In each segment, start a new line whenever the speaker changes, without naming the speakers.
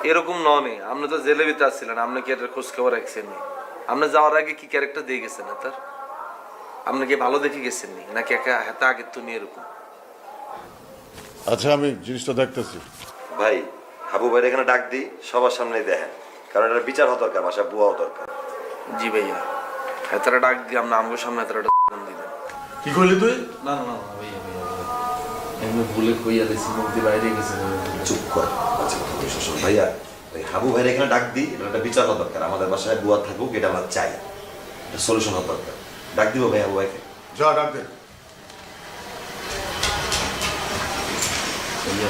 এরকম নয়, আপনি তো জেলে ভিতরে আসছিলেন, আপনি কি এটার খোঁজ খবর রাখছেন নি? আপনি যাওয়ার আগে কি ক্যারেক্টার দিয়ে গেছেন তার? আপনি কি ভালো দেখে গেছেন নি, নাকি একা হাতে আগের তো নিয়ে এরকম?
আচ্ছা, আমি জিনিসটা দেখতেছি।
ভাই, হাবু ভাইয়ের এখানে ডাক দিই, সবার সামনেই দেখেন, কারণ এটা বিচার হওয়া দরকার, বাসা বুয়াও দরকার।
জি ভাইয়া, হেতারা ডাক দিয়ে আপনি আমাকে সামনে হেতারা দিলেন।
কি করলি তুই?
না না না ভাইয়া ভাইয়া এমনি ভুলে কইয়া দিয়েছি, মুখ দিয়ে বাইরে গেছে।
চুপ কর, আচ্ছা কথা বলিস শোন ভাইয়া। ওই হাবু ভাইয়ের এখানে ডাক দিই, এটা একটা বিচার হওয়া দরকার, আমাদের বাসায় বুয়া থাকুক, এটা আমরা চাই, এটা সলিউশন হওয়া দরকার। ডাক দিব ভাই হাবু ভাইকে।
যা ডাক দে।
ভাইয়া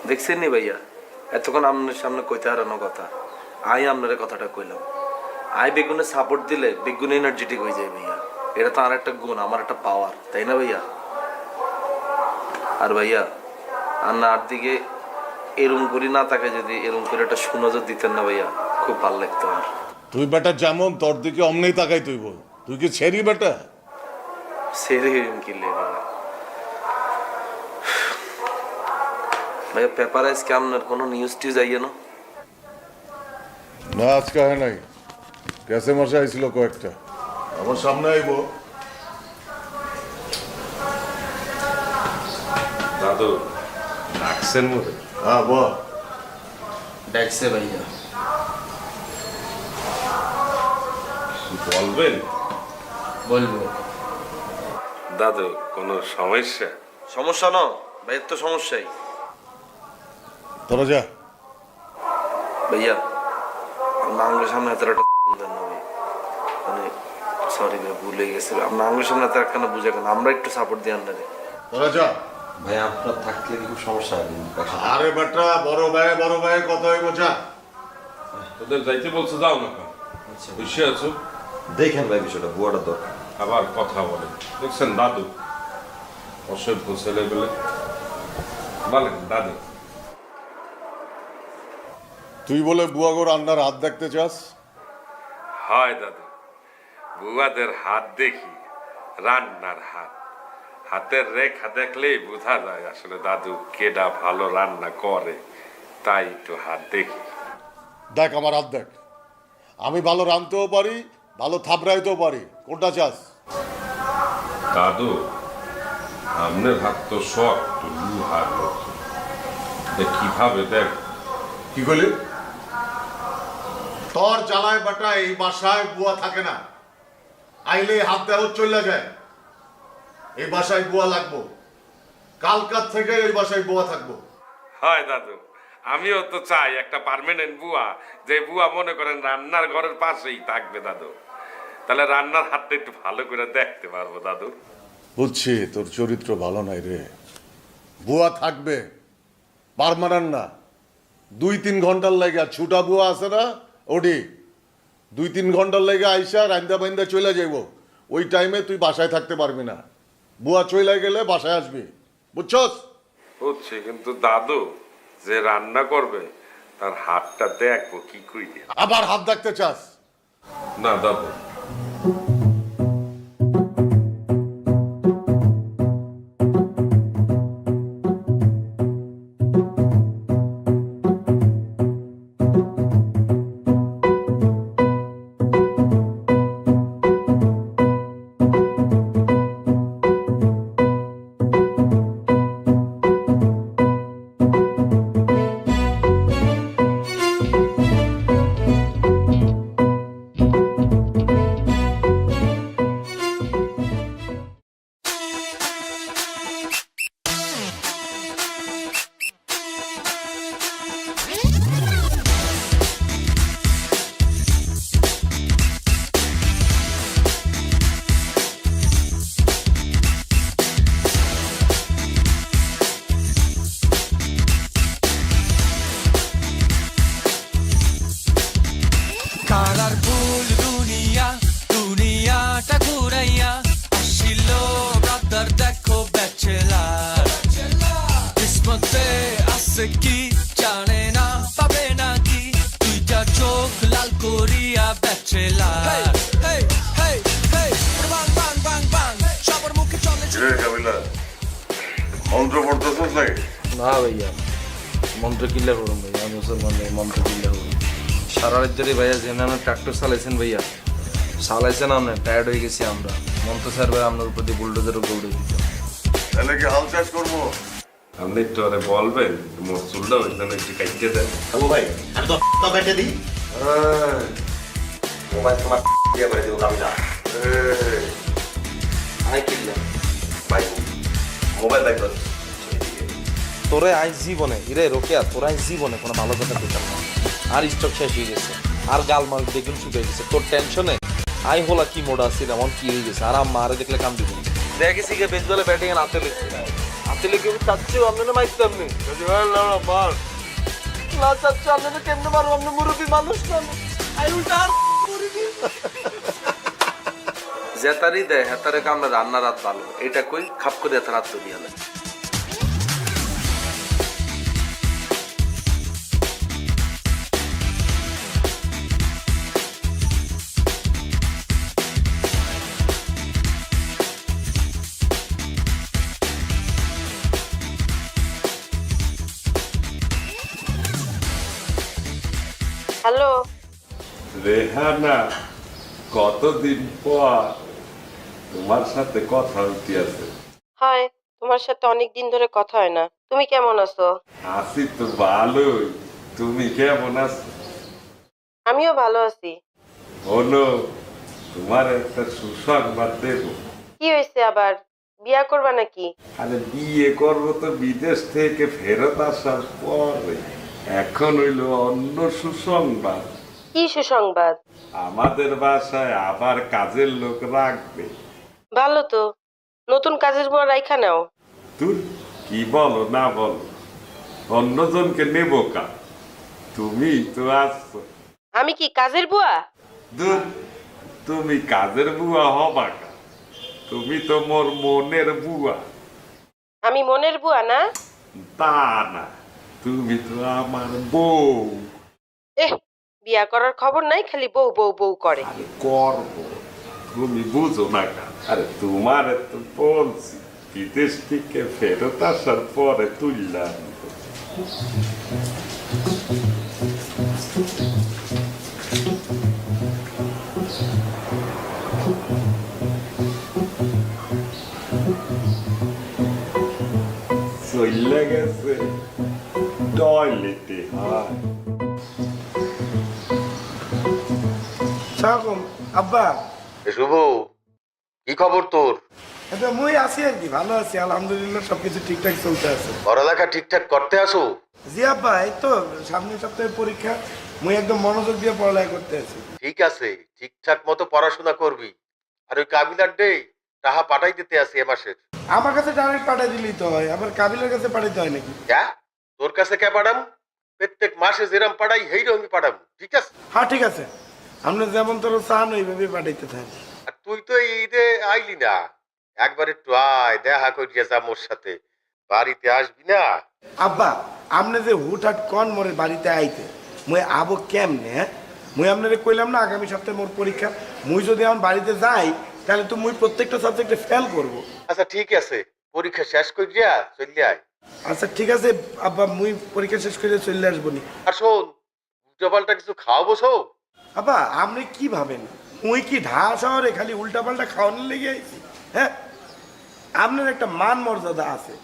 দেখছেন নি ভাইয়া, এতক্ষণ আপনার সামনে কইতে হারানো কথা, আই আপনার কথাটা কইলাম। আই বেগুনে সাপোর্ট দিলে বেগুন এনার্জেটিক হয়ে যায় ভাইয়া, এটা তো আর একটা গুণ, আমার একটা পাওয়ার, তাই না ভাইয়া? আর ভাইয়া আর দিকে এরম করি না, তাকে যদি এরম করে একটা সুনজর দিতেন না ভাইয়া, খুব ভালো লাগতো আমার।
তুই বেটা যেমন, তোর দিকে অমনেই তাকাই তুই বল। তুই কি ছেড়ি বেটা?
সেরে কিনলে ভাইয়া। ভাইয়া পেপার আজকে আপনার কোনো নিউজ টিউজ আইয়ে না?
না, আজকে হয় নাই। গ্যাসে মশা আইছিল কয়েকটা, আমার সামনে আইব।
দাদু ডাকছেন মনে?
হ্যাঁ বল।
ডাকছে ভাইয়া।
বলবেন?
বলবো।
দাদু কোনো সমস্যা?
সমস্যা না ভাইয়ের তো সমস্যাই।
তোরা যা।
ভাইয়া আপনার আঙ্গুলের সামনে হাতের একটা দেন না ভাই, মানে সরি ভাই ভুলে গেছে, আপনার আঙ্গুলের সামনে হাতের একখানা বুঝে কেন, আমরা একটু সাপোর্ট দিই আপনারে।
তোরা যা।
ভাই আপনার থাকলে কি খুব সমস্যা হবে?
আরে বেটা, বড় ভাই কথা হইব, যা।
তোদের যাইতে বলছে, যাও না কেন? বসে আছো,
দেখেন ভাই বিষয়টা, বুয়াটা দরকার।
আবার কথা বলে দেখছেন দাদু, অসভ্য ছেলে বলে। বলেন দাদু।
তুই বলে বুয়াগো রান্নার হাত দেখতে চাস?
হয় দাদু, বুয়াদের হাত দেখি, রান্নার হাত, হাতের রেখা দেখলেই বোঝা যায় আসলে দাদু কেডা ভালো রান্না করে, তাই একটু হাত দেখি।
দেখ আমার হাত দেখ, আমি ভালো রাঁধতেও পারি, ভালো থাপড়াইতেও পারি, কোনটা চাস?
দাদু আপনার হাত তো শক্ত লুহার মতো, কিভাবে দেখ?
কি করলি? তোর জ্বালায় বাটা এই বাসায় বুয়া থাকে না, আইলে হাত দেহ চলে যায়। এই বাসায় বুয়া লাগবো, কালকার থেকে এই বাসায় বুয়া থাকবো।
হয় দাদু, আমিও তো চাই একটা পার্মানেন্ট বুয়া, যে বুয়া মনে করেন রান্নার ঘরের পাশেই থাকবে দাদু, তাহলে রান্নার হাতটা একটু ভালো করে দেখতে পারবো দাদু।
বুঝছি তোর চরিত্র ভালো নাই রে। বুয়া থাকবে, পার্মানেন্ট না। 2-3 ঘন্টার লাগে ছুটা বুয়া আছে না, ওডি 2-3 ঘন্টার লাগে আইসা রান্দা বাইন্দা চলে যাইব, ওই টাইমে তুই বাসায় থাকতে পারবি না। বুয়া চলে গেলে বাসায় আসবি, বুঝছস?
বুঝছি, কিন্তু দাদু যে রান্না করবে তার হাতটা দেখবো কি করি?
আবার হাত দেখতে চাস?
না দাদু।
কালারফুল দুনিয়া, দুনিয়াটা ঘুরাইয়া আসিল ব্রাদার, দেখো ব্যাচেলার। কিসমতে আছে কি জানে না, পাবে নাকি দুইটা চোখ লাল করিয়া ব্যাচেলার। সবার মুখে চলে
মন্ত্র পড়তেছিস নাকি?
না ভাইয়া, মন্ত্র কিল্লা করুন ভাইয়া, মুসলমান নেই, মন্ত্র কিল্লা করুন। সারা রাত ধরে ভাইয়া যেন ট্রাক্টর চালাইছেন ভাইয়া, চালাইছেন আপনার, টায়ার্ড হয়ে গেছি আমরা। মন্ত্র স্যার ভাই আপনার উপর দিয়ে বুলডোজারও দৌড়ে দিত।
তাহলে কি হাল চাষ করবো?
আপনি একটু আরে বলবেন মোর চুলটা ওইখানে একটু কাটিয়ে দেন।
হাবু ভাই আমি তো বেটে দিই মোবাইল তোমার দিয়ে করে দেবো কাবিলা
আই কিল্লা
ভাই মোবাইল ব্যাগ কর
তোরে আই জীবনে ইরে রোকেয়া, তোরা আই জীবনে কোনো ভালো কথা দিতাম না। আর স্টক শেষ হয়ে গেছে, আর গাল মাল বেগুন শুকিয়ে গেছে। তোর টেনশনে আই হলা কি মোড়া আসছিল, এমন কি হয়ে গেছে। আর আম্মা আরে দেখলে কাম দিব দেখেছি গে বেসবলে ব্যাটিং এর হাতে লেগেছে, হাতে লেগে চাচ্ছি আপনারা মাইতাম নি না চাচ্ছি আপনারা কেমনে মারো, আপনি মুরব্বী মানুষ না। আই উল্টা জেতারি দেয় হেতারে কামড়ে রান্না রাত ভালো, এটা কই খাপ করে এত রাত তৈরি হলে।
হ্যালো,
রেহানা, কতদিন পর তোমার সাথে কথা হইতে আছে।
হাই, তোমার সাথে অনেক দিন ধরে কথা হয় না। তুমি কেমন আছো?
আছি তো ভালোই, তুমি কেমন আছো?
আমিও ভালো আছি।
হলো, তোমার একটা সুসংবাদ দেব।
কি হয়েছে আবার? বিয়া করবা নাকি?
আরে বিয়ে করবো তো বিদেশ থেকে ফেরত আসার পরে। এখন হইল অন্য সুসংবাদ।
কি সুসংবাদ?
আমাদের বাসায় আবার কাজের লোক রাখবে।
ভালো তো, নতুন কাজের বুয়া রাইখা নাও।
তুই কি বলো না বলো, অন্যজনকে নেব কা? তুমি তো আসছো।
আমি কি কাজের বুয়া?
দূর, তুমি কাজের বুয়া হবা কা? তুমি তো মোর মনের বুয়া।
আমি মনের বুয়া না?
তা না, তুমি তো আমার বউ।
এহ, বিয়া করার খবর নাই, খালি বউ বউ বউ করে।
আরে করবো, তুমি বুঝো না কা? আরে তোমার তো বলছি বিদেশ থেকে ফেরত আসার পরে তুললাম। চলে গেছে টয়লেটে। হয়
সালাম আব্বা।
শুভ কি খবর তোর?
এটা মুই আছি আর কি, ভালো আছি আলহামদুলিল্লাহ, সবকিছু ঠিকঠাক চলতে আছে।
পড়ালেখা ঠিকঠাক করতে আসো?
জি আব্বা, এই তো সামনের সপ্তাহে পরীক্ষা, মুই একদম মনোযোগ দিয়ে পড়ালেখা করতে আছি।
ঠিক আছে, ঠিকঠাক মতো পড়াশোনা করবি। আর ওই কাবিলার ডে টাহা পাঠাই দিতে আসি এ মাসের।
আমার কাছে ডাইরেক্ট পাঠিয়ে দিলেই তো হয়, আবার কাবিলের কাছে পাঠাইতে হয় নাকি?
তোর কাছে কে পাঠাম? প্রত্যেক মাসে যেরাম পাঠাই হেইরকমই পাঠাম, ঠিক আছে?
হ্যাঁ ঠিক আছে, আপনি যেমন তোর চান ওইভাবে পাঠাইতে থাকেন।
আর তুই তো এই ঈদে আইলি না, একবার একটু আয়, দেখা করিয়া যা মোর সাথে। বাড়িতে আসবি না?
আব্বা, আপনি যে হুটহাট কন মোরে বাড়িতে আইতে, মুই আবো কেমনে? হ্যাঁ, মুই আপনারে কইলাম না আগামী সপ্তাহে মোর পরীক্ষা, মুই যদি আমার বাড়িতে যাই তাহলে তো মুই প্রত্যেকটা সাবজেক্টে ফেল করবো।
আচ্ছা ঠিক আছে, পরীক্ষা শেষ করিয়া চলে আয়।
আচ্ছা ঠিক আছে আব্বা, মুই পরীক্ষা শেষ করে চলে আসবো নি।
আর শোন, উল্টোপাল্টা কিছু খাওয়াবো সব।
আব্বা, আপনি কি ভাবেন মুই কি ঢাকা শহরে খালি উল্টাপাল্টা খাওয়ানোর লেগে আইছি? হ্যাঁ, আপনার একটা মান মর্যাদা আছে।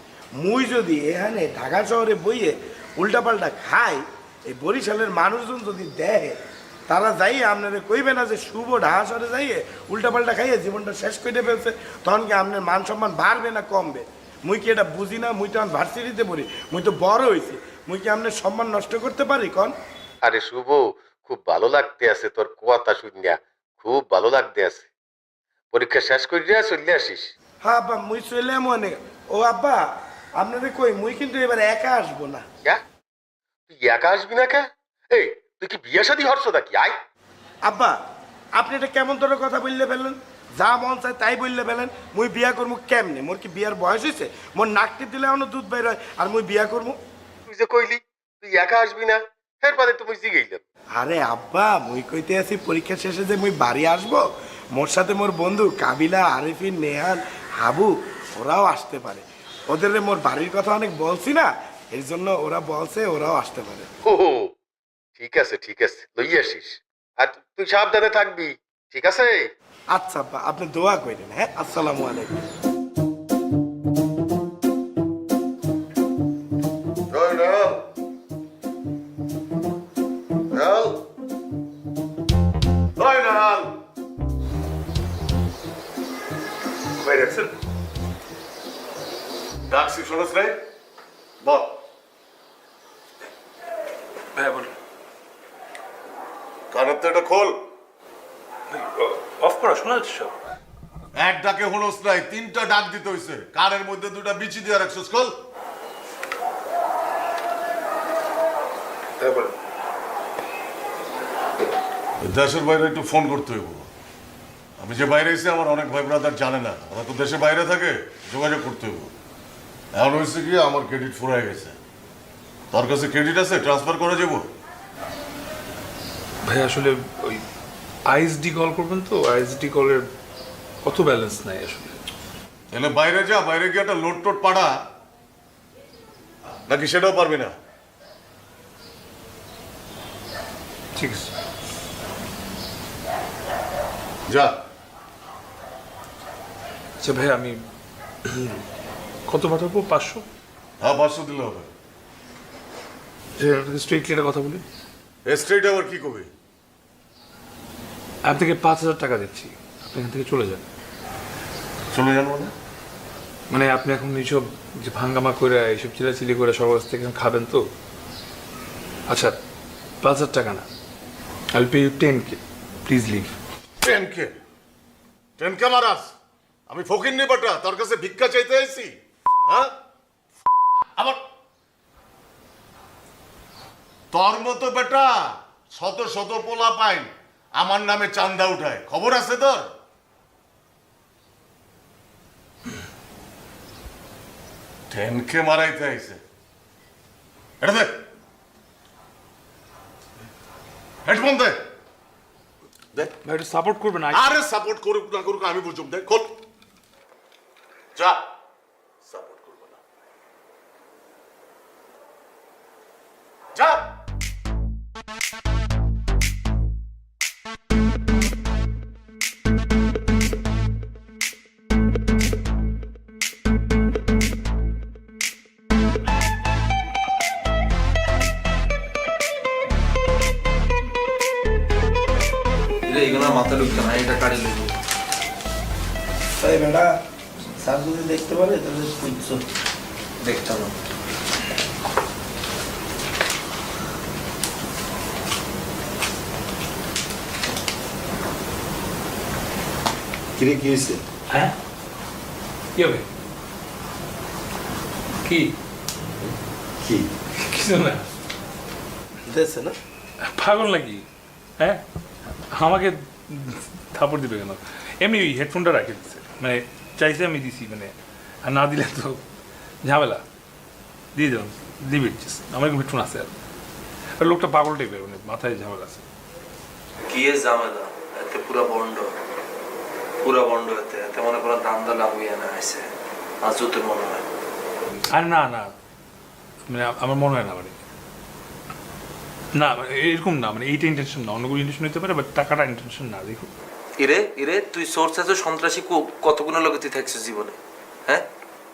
মুই যদি এখানে ঢাকা শহরে বইয়ে উল্টাপাল্টা খাই, এই বরিশালের মানুষজন যদি দেয়, তারা যাই আপনারা কইবে না যে শুভ ঢাকা শহরে যাইয়ে উল্টাপাল্টা খাইয়ে জীবনটা শেষ করে ফেলছে, তখন কি আপনার মান সম্মান বাড়বে না কমবে? মুই কি এটা বুঝি না? মুই তো আমার ভার্সিটিতে পড়ি, মুই তো বড় হয়েছি, মুই কি আপনার সম্মান নষ্ট করতে পারি কন?
আরে শুভ, খুব ভালো লাগতে আছে তোর কথা শুনিয়া, খুব ভালো লাগতে আছে। পরীক্ষা শেষ করিয়া চলে আসিস।
হ্যাঁ আব্বা, মুই চলে মনে। ও আব্বা, আপনাদের কই মুই কিন্তু এবার একা আসবো না।
তুই একা আসবি না কে? এই তুই কি বিয়ে শাদী হচ্ছ নাকি? আয়।
আব্বা, আপনি এটা কেমন তোর কথা বললে ফেললেন? যা মন চায় তাই বললে ফেলেন। মুই বিয়া করবো কেমনে? মোর কি বিয়ার বয়স হয়েছে? মোর নাকটি দিলে এখনো দুধ বের হয়, আর মুই বিয়া করবো?
তুই যে কইলি তুই একা আসবি না, এরপরে তুমি জিগাইলাম।
আরে আব্বা, মুই কইতে আছি পরীক্ষা শেষে যে মুই বাড়ি আসবো, মোর সাথে মোর বন্ধু কাবিলা, আরিফিন, নেহান, হাবু ওরাও আসতে পারে। ওদের মোর বাড়ির কথা অনেক বলছি না, এর জন্য ওরা বলছে ওরাও আসতে পারে।
ও ঠিক আছে লই আসিস, আর তুই সাবধানে থাকবি, ঠিক আছে?
আচ্ছা আব্বা, আপনি দোয়া করেন। হ্যাঁ, আসসালামু আলাইকুম।
ডাকছি, শোনস রে? বল।
ভাইয়া বলুন।
কানের তো এটা খোল।
অফ করা, শোনা যাচ্ছে সব।
এক ডাকে হলোস নাই, 3টা ডাক দিতে হইছে। কানের মধ্যে 2টা বিচি দিয়ে রাখছিস, খোল।
ভাইয়া বলুন।
দেশের বাইরে একটু ফোন করতে হইব। আমি যে বাইরে এসে আমার অনেক ভাই ব্রাদার জানে না, ওরা তো দেশে বাইরে থাকে, যোগাযোগ করতে হইব। এখন হয়েছে কি, আমার ক্রেডিট ফুরাই গেছে। তোর কাছে ক্রেডিট আছে, ট্রান্সফার করে যাবো?
ভাই আসলে ওই আইএসডি কল করবেন তো, আইএসডি কলের অত ব্যালেন্স নাই আসলে।
তাহলে বাইরে যা, বাইরে গিয়ে একটা লোড টোড পাঠা, নাকি সেটাও পারবি না?
ঠিক আছে।
যা।
আচ্ছা ভাই, আমি কত পাঠাবো? 500?
হ্যাঁ, 500 দিলে হবে।
স্ট্রেটলি একটা কথা বলি,
স্ট্রেট আবার কি কবি?
আমি থেকে 5000 টাকা দিচ্ছি, আপনি এখান থেকে চলে যান।
চলে যান মানে?
মানে আপনি এখন এইসব যে ভাঙ্গামা করে এইসব চিলাচিলি করে সবার কাছ থেকে খাবেন তো। আচ্ছা 5000 টাকা না, I will pay you 10K, please leave.
10K মারাস? আমি ফকির নি বাটা, তোর কাছে ভিক্ষা চাইতে আইছি? হ্যাঁ, আবার তোর মতো বেটা শত শত পোলা পাইন আমার নামে চান্দা উঠায়, খবর আছে তোর? টেনকে মারাইতে আইছে। এটা দে, হেডফোন দে।
ভাই একটু সাপোর্ট করবেন।
আরে সাপোর্ট করুক না করুক আমি বুঝুম, দেখ খোল। যা, সাপোর্ট করবো না, যা।
এইগুলো মাথা ঢুকতে না, এটা কাড়ি লইব।
তাই বেটা, স্যার যদি দেখতে পারে তাহলে বুঝছো।
দেখতাম না।
কিরে, কি হয়েছে?
হ্যাঁ, কি হবে? কি
কি
কিছু না।
দেখছে না?
পাগল নাকি? হ্যাঁ, আমাকে থাপড় দিবে কেন? এমনি ওই হেডফোনটা রাখে দিচ্ছে, মানে চাইছে আমি দিছি, মানে আর না দিলে তো ঝামেলা। দিয়ে যাবেন, দিবি। আমার হেডফোন আছে, আর লোকটা পাগল টাইপের, মানে মাথায় ঝামেলা আছে।
কি এ ঝামেলা? এতে পুরা বন্ড এতে এতে মনে করেন ধান্দা লাভিয়ে না আছে, আজ তোর মনে হয়।
আর না না, মানে আমার মনে হয় না, মানে না এরকম না, মানে এইটা ইন্টেনশন না, অন্য কোনো ইন্টেনশন হতে পারে, বাট টাকাটা ইন্টেনশন না। দেখো
তুই সোর্স আছে সন্ত্রাসী কতগুলো লোকে তুই থাকছিস জীবনে? হ্যাঁ,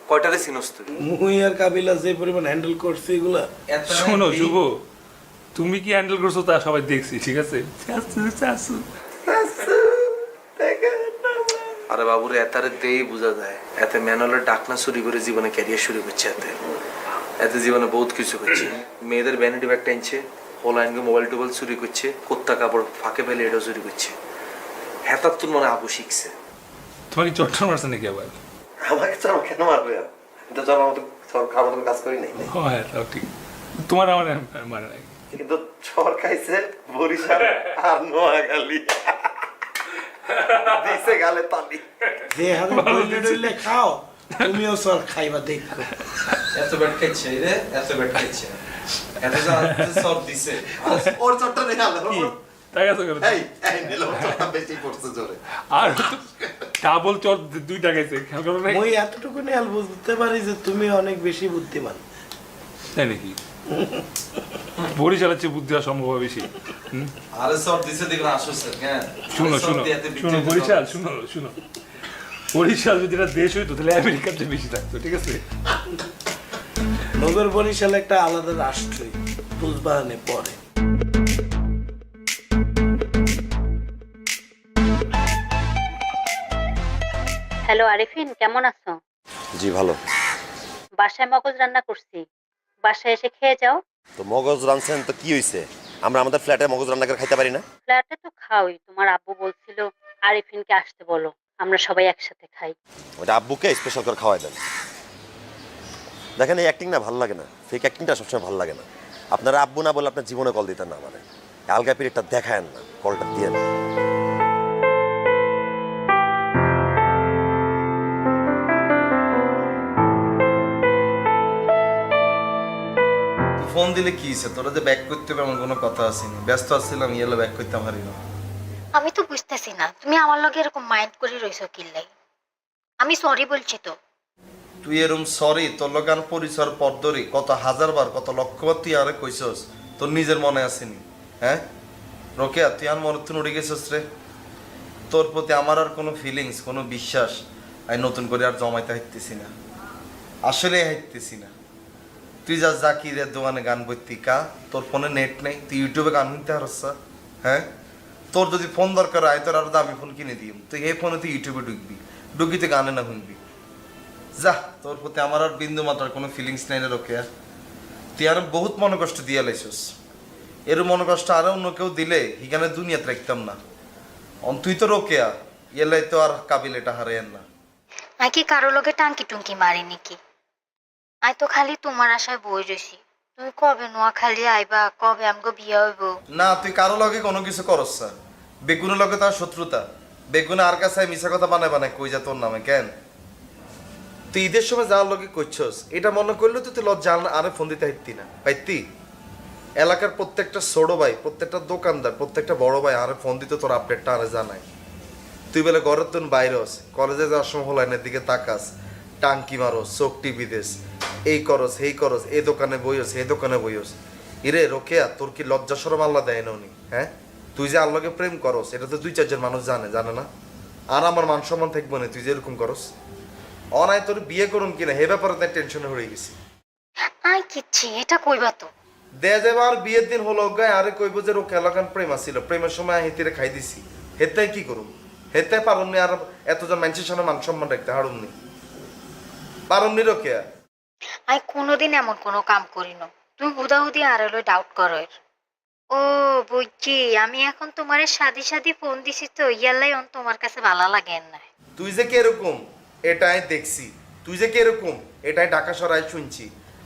কয়টারে চিনস তুই?
মুই আর কাবিলা যে পরিমাণ হ্যান্ডেল করছে এগুলা।
শোনো শুভ, তুমি কি হ্যান্ডেল করছো তা সবাই দেখছি, ঠিক আছে?
আরে বাবুরে, এতারে দেই বোঝা যায়, এতে ম্যানুয়ালের ডাকনা চুরি করে জীবনে ক্যারিয়ার শুরু করছে। এতে জীবনে বহুত কিছু করছে। মেয়েদের ভ্যানিটি ব্যাগ টানছে, অনলাইনে মোবাইল টোবাইল চুরি করছে, কুত্তা কাপড় ফাঁকে পেলে এটাও চুরি করছে। হ্যাঁ, তোর মনে আপু শিখছে।
তোমার কি চট্টর মারছে নাকি আবার?
আমাকে চরম কেন মারবে? কিন্তু চরম খাবার কাজ করি নাই।
হ্যাঁ, তাও ঠিক। তোমার আমার মারে নাই,
কিন্তু চর খাইছে বরিশাল আর নোয়াখালী, দিছে গালে তালি।
যে হাতে ডইলে ডইলে খাও, তুমিও সর খাইবা দেখো।
এত ব্যাট খাইছে রে, এত ব্যাট খাইছে, এত সব দিছে।
ওর চরটা নেই আলো।
তাই আছে কেন?
এই নিলো চরটা বেশি পড়ছে জোরে।
আর ডাবল চর 2টা গেছে, খেয়াল করো না?
মই এতটুকু নিয়ে বুঝতে পারি যে তুমি অনেক বেশি বুদ্ধিমান।
তাই নাকি? বরিশালের চেয়ে বুদ্ধি হওয়া সম্ভব হবে বেশি।
আরে সর দিছে দেখুন আসছে হ্যাঁ
শুনো শুনো শুনো বরিশাল, শুনো শুনো, বরিশাল যদি এটা দেশ হইতো তাহলে আমেরিকার চেয়ে বেশি থাকতো, ঠিক আছে?
নগর বরিশাল একটা আলাদা রাষ্ট্রই, বুঝবানে পরে।
হ্যালো আরিফিন, কেমন আছো?
জি ভালো।
বাসায় মগজ রান্না করছি, বাসায় এসে খেয়ে যাও।
তো মগজ রাঁধছেন তো কি হয়েছে? আমরা আমাদের ফ্ল্যাটে মগজ রান্না করে খাইতে পারি না?
ফ্ল্যাটে তো খাওই, তোমার আব্বু বলছিল আরিফিনকে আসতে বলো, আমরা সবাই একসাথে খাই।
ওটা আব্বুকে স্পেশাল করে খাওয়াই দেন। দেখেন এই অ্যাক্টিং না ভালো লাগে না, ফেক অ্যাক্টিংটা সবসময় ভালো লাগে না। আপনারা আব্বু না বলে আপনার জীবনে কল দিতেন না আমাদের, আলগা পিরিয়ডটা দেখায়েন না, কলটা দিয়ে না।
ফোন দিলে কি হইছে? তোরা যে ব্যাক করতে হবে এমন কোনো কথা আসেনি, ব্যস্ত আসছিলাম ইয়েলো ব্যাক করতে পারি না।
আমি তো বুঝতেছি না তুমি আমার লগে এরকম মাইন্ড করে রইছো কিল্লাই। আমি সরি বলছি তো।
তুই এরম সরি তোর লোকান পরিচয় পদ্মরি কত হাজারবার কত লক্ষবার তুই আরে কইছস, তোর নিজের মনে আসেনি? হ্যাঁ রোকেয়া, তুই আর মনে তুন উড়ে গেছিস রে। তোর প্রতি আমার আর কোনো ফিলিংস, কোনো বিশ্বাস আমি নতুন করে আর জমাইতে হাইতেছি না, আসলে হাইতেছি না। তুই যা জাকিরের দোকানে গান বইতি কা, তোর ফোনে নেট নেই, তুই ইউটিউবে গান শুনতে হারস? হ্যাঁ তোর যদি ফোন দরকার হয় তোর আরো দামি ফোন কিনে দিই, তুই এই ফোনে তুই ইউটিউবে ঢুকবি, ঢুকিতে গানে না শুনবি। যা, তোর প্রতি আমার আর বিন্দু মাত্রার কোনো ফিলিংস নাই রে রোকেয়া। তুই আর বহুত মনে কষ্ট দিয়ে লাইছিস, এর মনে কষ্ট আরো অন্য কেউ দিলে এখানে দুনিয়াতে রাখতাম না। তুই তো রোকেয়া, এলাই তো আর কাবিল এটা হারাইয়েন না।
আমি কি কারো লগে টাঙ্কি টুঙ্কি মারি নাকি? আমি তো খালি তোমার আশায় বই রয়েছি, তুমি কবে নোয়াখালী আইবা, কবে আমগো বিয়া হইব।
না, তুই কারো লগে কোনো কিছু করস না। বেগুনের লগে তার শত্রুতা, বেগুনে আর কাছে মিশা কথা বানায় বানায় কই যা তোর নামে কেন? তুই ঈদের সময় যাওয়ার লগে কইছস, এটা মনে করলে তুই লজ্জা আরে ফোন দিতে হাইতি না পাইতি? এলাকার প্রত্যেকটা ছোট ভাই, প্রত্যেকটা দোকানদার, প্রত্যেকটা বড় ভাই আরে ফোন দিতে তোর আপডেটটা আরে জানাই। তুই বলে ঘরের তুন বাইরে আস, কলেজে যাওয়ার সময় হলাইনের দিকে তাকাস, টাঙ্কি মারস, চোখ টিপি দেস, এই করস এই করস, এই দোকানে বইস এই দোকানে বইস। ইরে রোকেয়া, তোর কি লজ্জা শরম আল্লাহ দেয় না উনি? হ্যাঁ তুই যে আল্লাহকে প্রেম করস এটা তো 2-4 মানুষ জানে না? আর আমার মান সম্মান থাকবো না তুই যে এরকম করস? অনায় তোর বিয়ে করুন কিনা হে ব্যাপারে তাই টেনশনে হয়ে গেছি।
আই কিচ্ছি এটা কইবা তো।
দেয়া যাবে আর বিয়ের দিন হলো গায়ে আরে কইব যে রোকে এলাকান প্রেম আসছিল, প্রেমের সময় হেতিরে খাই দিছি, হেতাই কি করুম? হেতাই পারুমনি আর এতজন মানুষের সামনে মান সম্মান রাখতে হারুমনি, পারুমনি রোকেয়া।
আমি কোনোদিন এমন কোনো কাম করি না, তুমি হুদাহুদি আর হলো ডাউট করো এর। ও বুঝছি, আমি এখন তোমারে সাদি সাদি ফোন দিছি তো ইয়ালাই তোমার কাছে ভালো লাগে না।
তুই যে কিরকম এটাই দেখছি, তুই যে কিরকম এটাই ঢাকা শহরে শুনছি।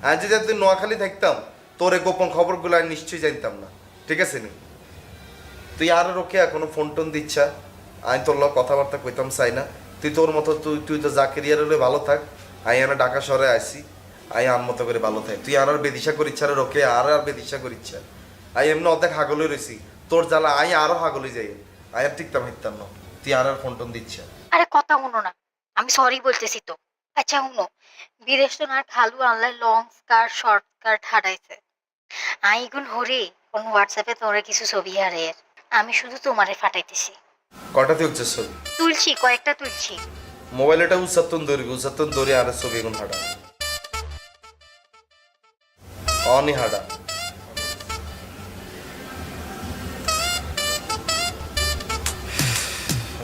আজ যে তুই নোয়াখালী থাকতাম তোর এই গোপন খবরগুলো আমি নিশ্চয়ই জানতাম না, ঠিক আছে নি? তুই আর রোকেয়া কোনো ফোন টোন দিচ্ছা, আমি তোর লোক কথাবার্তা কইতাম চাই না। তুই তোর মতো তুই তো জাকেরিয়ার হলে ভালো থাক, আমি আর ঢাকা শহরে আসি, আমি আম মতো করে ভালো থাক। তুই আর বেদিশা করিচ্ছা রে রোকে, আর বেদিশা করিচ্ছা। আমি এমনি অর্ধেক হাগলে রয়েছি, তোর জ্বালা আমি আরো হাগলে যাই, আমি আর টিকতাম হিকতাম না। তুই আর ফোন টোন দিচ্ছা।
আরে কথা শুনো না, আমি সরি বলতেছি তো। আচ্ছা শুনো, বিদেশ তো না খালু আনলাই লং স্কার্ট শর্ট স্কার্ট হারাইছে, আইগুন হরে কোন হোয়াটসঅ্যাপে তোরে কিছু ছবি হারে, আমি শুধু তোমারে ফাটাইতেছি।
কটাতে উঠছে ছবি?
তুলছি, কয়েকটা তুলছি।
মোবাইল এটা উচ্চাত্তন দৌড়ি আর ছবি এখন হাঁটা অনি হাঁটা।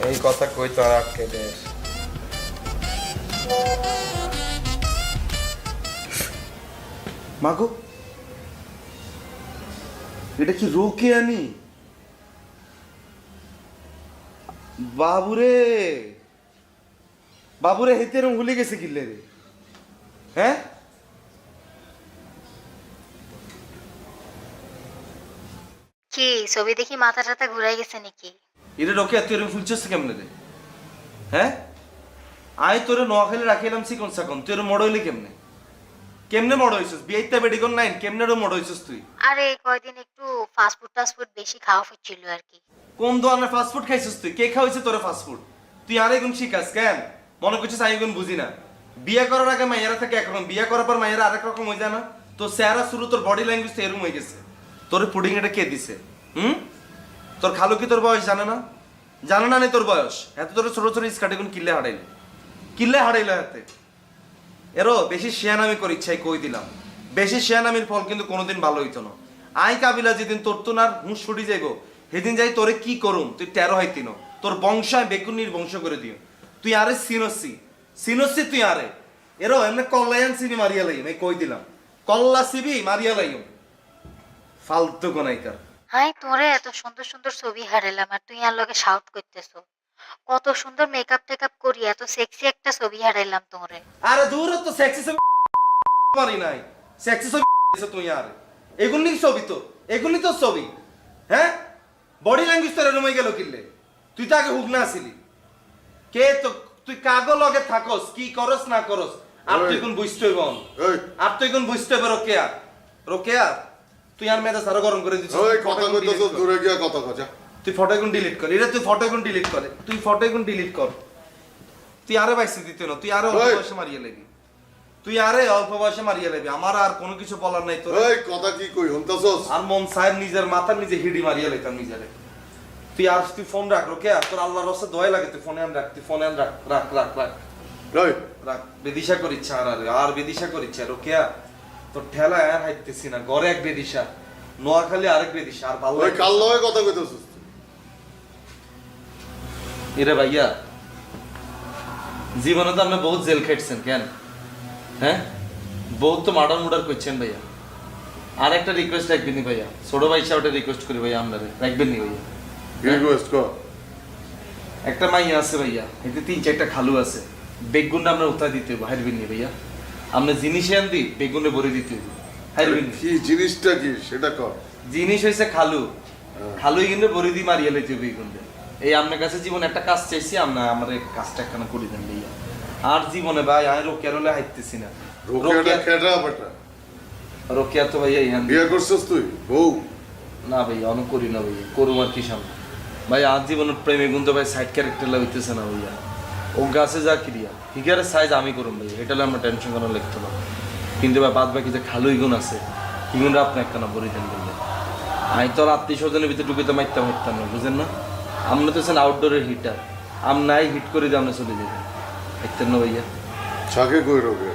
এই কথা কই তো আর আটকে দে। মাগো, এটা কি রোকে আনি? বাবুরে বাবুরে হেতে এরম ভুলে গেছে কিল্লে রে? হ্যাঁ
কি ছবি দেখি মাথা টাথা ঘুরাই গেছে নাকি?
এটা রোকে তুই এরম ফুলছিস কেমনে রে? হ্যাঁ আয় তোরে নোয়াখালী রাখিলাম চিকন চাকন, তুই এরম মোড় হইলি কেমনে? কেমনে মোড় হইছিস? বিয়েতে বেডিকন নাইন কেমনে এরম মোড় হইছিস তুই?
আরে কয়দিন একটু ফাস্টফুড টাস্টফুড বেশি খাওয়া হচ্ছিল আর কি।
কোন ধরনের ফাস্টফুড খাইছিস তুই? কে খাওয়াইছে তোরে ফাস্টফুড? তুই আর এগুন শিখাস কেন? মনে করছিস আমি এগুন বুঝি না? বিয়ে করার আগে মাইয়ারা থাকে একরকম, বিয়ে করার পর মাইয়ারা আরেক রকম হয়ে যায় না? তোর চেহারা শুরু, তোর বডি ল্যাঙ্গুয়েজ তো এরকম হয়ে গেছে। তোর পুডিং এটা কে দিছে? তোর খালু কি তোর বয়স জানে না? জানে না তোর বয়স? এত তোর ছোট ছোট স্কার্ট এখন কিল্লে হারাইলো হাতে। এরও বেশি শেয়ানামি কর ইচ্ছাই কই দিলাম, বেশি শেয়ানামির ফল কিন্তু কোনোদিন ভালো হইতো না। আই কাবিলা যেদিন তোর তো না হুঁশ ছুটি যাইব, সেদিন যাই তোরে কি করুম, তুই 13 হইতিন, তোর বংশ আমি বেগুনির বংশ করে দিও। তুই আরে সিনসি তুই আরে এরো এমনি কল্লায়ান সিবি মারিয়া লাইম, এই কই দিলাম, কল্লা সিবি মারিয়া লাইম, ফালতু কোনাইকার।
হাই তোরে এত সুন্দর সুন্দর ছবি হারাইলাম আর তুই আর লগে শাউট করতেছ। কত সুন্দর মেকআপ টেকআপ করি এত সেক্সি একটা ছবি হারাইলাম তোরে।
আরে দূর তো সেক্সি ছবি পারি নাই, সেক্সি ছবি তুই আরে এগুলি ছবি, তো এগুলি তো ছবি। হ্যাঁ, বডি ল্যাঙ্গুয়েজ তোর এরমই গেল কিনলে। তুই তো আগে হুক না আসিলি কে, তো তুই কাগো লগে থাকস, কি করস না করস আর তুই কোন বুঝতে হইব, আর তুই কোন বুঝতে হইব। রোকেয়া তুই আর মেজাজ আরো গরম করে দিছিস।
ওই কথা কইতেছ, দূরে গিয়া কথা কজা।
তুই ফটো এখন ডিলিট কর, এটা তুই ফটো এখন ডিলিট করে, তুই ফটো এখন ডিলিট কর। তুই আরে বাইসি দিতে না, তুই আরে অল্প বয়সে মারিয়ে লেবি, তুই আরে অল্প বয়সে মারিয়ে লেবি। আমার আর কোনো কিছু বলার নাই তোর।
এই কথা কি কই হন্তাছস?
আর মন সাহেব নিজের মাথার নিজে হিডি মারিয়ে লেতাম নিজেরে। তুই আর তুই ফোন রাখ রোকেয়া, তোর আল্লাহর রসে দোয়া লাগে, তুই ফোনে আন রাখ, তুই ফোনে আন রাখ, রাখ রাখ রাখ
এই
রাখ। বেদিশা করিচ্ছে আর বেদিশা করিচ্ছে রোকেয়া, তোর ঠেলা আর হাইতেছি না। ঘরে এক বেদিশা, নোয়াখালী আরেক বেদিশা, আর ভালো
ওই কাল লয় কথা কইতেছস।
এরে ভাইয়া, জীবনে তো আপনি বহুত জেল খাইছেন কেন? হ্যাঁ, বহুত তো মার্ডার করছেন ভাইয়া। আর একটা রিকোয়েস্ট রাখবেন নি ভাইয়া, ছোট ভাই হিসাবে রিকোয়েস্ট করি ভাইয়া, আপনারে রাখবেন নি ভাইয়া।
রিকোয়েস্ট কর।
একটা মাইয়া আছে ভাইয়া, এতে 3-4টা খালু আছে, বেগুনটা আমরা উঠা দিতে হইব, হারবেন নি ভাইয়া। আমরা জিনিসে আন দিই, বেগুনে ভরে দিতে হইব, হারবেন নি।
কি জিনিসটা কি সেটা কর।
জিনিস হয়েছে খালু, খালুই কিন্তু ভরে দিয়ে মারিয়া লইতে হইব বেগুনটা। এই আপনার কাছে জীবনে একটা কাজ চাইছি, আমরা আমার এই কাজটা একখানা করে দেন ভাইয়া। আর জীবনে ভাই আমি রোকেয়ার হলে হাইতেছি না।
রোকেয়াটা কেডা বেটা?
রোকেয়া তো ভাইয়া ইহান
বিয়ে করছস তুই? বউ
না ভাইয়া, অন করি না ভাইয়া, করুম আর কি সামনে ভাই। আর জীবনের প্রেমে কিন্তু ভাই সাইড ক্যারেক্টার হইতেছে না ভাইয়া। ও গাছে যা ক্রিয়া হিগারের সাইজ আমি করুম ভাইয়া, এটা হলে আমরা টেনশন করার লিখতো না। কিন্তু ভাই বাদ বাকি যে খালু ইগুন আছে, ইগুনরা আপনি একখানা বলি দেন ভাইয়া। আমি তো আর 300 জনের ভিতরে ঢুকে মারতাম না, বুঝেন না? আমরা তো আউটডোরের হিটার, আমরাই হিট করে দিয়ে আমরা চলে যাই, দেখতেন না ভাইয়া।
ছাকে কই রোকে?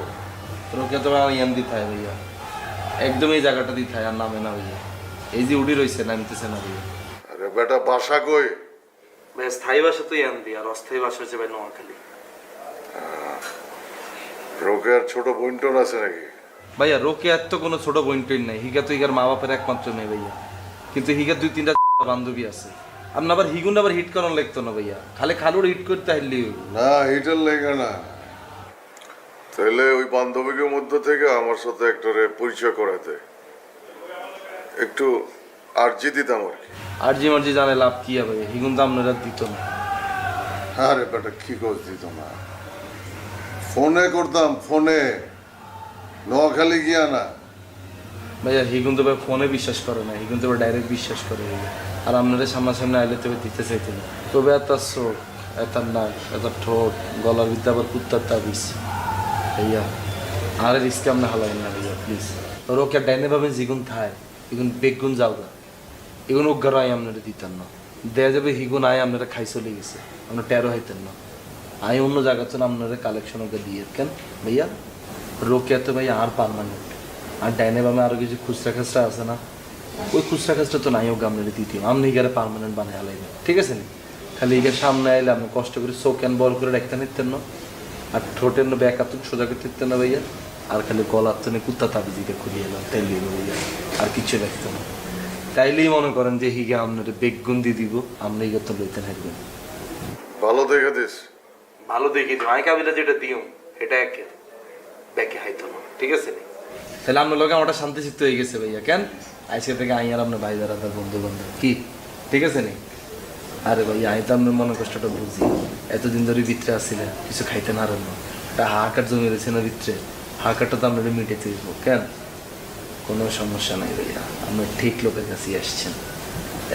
রোকে তো ইয়ান দিতে হয় ভাইয়া, একদম এই জায়গাটা দিতে হয়, আর নামে না ভাইয়া। এই যে উডি রয়েছে নামতেছে না ভাইয়া।
আরে বেটা বাসা কই?
ভাই স্থায়ী বাসা তো ইয়ান দি, আর অস্থায়ী বাসা হচ্ছে ভাই নোয়াখালী।
রোকের ছোট বোনটোন আছে নাকি?
ভাইয়া রোকে আর তো কোনো ছোট বোন টোন নাই, হিগা তো হিগার মা বাপের একমাত্র মেয়ে ভাইয়া। কিন্তু হিগার 2-3টা বান্ধবী আছে। আপনি আবার হিগুন আবার হিট করানো লাগতো না ভাইয়া, খালি খালুর হিট করতে হারলি
না, হিটের লেগে না। তাহলে ওই বান্ধবীদের মধ্যে থেকে আমার সাথে একটা পরিচয় করাতে একটু আর্জি দিতাম আর কি।
আরজি মার্জি জানে লাভ কি হবে, হিগুন তো আপনারা দিত না।
আরে বেটা কি করে দিত না? ফোনে করতাম, ফোনে, নোয়াখালী গিয়া না।
ভাইয়া হিগুন তো ভাই ফোনে বিশ্বাস করে না, হিগুন তো ডাইরেক্ট বিশ্বাস করে ভাইয়া। আর আপনাদের সামনাসামনি আইলে তবে দিতে চাইতে না। তবে এত চোখ, এত নাক, এত ঠোঁট, গলার ভিতরে আবার কুত্তার তাবিজ ভাইয়া। আর রিস্কে আপনি হালাই না ভাইয়া প্লিজ। রোকে ডাইনে ভাবেন যেগুন খায়, এগুন বেগুন যাও গা, এগুন অজ্ঞার আয় আপনারা দিতেন না। দেয়া যাবে হিগুন আয় আপনারা খাই চলে গেছে, আপনার 13 হইতেন না। আয় অন্য জায়গা তো আপনারা কালেকশন ওকে দিয়ে কেন ভাইয়া। রোকে তো ভাইয়া আর পারমানেন্ট। আর ডাইনে বামে আরো কিছু খুচরা খাচরা আছে না, ওই খুচরা খাচরা তো নাই ওকে আপনারা দিতে, আপনি এগারে পারমানেন্ট বানিয়ে হালাইবেন, ঠিক আছে নি? খালি এগার সামনে আইলে আপনি কষ্ট করে চোখ এন বল করে রাখতে নিতেন না, আর ঠোঁটের ব্যাক আতুন সোজা করতে দিতেন না ভাইয়া। আর খালি গলার তো কুত্তা তাবিজিটা খুলিয়ে এলাম, তাইলেই ভাইয়া, আর কিছু রাখতো না। তাইলেই মনে করেন যে হিগে আপনার বেগুন দিয়ে দিব, আপনি এগার তো লইতে থাকবেন।
ভালো দেখে দিস।
ভালো দেখি দিও, আমি কাবিলা যেটা দিও এটা একে ব্যাকে হাইতো না, ঠিক আছে নি? তাহলে আপনার লোক আমারটা শান্তি চিত্ত হয়ে গেছে ভাইয়া। কেন আজকে থেকে আই আর আপনার ভাই দাদা বন্ধু বান্ধব কি, ঠিক আছে নি? আরে ভাইয়া আমি তো আপনার মনে কষ্টটা বুঝি, এতদিন ধরে ভিতরে আসছিলেন, কিছু খাইতে না আরেন না, একটা হাহাকার জমি রয়েছে না ভিতরে, হাহাকারটা তো আপনারা মিটেতে দিব। কেন কোনো সমস্যা নাই ভাইয়া, আপনার ঠিক লোকের কাছেই আসছেন।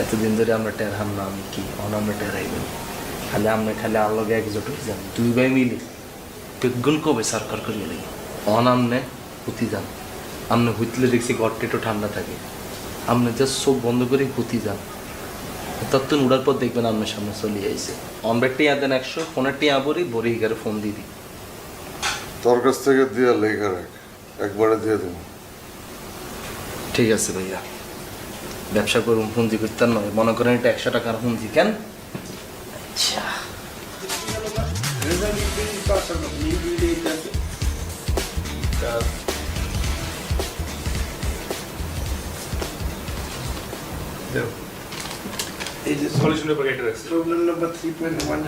এতদিন ধরে আমরা টের হাম না, আমি কি অন আমরা টেরাইবেন, খালি আমরা খালি আলোকে একজোট হয়ে যান, 2 ভাই মিলে বেগুন কবে সরকার করিয়ে লাগি অন আমনে পুঁতি যান, আপনি হুইতলে দেখছি ঘরটা একটু ঠান্ডা থাকে, আপনি জাস্ট চোখ বন্ধ করে হুতি যান, তত্ত্ব উড়ার পর দেখবেন আপনার সামনে চলে আইছে। অনব্যাগ টিয়া দেন 100, ফোনের টিয়া ভরি হিগারে ফোন দিয়ে দিই।
তোর কাছ থেকে দিয়ে লেখা রাখ, একবারে দিয়ে দেব।
ঠিক আছে ভাইয়া, ব্যবসা করুন, পুঁজি করতে নয়, মনে করেন এটা 100 টাকার পুঁজি কেন? আচ্ছা
এই যে
সলিউশনের পর এটা রাখছি।
প্রবলেম নাম্বার 3.1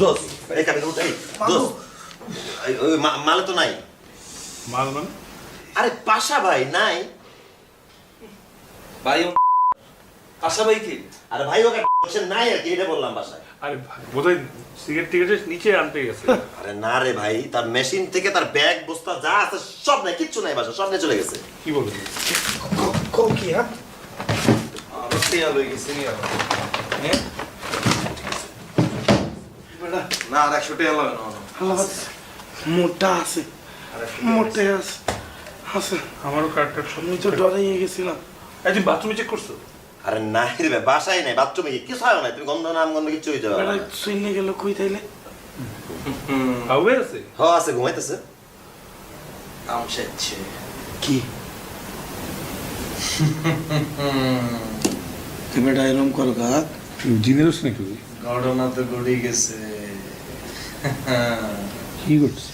দোস্ত এই কাবিলা উঠ, এই দোস্ত ওই মালে তো নাই।
মাল মানে?
আরে পাশা ভাই নাই।
ভাই আশা ভাই কি?
আরে ভাই ওকে বলছেন নাই আর কি, এটা বললাম বাসায়।
আরে ভাই বোধহয় সিগারেট টিকেটের নিচে আনতে গেছে।
আরে না রে ভাই, তার মেশিন থেকে তার ব্যাগ বস্তা যা আছে সব নাই, কিচ্ছু নাই বাসা, সব নিয়ে চলে গেছে।
কি বলবো?
কি হ্যাঁ
আবার টিয়া লই গেছে নি আবার। হ্যাঁ
বেটা
না, আর 100 টিয়া লাগে না।
আল্লাহ মোটা আছে, মোটে আছে আছে।
আমারও কার্ডটা সব
আমি তো ডরে গেছিলাম।
একদিন বাথরুমে চেক করছো?
আরে নাই রে ভাই, বাসায় নাই, বাথরুমে কি কিছু হয় না, তুমি গন্ধ নাম গন্ধ কিচ্ছু হয়ে যাবে।
বেটা শুনে গেল কই তাইলে?
হাউয়ে আছে?
হ আছে, ঘুমাইতেছে।
আমশেচ্ছে
কি তুই বেটা এরম করো কাক?
জিনেরস নাকি?
ঘটনা তো ঘটে গেছে।
কি করছে?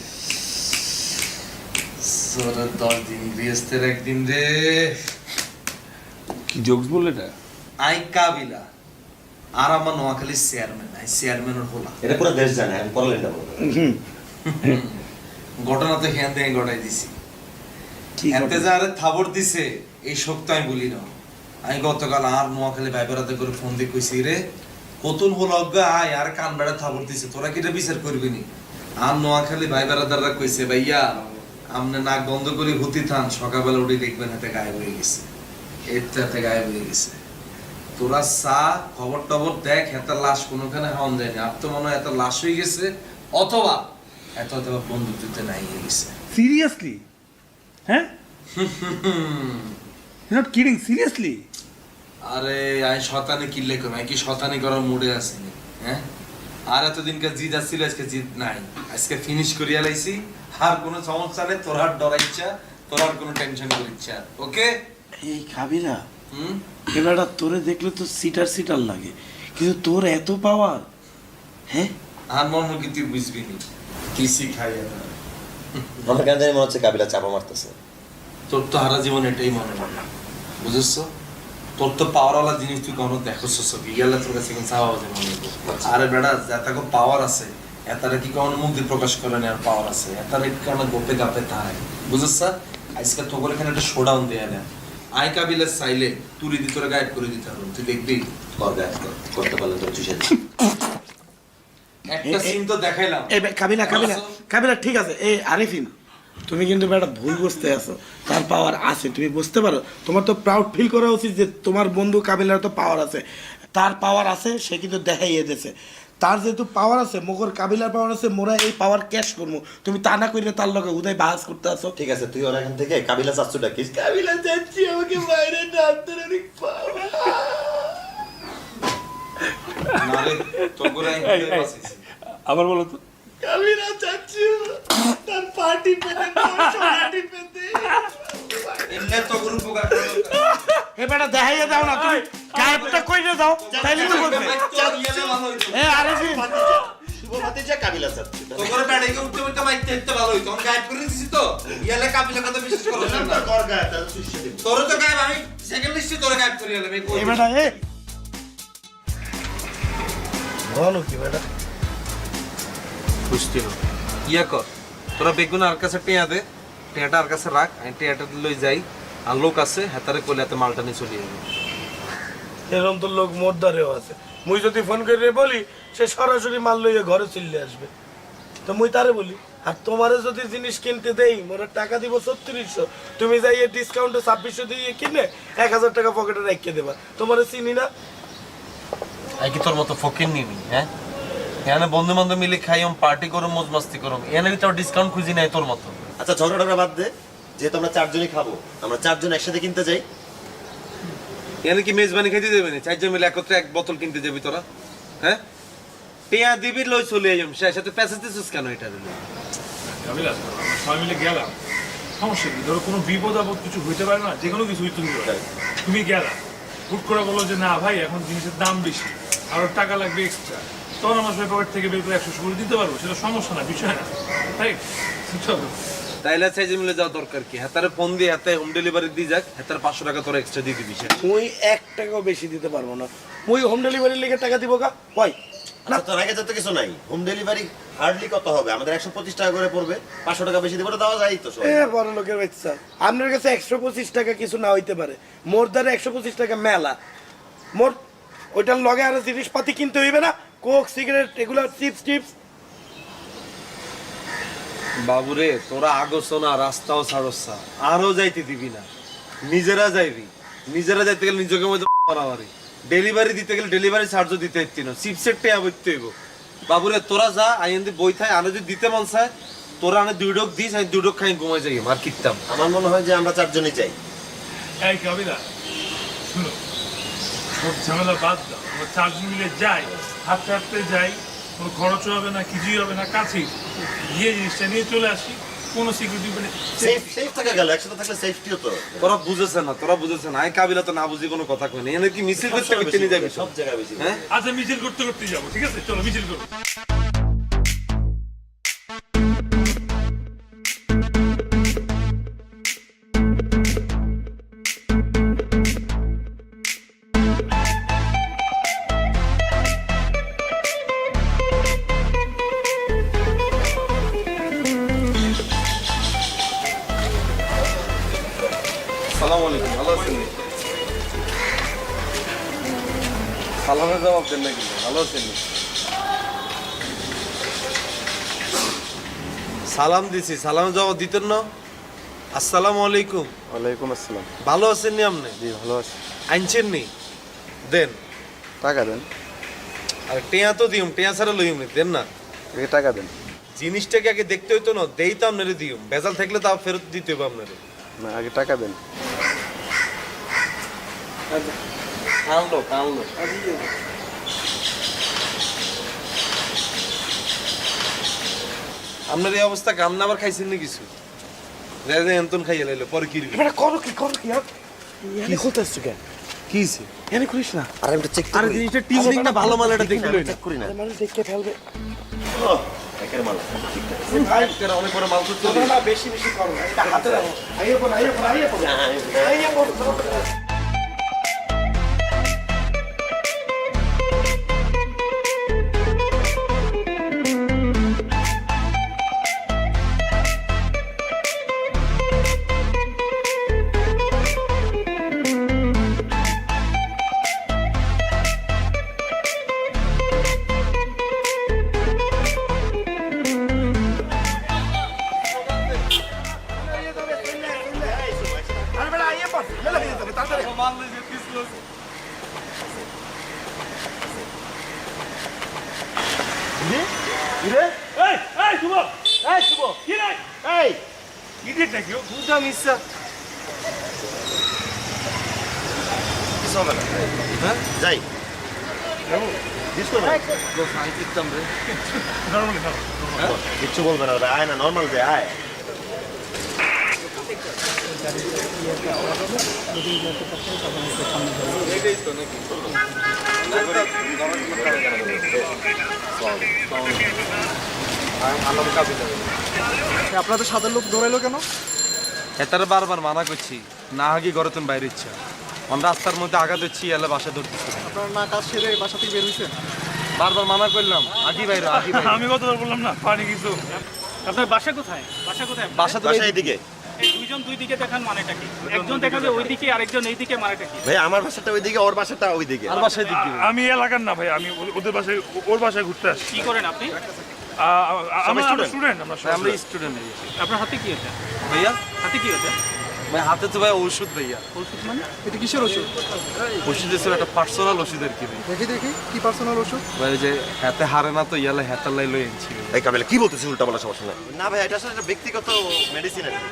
সোরে 10 দিন গৃহস্থের একদিন রে।
কি জোকস বললে এটা?
আই কাবিলা আর আমার নোয়াখালীর চেয়ারম্যান, আই চেয়ারম্যানের হলা।
এটা পুরো দেশ জানে, আমি পড়ালেন না বলবো।
ঘটনা তো হ্যাঁ দিয়ে ঘটাই দিছি।
কি
এতে যা আরে থাবর দিছে এই শক্ত আমি বলি না। আমি গতকাল আর নোয়াখালী ভাই বেড়াতে করে ফোন দিয়ে কইছি রে কতুল হলো আয় আর কান বেড়া থাবর দিছে, তোরা কি এটা বিচার করবি নি? আর নোয়াখালী ভাই বেড়াদাররা কইছে ভাইয়া আপনি নাক বন্ধ করে হুতি থান, সকালবেলা উঠে দেখবেন হাতে গায়েব হয়ে গেছে, এতে গায়েব হয়ে গেছে। তোরা চা খবর টবর দেখ, এত লাশ কোনোখানে হাওয়ান যায়নি। আর তো মনে হয় এত লাশ হয়ে গেছে, অথবা অথবা বন্ধুত্ব নাই হয়ে গেছে।
সিরিয়াসলি? হ্যাঁ? You're not kidding, seriously?
আরে আমি শতানি কিনলে কম, আমি কি শতানি করার মুডে আসিনি। হ্যাঁ, আর এতদিনকার জিদ আসছিল, আজকে জিদ নাই, আজকে ফিনিশ করিয়া লাইছি। আর কোনো সমস্যা নেই, তোর আর ডরা ইচ্ছা, তোর আর কোনো টেনশন করি ইচ্ছা। ওকে
এই খাবিরা এবারটা তোরে দেখলে তো সিটার লাগে, কিন্তু তোর এত পাওয়ার। হ্যাঁ
আর মর্ম কি তুই বুঝবি নি, কিসি খাইয়া না।
আমার কেন জানি মনে হচ্ছে কাবিলা চাপা মারতেছে।
তোর তো হারা জীবন এটাই মনে পড়ে, বুঝেছ? তোর তো পাওয়ারওয়ালা জিনিস তুই কখনো দেখছ ছবি গেলে তোর কাছে কিন্তু চাওয়া যাবে মনে করবো। আরে বেটা যাতাকে পাওয়ার আছে, এতারে কি কখনো মুখ দিয়ে প্রকাশ করে না, আর পাওয়ার আছে এতারে কি কারণে গোপে গাপে তাই, বুঝেছ? আজকে তোর এখানে একটা শোডাউন দেয়া না, আই কাবিলের চাইলে তুলি দি তোরা গায়েব করে দিতে পারবো, তুই দেখবি।
করতে পারলে তোর চুষে
একটা সিন তো দেখাইলাম।
এই কাবিলা ঠিক আছে। এই আরিফিন তুমি কিন্তু বেটা ভুল বুঝতে আছো, তার পাওয়ার আছে, তুমি বুঝতে পারো। তোমার তো প্রাউড ফিল করা উচিত যে তোমার বন্ধু কাবিলার তো পাওয়ার আছে, তার পাওয়ার আছে, সে কিন্তু দেখাইয়ে দিয়েছে। তার যেহেতু পাওয়ার আছে, মোগর কাবিলার পাওয়ার আছে, মোরা এই পাওয়ার ক্যাশ করবো। তুমি তা না করে তার লগে উদয় বাহাস করতে আসো।
ঠিক আছে, তুই ওর এখান থেকে কাবিলা চাচ্ছু ডাকিস, কাবিলা যাচ্ছি আমাকে বাইরে নামতে অনেক পাওয়া।
না রে, তোর করে আমি ভুলে বাঁচিয়েছি।
আবার বলো তো।
কাবিলা যাচ্ছি তার পার্টি পেতে, সোনাটি পেতে।
এমনি তো গুরু উপকার করো।
এ বেটা দেখাইয়ে দাও না, তুমি গায়েবটা কইরে দাও, তাইলে তো বলবে। এ আরিফিন
শুভমাতিজা কাবিলা যাচ্ছি।
তোরে ব্যাটাকে উঠতে উঠতে মাইতে উঠতে ভালো হইতো, আমি গায়েব করে দিছি তো। ইয়ালে কাবিলের কথা বিশ্বাস করো না।
কর গায়ে তার সুশি দেব।
তোরে তো গায়েব, আমি সেকেন্ড লিস্টে তোরে গায়েব করে এলাম।
এ বেটা এ বলো কি বেটা
খুশি হলো ইয়া কর, তোরা বেগুন আর কাছে টিয়া দে, টিয়াটা আর কাছে রাখ, আমি টিয়াটা লই যাই। আর লোক আছে হেতারে কইলে এত মালটা নিয়ে চলে যাবে।
এরকম তো লোক মোদ্দারেও আছে। মুই যদি ফোন করে বলি, সে সরাসরি মাল লইয়ে ঘরে চলে আসবে, তো মুই তারে বলি। আর তোমারে যদি জিনিস কিনতে দেই, মোরা টাকা দিব 3600, তুমি যাইয়ে ডিসকাউন্টে 2600 দিয়ে কিনে 1000 টাকা পকেটে রেখে দেবা। তোমারে চিনি না,
আই কি তোর মতো ফকির নিবি? হ্যাঁ, এখানে বন্ধু বান্ধব মিলে খাইম, পার্টি করুম, মজ মাস্তি করুম, এখানে তো ডিসকাউন্ট খুঁজি নাই তোর মতো।
আচ্ছা ঝগড়া বাদ দে, যেহেতু আমরা 4 জনই খাবো, আমরা 4 জন একসাথে কিনতে যাই।
এখানে কি মেজবানি খাইতে দেবে না? চারজন মিলে একত্রে এক বোতল কিনতে যাবি তোরা? হ্যাঁ, টিয়া দিবি লই চলে যাইম, সে সাথে প্যাসেজ দিছিস কেন এটা দিলে?
কাবিলা সবাই মিলে গেলাম, সমস্যা কি? ধরো কোনো বিপদ আপদ কিছু হইতে পারে না, যে কোনো কিছু হইতে পারে। তুমি গেলা হুট করে বলো যে না ভাই এখন জিনিসের দাম বেশি, আরো টাকা লাগবে এক্সট্রা, তখন আমার পকেট থেকে বের করে 100 করে দিতে পারবো, সেটা সমস্যা না, বিষয় না, তাই চলো।
তাইলে চাইজে মিলে যাওয়া দরকার কি? হাতারে ফোন দিয়ে হাতে হোম ডেলিভারি দিয়ে যাক, হাতার 500 টাকা তোরা এক্সট্রা দিয়ে দিবি।
মুই 1 টাকাও বেশি দিতে পারবো না। মুই হোম ডেলিভারির লেগে টাকা দিব কা কই?
না তোর আগে যত কিছু নাই, হোম ডেলিভারি হার্ডলি কত হবে? আমাদের 125 টাকা করে পড়বে, 500 টাকা বেশি দিব না, দেওয়া যায় তো সব।
বড় লোকের বাচ্চা, আপনার কাছে 125 টাকা কিছু না হইতে পারে, মোর দ্বারা 125 টাকা মেলা। মোর ওইটার লগে আরো জিনিসপাতি কিনতে হইবে না, কোক, সিগারেট, এগুলা চিপস টিপস।
বাবুরে তোরা আগছ না, রাস্তাও ছাড়ছ না, আরো যাইতে দিবি না, নিজেরা যাইবি। নিজেরা যাইতে গেলে নিজেকে মধ্যে মারামারি, ডেলিভারি দিতে গেলে ডেলিভারি চার্জও দিতে হইতি না, চিপসের টেয়া বইতে হইব। বাবুরে তোরা যা, আইন বই থাই, আনে যদি দিতে মন চায় তোরা আনে 2 ডোক দিস, আমি 2 ডোক খাই ঘুমাই যাই আর কিনতাম।
আমার মনে হয় যে আমরা 4 জনই চাই।
এই কাবিলা শুনো, সব ঝামেলা বাদ দাও, আমরা 4 জন মিলে যাই, হাঁটতে হাঁটতে যাই, কোনো খরচও হবে না, কিছুই হবে না, কাছেই গিয়ে জিনিসটা নিয়ে চলে আসি, কোনো সিকিউরিটি মানে
সেফ থাকা গেল, একসাথে থাকলে সেফটিও তো।
তোরা বুঝেছে না, তোরা বুঝেছে না, আই কাবিলা তো না বুঝি কোনো কথা কই না। এনে কি মিছিল করতে করতে নিয়ে যাবি
সব জায়গায় বেশি।
হ্যাঁ?
আচ্ছা মিছিল করতে করতে যাবো, ঠিক আছে, চলো মিছিল করবো।
আসসালামু আলাইকুম, ভালো আছেন? সালামের জবাব দেন নাকি? ভালো আছেন? সালাম দিছি, সালামের জবাব দিতেন না? আসসালামু আলাইকুম।
ওয়ালাইকুম আসসালাম।
ভালো আছেন নি আপনি?
জি ভালো আছি।
আনছেন নি? দেন
টাকা দেন।
আর টেয়া তো দিউম, টেয়া ছাড়া লইম নি, দেন না।
আগে টাকা দেন।
জিনিসটাকে আগে দেখতে হইতো না, দেই তো আপনারে দিউম, বেজাল থাকলে তা ফেরত দিতে হবে আপনারে।
না আগে টাকা দেন।
আনলো আনলো। আপনার এই অবস্থা কাম না আবার খাইছেন নি কিছু? এন্তন খাইয়ে লাইলো, পরে কি
এবারে করো কি আর কি করতেছ কেন?
কি হইছে?
এনে করিস না।
আর আমি চেক
আরে জিনিসটা টিউনিংটা ভালো মাল, এটা দেখতে লই না।
চেক করি না।
মানুষ দেখতে ফেলবে।
একের মাল।
ভাই
অনেক বড় মাল করতে
তোমরা না বেশি বেশি করো না, এটা হাতে রাখো। আইয়ে পড়। আইয়ে পড়। আরে বেটা আইয়ে পড়, মেলা দিয়ে যাবে তাড়াতাড়ি।
মাল লই যে পিছলো।
এই এই শুভ, এই শুভ কি রে?
এই
ইডিয়েট নাকি ও?
বুঝা মিছা।
কিছু হবে না।
হ্যাঁ?
যাই। দিস করবে না।
লোক আই কিতাম রে।
নরমালি না।
কিচ্ছু বলবে না ওরা, আয় না নর্মাল যে আয়।
এটাই তো নাকি? আলম কাবি যাবে।
আপনাদের সাদা লোক দৌড়াইলো কেন?
এটারে বারবার মানা করছি, না হাগি ঘরে তুমি বাইরে ইচ্ছা। আমরা রাস্তার মধ্যে আগা দিচ্ছি, এলে বাসা ধরতেছি।
আপনার না কাজ সেরে বাসা থেকে বের হয়েছেন?
বারবার মানা করলাম, আগি বাইরে আগি বাইরে।
আমি কতবার বললাম না পানি কিছু।
আপনার বাসা কোথায়? বাসা কোথায়?
বাসা তো
বাসা এইদিকে।
এই দুইজন দুই দিকে দেখান মানেটা কি? একজন দেখাবে ওইদিকে আরেকজন এইদিকে মানেটা কি?
ভাই আমার বাসাটা ওইদিকে, ওর বাসাটা ওইদিকে।
আর বাসায় দিক দিবে।
আমি এলাকার না ভাই, আমি ওদের বাসায়, ওর বাসায় ঘুরতে আসছি।
কি করেন আপনি?
আমরা
student?
স্টুডেন্ট, আমরা
আমরা স্টুডেন্ট
আপনার হাতে কি আছে?
ভাইয়া।
হাতে কি আছে?
ভাই হাতে তো ভাই ওষুধ ভাইয়া।
ওষুধ মানে?
এটা কিসের ওষুধ?
ওষুধ ছিল একটা পার্সোনাল ওষুধ আর কি ভাই।
দেখি কি পার্সোনাল ওষুধ?
ভাই ওই যে হাতে হারে না তো ইয়ালে হাতার লাই লই আনছি।
এই কাবিলা কি বলতেছিস উল্টা বলা সমস্যা না। না ভাই এটা আসলে একটা ব্যক্তিগত মেডিসিন আর কি।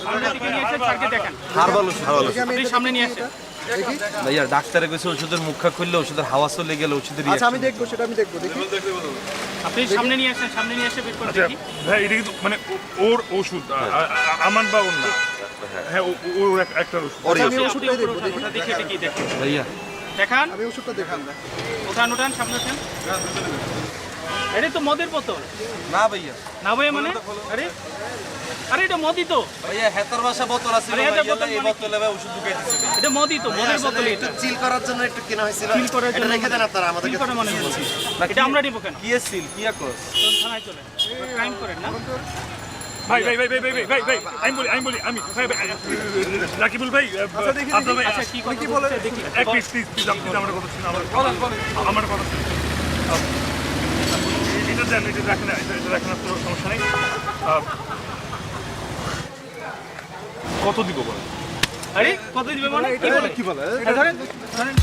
সামনের দিকে নিয়ে এসে স্যারকে দেখেন
হারবাল
দেখি আমি
আপনি
এটা
সামনে নিয়ে
দেখি
আসেন।
এটা। দেখি
ভাইয়া ডাক্তারে কইছে ওষুধের মুখা খুললে ওষুধের হাওয়া চলে গেলে ওষুধের
আচ্ছা আমি দেখবো, সেটা আমি দেখবো। দেখি
আপনি সামনে নিয়ে আসেন, সামনে নিয়ে এসে বের করে
আচ্ছা
দেখি।
ভাই এটা কিন্তু মানে ওর ওষুধ আমার বা ওর না। হ্যাঁ ওর একটা ওষুধ।
আচ্ছা, আমি
আপনি
ওষুধটাই
উপরে
দেখবো।
ওঠান,
দেখি
ওটা দেখি এটা কি দেখেন
ভাইয়া
দেখান,
আমি ওষুধটা দেখান।
ওঠান ওঠান সামনে ওঠান। এটা তো মদের বোতল
না ভাইয়া
না ভাই, মানে আরে আরে এটা মদই তো,
ভাইয়া হেতার বাসা বোতল আছে
আরে হেতার বোতল
এই
মানে
বোতলে ভাই ওষুধ ঢুকাই দিছে
এটা মদই তো, মদের বোতল এটা।
চিল করার জন্য একটু কেনা হয়েছিল
ফিল করার জন্য
রেখে দেন আপনারা আমাদেরকে
ফিল করা মানে হচ্ছে এটা আমরা নিব কেন?
কি এসছিল কি আকস
তখন থানায় চলে ক্রাইম করেন না।
ভাই ভাই ভাই ভাই ভাই ভাই ভাই আমি বলি ভাই রাকিবুল ভাই আপনার ভাই
আচ্ছা কি কথা বলছে দেখি।
এক প্লিজ প্লিজ আপনি আমার কথা শুনুন আমার কথা শুনুন এটা দেন এটা রাখেন না, এটা রাখেন আপনার সমস্যা নেই কত দিব বলেন
আরে কত দিবে মানে কি বলে? ধরেন ধরেন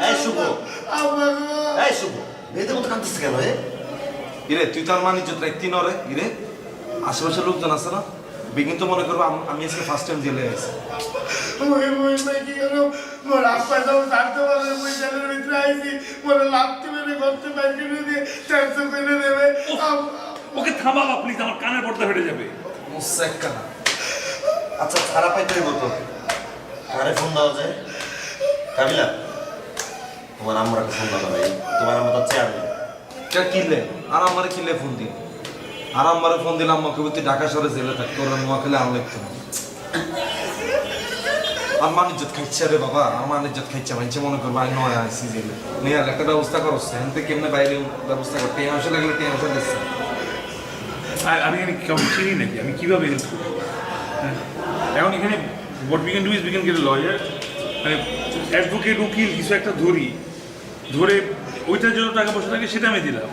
এই শুভ এই শুভ মেয়েদের মতো কাঁদতেছে কেন
ইরে তুই তার মানে ইজ্জত রাখতি না রে ইরে আশেপাশের লোকজন আছে না বিগিন তো মনে করবো আমি আজকে ফার্স্ট টাইম জেলে আছি
ওকে থামাবা প্লিজ, আমার কানের পর্দা ফেটে যাবে।
আচ্ছা ছাড়া পাইতে হইব তো কারে ফোন দেওয়া যায় কাবিলা তোমার আম্মার একটা ফোন দেওয়া যায় তোমার আম্মা তো চেয়ারম্যান
কিনলে আর আমারে কিনলে ফোন দিন আর আমারে ফোন দিলাম আমাকে বলতে ঢাকা শহরে জেলে থাকতো ওরা নোয়া খেলে আনলে লিখতো না আমার ইজ্জত খাইছে রে বাবা আমার ইজ্জত খাইছে মানছে মনে করবো আমি নয় আসছি জেলে নিয়ে একটা ব্যবস্থা করছে এখান থেকে কেমনে বাইরে ব্যবস্থা করতে টেন হাউসে লাগলে টেন হাউসে দিচ্ছে
আমি এখানে কেমন চিনি নাকি, আমি কিভাবে হেল্প করবো? হ্যাঁ এখন এখানে what we can do is we can get a lawyer, মানে অ্যাডভোকেট উকিল কিছু একটা ধরে ওইটার জন্য টাকা পয়সা থাকে সেটা আমি দিলাম।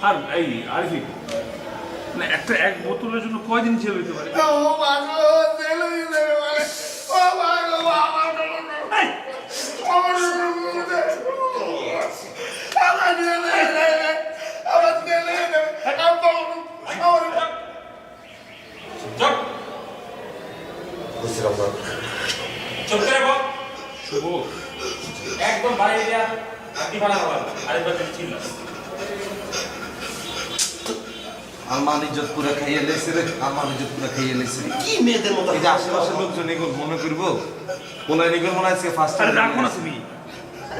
আর এই আরফি মানে এক বোতলের জন্য কয়দিন জেল হইতে পারে?
বুঝছিলাম না
শুভ একদম বাইরে দেয়া আপনি বানা হবার আরেকবার ছিল
আমার ইজ্জত পুরো খাইয়ে লেছে রে আমার ইজ্জত পুরো খাইয়ে লেছে
কি মেয়েদের মতো
এই যে আশেপাশের লোকজন এগুলো মনে করবো বলাই নিগল মনে আজকে ফার্স্ট
আরে রাখো না তুমি।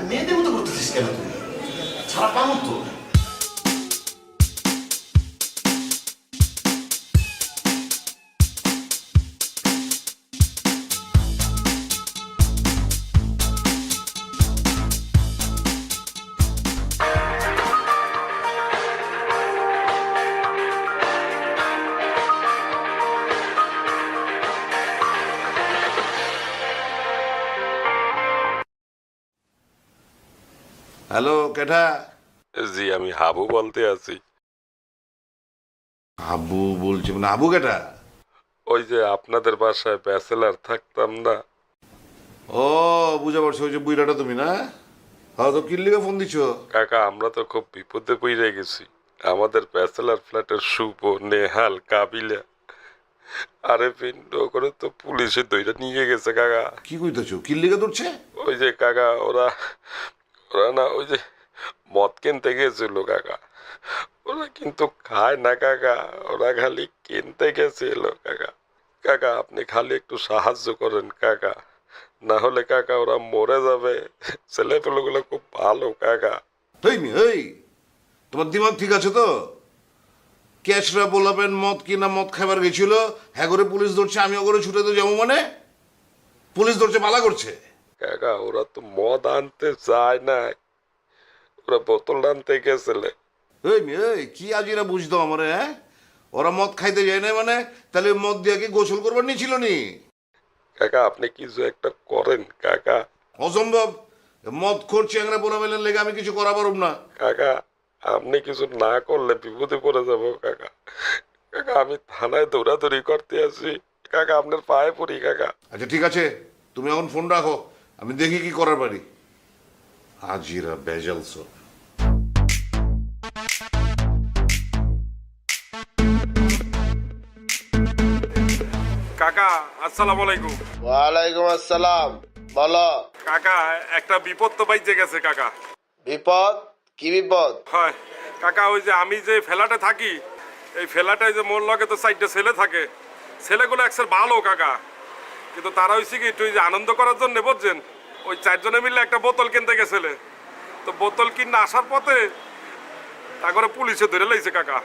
মেয়েদের মতো করতেছিস কেন তুই ছাড়া পাবো তো
হ্যালো কেঠা
জি আমি হাবু বলতে আছি।
আবু বলছি মানে আবু কেঠা
ওই যে আপনাদের বাসায় ব্যাচেলার থাকতাম না,
ও বুঝা পারছি ওই যে বুইরাটা তুমি না হ্যাঁ তো কি লিগে ফোন দিছো
কাকা আমরা তো খুব বিপদে পড়ে গেছি। আমাদের ব্যাচেলার ফ্ল্যাটের শুভ নেহাল কাবিলা আরে পিণ্ড করে তো পুলিশে দইটা নিয়ে গেছে কাকা।
কি কইতেছো কি লিগে ধরছে
ওই যে কাকা ওরা না ওই যে মদ কিনতে গেছিল কাকা, ওরা কিন্তু খায় না কাকা, ওরা খালি কিনতে গেছিল কাকা। কাকা আপনি খালি একটু সাহায্য করেন কাকা, না হলে কাকা ওরা মরে যাবে। ছেলেপেলেগুলো খুব ভালো কাকা।
এই তোমার দিমাগ ঠিক আছে তো ক্যাশরা বলাবেন মদ কিনা মদ খাবার গেছিল হ্যাঁ করে পুলিশ ধরছে আমি ওগুলো ছুটে তো যাবো মানে পুলিশ ধরছে পালা করছে
কাকা ওরা তো মদ আনতে চায় না, ওরা বোতল আনতে গেছিলে।
এই মেয়ে, এই কি আজিরা বুঝতো আমারে, হ্যাঁ? ওরা মদ খাইতে যায় না মানে, তাহলে মদ দিয়ে কি গোসল করবার নিয়েছিল নি?
কাকা আপনি কিছু একটা করেন কাকা।
অসম্ভব, মদ খোর চেংরা বলে ফেলেন লেগে আমি কিছু করা পারব না।
কাকা আপনি কিছু না করলে বিপদে পড়ে যাবো কাকা। কাকা আমি থানায় দৌড়াদৌড়ি করতে আছি কাকা, আপনার পায়ে পড়ি কাকা।
আচ্ছা ঠিক আছে, তুমি এখন ফোন রাখো, আমি দেখি কি করার পারি। আজিরা বেজাল সব।
কাকা আসসালামু আলাইকুম।
ওয়ালাইকুম আসসালাম, বলো।
কাকা একটা বিপদ তো বাইজে গেছে কাকা।
বিপদ? কি বিপদ?
হয় কাকা, ওই যে আমি যে ফ্ল্যাটে থাকি, এই ফ্ল্যাটে যে মোর লগে তো 4টা ছেলে থাকে। ছেলেগুলো একসাথে ভালো কাকা, কিন্তু তারা হয়েছে কি একটু ওই যে আনন্দ করার জন্য বুঝছেন, ওই 4 জনে মিলে একটা বোতল কিনতে গেছিলে। তো বোতল কিনে আসার পথে তারপরে পুলিশে ধরে লাইছে কাকা।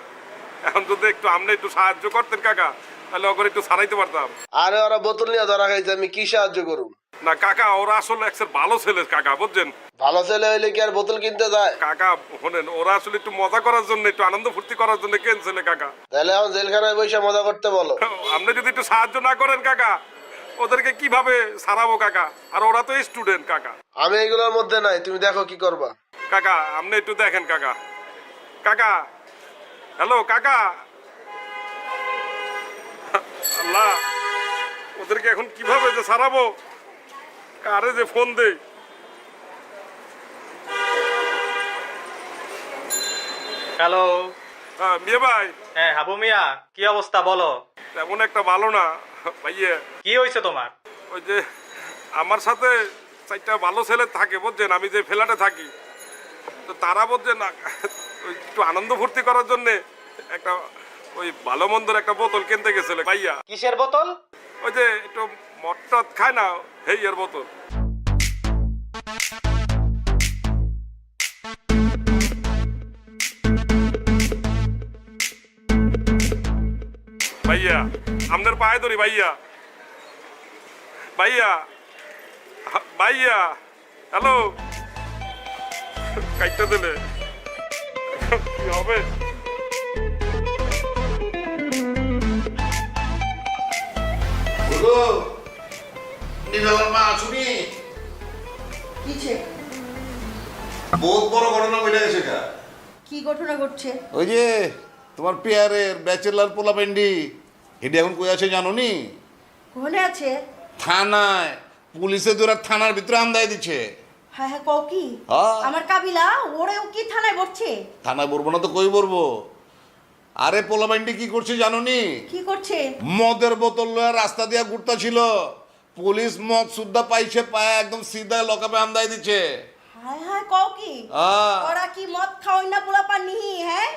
এখন যদি একটু আপনি একটু সাহায্য করতেন কাকা, তাহলে ওকে একটু ছাড়াইতে পারতাম।
আরে ওরা বোতল নিয়ে ধরা খাইছে, আমি কি সাহায্য করুম?
না কাকা, ওরা আসলে একসাথে ভালো ছেলে কাকা বুঝছেন।
ভালো ছেলে হইলে কি আর বোতল কিনতে যায়?
কাকা শোনেন, ওরা আসলে একটু মজা করার জন্য, একটু আনন্দ ফুর্তি করার জন্য কিনছিলে কাকা।
তাহলে এখন জেলখানায় বসে মজা করতে বলো।
আপনি যদি একটু সাহায্য না করেন কাকা, ওদেরকে কিভাবে সারাবো কাকা? আর ওরা তো স্টুডেন্ট কাকা।
আমি এগুলোর মধ্যে নাই, তুমি দেখো কি করবা।
কাকা আপনি একটু দেখেন কাকা। কাকা হ্যালো কাকা। আল্লাহ, ওদেরকে এখন কিভাবে যে সারাবো, কারে যে ফোন দেই।
হ্যালো।
মিয়া ভাই।
হ্যাঁ হাবু মিয়া, কি অবস্থা বলো?
তেমন একটা ভালো না ভাইয়া।
কি হয়েছে তোমার?
ওই যে আমার সাথে 4টা ভালো ছেলে থাকে বুঝছেন, আমি যে ফ্ল্যাটে থাকি। তো তারা বুঝছেন ওই একটু আনন্দ ফুর্তি করার জন্যে একটা ওই ভালো মন্দর একটা বোতল কিনতে গেছিল ভাইয়া।
কিসের বোতল?
ওই যে একটু মদ খায় না, হেই এর বোতল। ভাইয়া আপনার পায়ে ধরি ভাইয়া। ভাইয়া ভাইয়া হ্যালো, কাইটা দিলে কি হবে?
মা শুনি
কিছে?
বহুত বড় ঘটনা ঘটে গেছে।
কি ঘটনা ঘটছে?
ওই যে তোমার পেয়ারের ব্যাচেলার পোলাপেন্ডি, এটা এখন কই আছে জানো নি?
কোনে আছে?
থানায়। পুলিশে তোরা থানার ভিতরে আন্দায় দিচ্ছে।
হ্যাঁ হ্যাঁ, কও কি?
হ্যাঁ।
আমার কাবিলা ওরেও কি থানায় বসছে?
থানায় বলবো না তো কই বলবো? আরে পোলাপেন্ডি কি করছে জানো নি?
কি করছে?
মদের বোতল লয়ে রাস্তা দিয়ে ঘুরতা ছিল, পুলিশ মদ সুদ্ধা পাইছে, পায় একদম সিধা লকাপে আন্দায় দিচ্ছে।
হ্যাঁ হ্যাঁ, কও কি?
হ্যাঁ।
ওরা কি মদ খাওই না পোলা পানি? হ্যাঁ,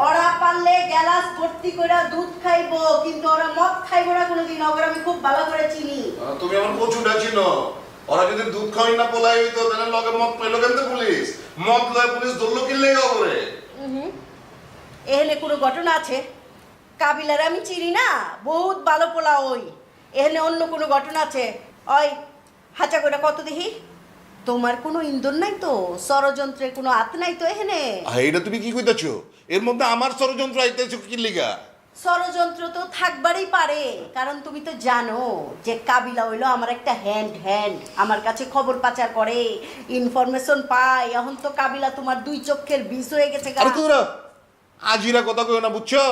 ওরা পারলে গ্যালাস ভর্তি করে দুধ খাইবো, কিন্তু ওরা মদ খাইবো না কোনোদিন। ওরা আমি খুব ভালো করে চিনি।
তুমি আমার কচুটা চিনো। ওরা যদি দুধ খাওয়াই না পোলাই হইতো, তাহলে লগে মদ পাইলো কেন পুলিশ? মদ লয় পুলিশ ধরলো কি লেগে করে?
এখানে কোনো ঘটনা আছে? কাবিলার আমি চিনি না, বহুত ভালো পোলা ওই। এখানে অন্য কোনো ঘটনা আছে? ওই হাঁচা করে কত দেখি। তোমার কোনো ইন্ধন নাই তো, ষড়যন্ত্রের কোনো হাত নাই তো এখানে?
এইটা তুমি কি কইতাছো? এর মধ্যে আমার ষড়যন্ত্র আইতেছো কি লিগা?
ষড়যন্ত্র তো থাকবারই পারে, কারণ তুমি তো জানো যে কাবিলা হইলো আমার একটা হ্যান্ড। আমার কাছে খবর পাচার করে, ইনফরমেশন পায়। এখন তো কাবিলা তোমার 2 চক্ষের বিষ হয়ে গেছে।
আরে তোরা আজিরা কথা কইও না, বুঝছো?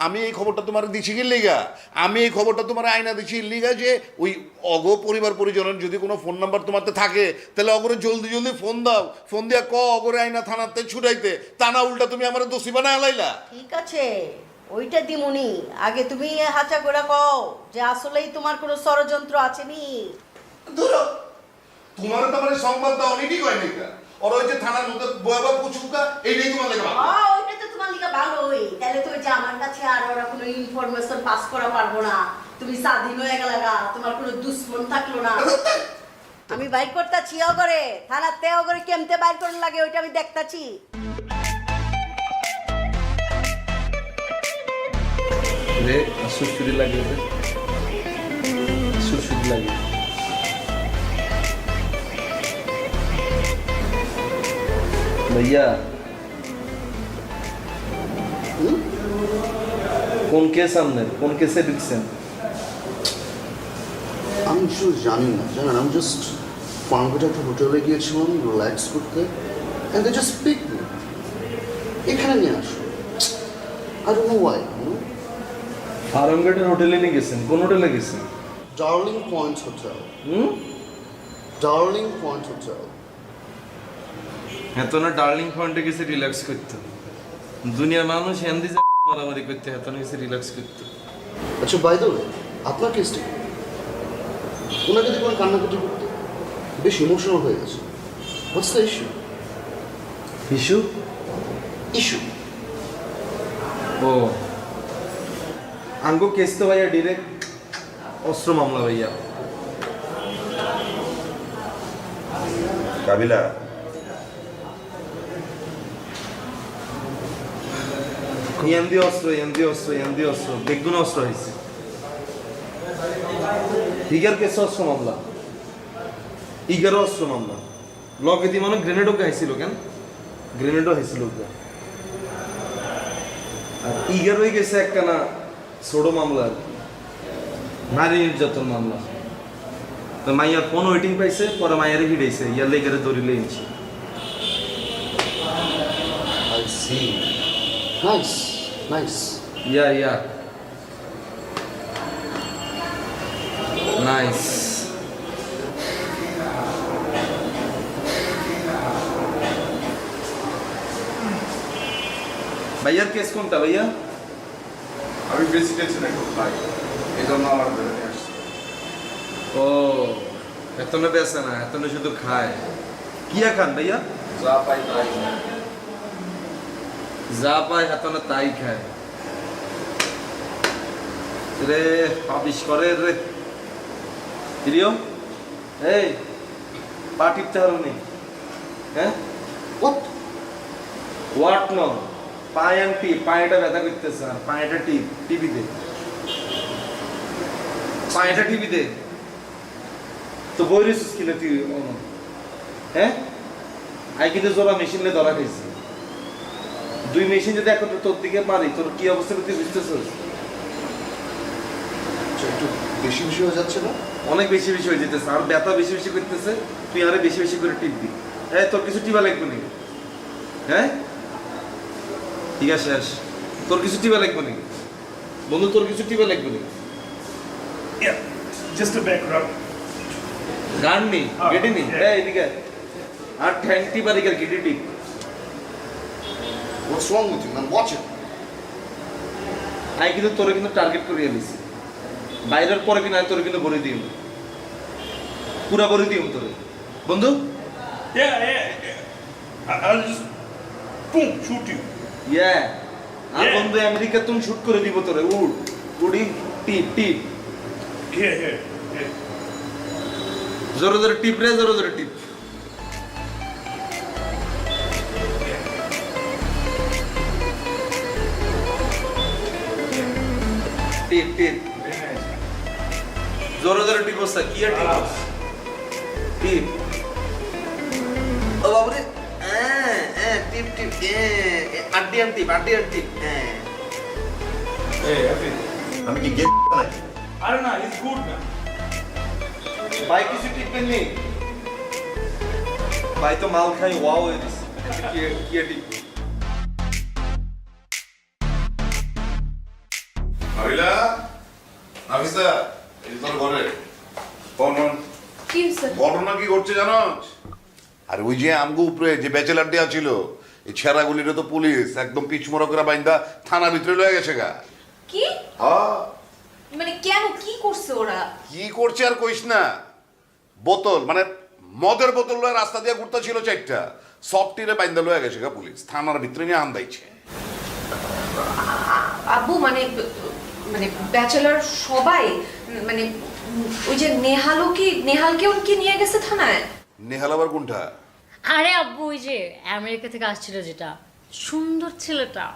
আমি এই খবরটা তোমার দিছি কি লিগা? আমি এই খবরটা তোমার আয়না দিছি লিগা যে ওই অগ পরিবার পরিজনের যদি কোনো ফোন নাম্বার তোমারতে থাকে, তাহলে অগরে জলদি জলদি ফোন দাও। ফোন দিয়া ক অগরে আয়না থানাতে ছুটাইতে, তা না উল্টা তুমি আমার দোষী বানায় লাইলা।
ঠিক আছে, ওইটা দিমুনি। আগে তুমি হাঁচা করে কও যে আসলেই তোমার কোনো ষড়যন্ত্র আছে নি।
ধরো তোমার তো মানে সংবাদ দাও নি, ঠিক হয় না? আর ওই যে থানার মধ্যে বয়াবা পুচুকা, এইটাই তোমার লেগে ভালো।
ওইটা তো তোমার লিগা ভালোই। তাহলে তো যে আমার কাছে আর ওরা কোনো ইনফরমেশন পাস করা পারবো না। তুমি স্বাধীন হয়ে গেলে, তোমার কোনো দুশ্মন থাকলো না। আমি বাইর করতেছি অগরে থানাতে, অগরে কেমতে বাইর করার লাগে ওইটা আমি দেখতাছি।
রে সুরসুরি লাগে, সুরসুরি লাগে। ভাইয়া কোন কেস আপনার, কোন কেসে ঢুকছেন?
আমি কিছু জানি না, জানেন, আমি জাস্ট ফার্মগেট একটা হোটেলে গিয়েছিলাম রিল্যাক্স করতে, and they just pick me, এখানে নিয়ে আসো। I don't know why.
ফার্মগেটের হোটেলে নিয়ে গেছেন? কোন হোটেলে গেছেন?
Darling Point Hotel. Darling Point Hotel.
এত না ডার্লিং পয়েন্টে গেছে রিল্যাক্স করতে? দুনিয়ার মানুষ হিন্দি মারামারি করতে, এত না গেছে রিল্যাক্স করতে।
আচ্ছা, বাই দ্য ওয়ে, আপনার কেসটা কি? ওনাকে দেখুন কান্নাকাটি করতে, বেশ ইমোশনাল হয়ে গেছে। What's the issue?
Issue?
Issue
ও আঙ্গো কেস তো ভাইয়া ডিরেক্ট অস্ত্র মামলা ভাইয়া।
কাবিলা,
এমদি অস্ত্র, এমদি অস্ত্র, এমদি অস্ত্র, বেগুন অস্ত্র হয়েছে। ইগার কেস অস্ত্র মামলা, ইগারও অস্ত্র মামলা। লগে দিয়ে মানে গ্রেনেডও খাইছিল কেন? গ্রেনেডও হয়েছিল। আর ইগার হয়ে গেছে একখানা ছোট মামলা আর কি, নারী নির্যাতন মামলা। তো মাইয়ার ফোন ওয়েটিং পাইছে, পরে মাইয়ারে হিড়াইছে, ইয়ার লেগারে দৌড়িলে ইনছি।
I see. Nice, nice.
Ya ya nice. ভাইয়ার কেস কোনটা ভাইয়া?
আমি বেশি টেনশন একটু খাই, এই জন্য আমার ধরে নিয়ে আসছি।
ও এতনে বেছে না, এতনে শুধু খায়। কি খান ভাইয়া?
যা পাই তাই খাই।
যা পায় এতনে তাই খায় রে, হাবিস করে রে। প্রিয় এই পা টিপতে হারো নি? হ্যাঁ হোয়াট নো, পায়ে টিপ, পায়েটা ব্যথা করতেছে, আর পায়েটা টিপ, টিপি দে, পায়েটা টিপি দে। তো বইরিস কিলে তুই? হ্যাঁ আই কিন্তু জোড়া মেশিনে ধরা খাইছি। দুই মেশিন যদি একত্র তোর দিকে মারি, তোর কি অবস্থা তুই বুঝতেছিস?
একটু বেশি বেশি হয়ে যাচ্ছে না?
অনেক বেশি বেশি হয়ে যেতেছে, আর ব্যথা বেশি বেশি করতেছে। তুই আরে বেশি বেশি করে টিপ দি। তোর কিছু টিপা লাগবে নাকি? হ্যাঁ ঠিক আছে, আস। তোর কিছু টিপা লাগবে নাকি বন্ধু? তোর কিছু টিপা লাগবে নাকি?
জাস্ট আ ব্যাক রাব।
গান নি, গেটি নি, এদিকে আর ঠ্যাং টিপা দিকে Getty tip.
What's wrong with you, man? Watch it.
আমি কিন্তু তোরে কিন্তু টার্গেট করিয়ে দিছি। বাইরের পরে কিনা তোরে কিন্তু বলে দিই, পুরা বলে দিই তোরে বন্ধু।
I'll just boom shoot you.
ইয়া আর বন্ধু আমেরিকা তুমি শুট করে দিব তোরে। উড উডি টিপ টিপ,
Here.
জোরে জোরে টিপ রে, জোরে জোরে টিপ। টিপ টিপ জোরে জোরে টিপ বসা কি আর টিপ টিপ। ও বাবুরে টিপ টিপ আড্ডিয়ান টিপ, আড্ডিয়ান টিপ।
আমি কি গেট নাকি?
আরে না, it's good না।
ভাই কিছু টিপবেন নি? ভাই তো মাল খাই ওয়াও হয়ে দিছে। কি টিপ?
নাবিলা, নাফিসা, এই যে তোর ঘরে কোন
কি হইছে?
ঘটনা কি ঘটছে জানোস? আর ওই যে আমগো উপরে যে ব্যাচেলার দেয়া ছিল, এই ছেঁড়াগুলিরে তো পুলিশ একদম পিছমরা করে বাইন্দা থানার ভিতরে লয়ে গেছে গা।
কি
হ্যাঁ,
মানে কেন, কি করছে ওরা?
কি করছে আর কইস না। বোতল মানে মদের বোতল লয়ে রাস্তা দিয়ে ঘুরতে ছিল 4টা, সফটিরে বাইন্দা লয়ে গেছে গা পুলিশ, থানার ভিতরে নিয়ে আন্দাইছে।
আব্বু মানে মানে ব্যাচেলর সবাই, মানে ওই যে নেহালকেও কি নিয়ে গেছে থানায়?
নেহাল আবার কোনটা?
আরে আব্বু ওই যে আমেরিকা থেকে আসছিল, যেটা সুন্দর ছেলেটা।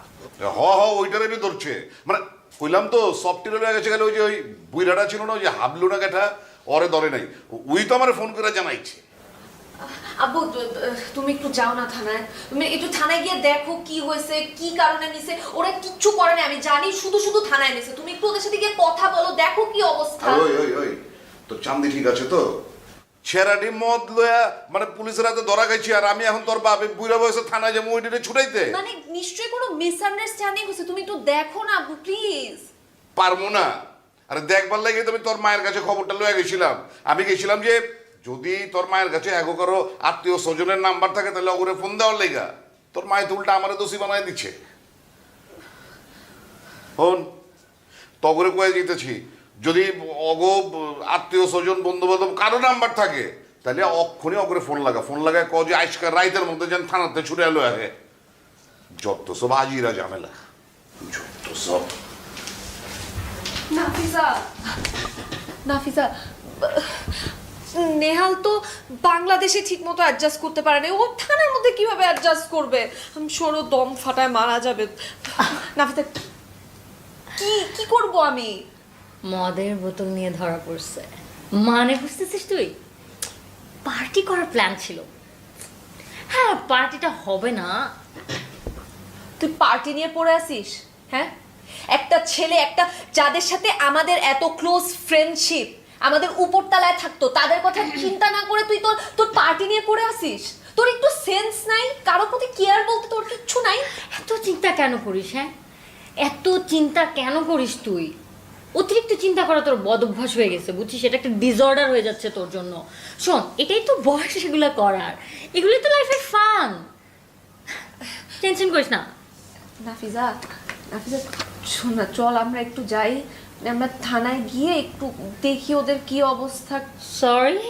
ওইটারে বি ধরছে। মানে কইলাম তো সফটিরে লয়ে গেছে গেলে ওই যে ওই বুইরাটা ছিল না, ওই যে হাবলু না কাঠা, ওরে ধরে নাই। ওই তো আমার ফোন করে জানাইছে।
আব্বু তুমি একটু যাও না থানায়, তুমি একটু থানায় গিয়ে দেখো কি হয়েছে, কি কারণে নিছে। ওরা কিচ্ছু করে না আমি জানি, শুধু শুধু থানায় নিছে। তুমি একটু ওদের সাথে গিয়ে কথা বলো, দেখো কি অবস্থা।
ওই তো চান্দি ঠিক আছে তো? ছেড়াটি মদ লয়া মানে পুলিশের হাতে ধরা গেছি, আর আমি এখন তোর বাপে বুড়া বয়সে থানায় যাবো ওইটারে ছুটাইতে?
মানে নিশ্চয়ই কোনো মিসআন্ডারস্ট্যান্ডিং হয়েছে, তুমি একটু দেখো না আব্বু প্লিজ।
পারবো না। আরে দেখবার লাগে তুমি তোর মায়ের কাছে খবরটা লয়ে গেছিলাম। আমি গেছিলাম যে যদি তোর মায়ের কাছে এগো কারো আত্মীয় স্বজনের নাম্বার থাকে তাহলে ওরে ফোন দেওয়ার লেগা। তোর মায়ের তো উল্টা আমারে দোষী বানায় দিচ্ছে। ফোন তগরে কয়ে দিতেছি, যদি অগ আত্মীয় স্বজন বন্ধু বান্ধব কারো নাম্বার থাকে তাহলে অক্ষণে অগরে ফোন লাগায় ক যে আজকাল রাইতের মধ্যে যেন থানাতে ছুটে এলো আগে। যত সব আজিরা ঝামেলা, যত সব।
নাফিসা নেহাল তো বাংলাদেশে ঠিক মতো অ্যাডজাস্ট করতে পারে না, ও থানার মধ্যে কিভাবে অ্যাডজাস্ট করবে? আমি সরো দম ফাটায় মারা যাবে। নাফিসা কি করব আমি?
মদের বোতল নিয়ে ধরা পড়ছে মানে বুঝতেছিস তুই? পার্টি করার প্ল্যান ছিল। হ্যাঁ পার্টিটা হবে না।
তুই পার্টি নিয়ে পড়ে আসিস? হ্যাঁ একটা ছেলে, একটা যাদের সাথে আমাদের এত ক্লোজ ফ্রেন্ডশিপ, আমাদের উপরতলায় থাকতো, তাদের কথা চিন্তা না করে তুই তোর পার্টি নিয়ে পড়ে আসিস? তোর একটু সেন্স নাই? কারো প্রতি কেয়ার বলতে তোর কিচ্ছু নাই?
এত চিন্তা কেন করিস? হ্যাঁ এত চিন্তা কেন করিস তুই? অতিরিক্ত চিন্তা করা তোর বদ অভ্যাস হয়ে গেছে, বুঝছিস? এটা একটা ডিসঅর্ডার হয়ে যাচ্ছে তোর জন্য। শোন, এটাই তো বয়স এগুলো করার, এগুলোই তো লাইফের ফান। টেনশন করিস না।
নাফিজা শোন না, চল আমরা একটু যাই, আমরা থানায় গিয়ে একটু দেখি ওদের কি অবস্থা।
সরি,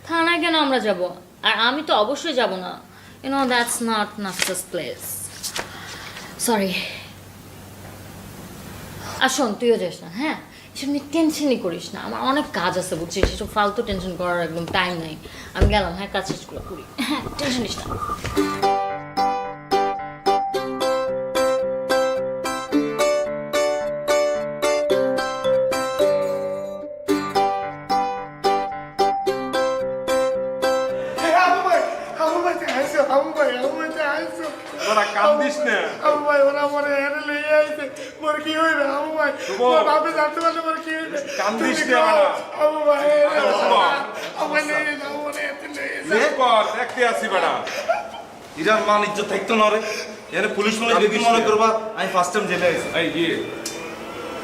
থানায় কেন আমরা যাব? আর আমি তো অবশ্যই যাব না। You know that's not Nafisa's place. Sorry. আর শোন, তুইও যাস না। হ্যাঁ এসব নিয়ে টেনশনই করিস না, আমার অনেক কাজ আছে, বুঝছিস? এসব ফালতু টেনশন করার একদম টাইম নাই। আমি গেলাম, হ্যাঁ কাজ শেষগুলো করি। হ্যাঁ টেনশন নিস না।
কান্দিস না। কান্দিস দেখতে আসি বেড়া।
ইরার মান ইজ্জত থাকতো না রে। এখানে পুলিশ মনে করবা আমি ফার্স্ট টাইম জেলে আইছি।
এই গিয়ে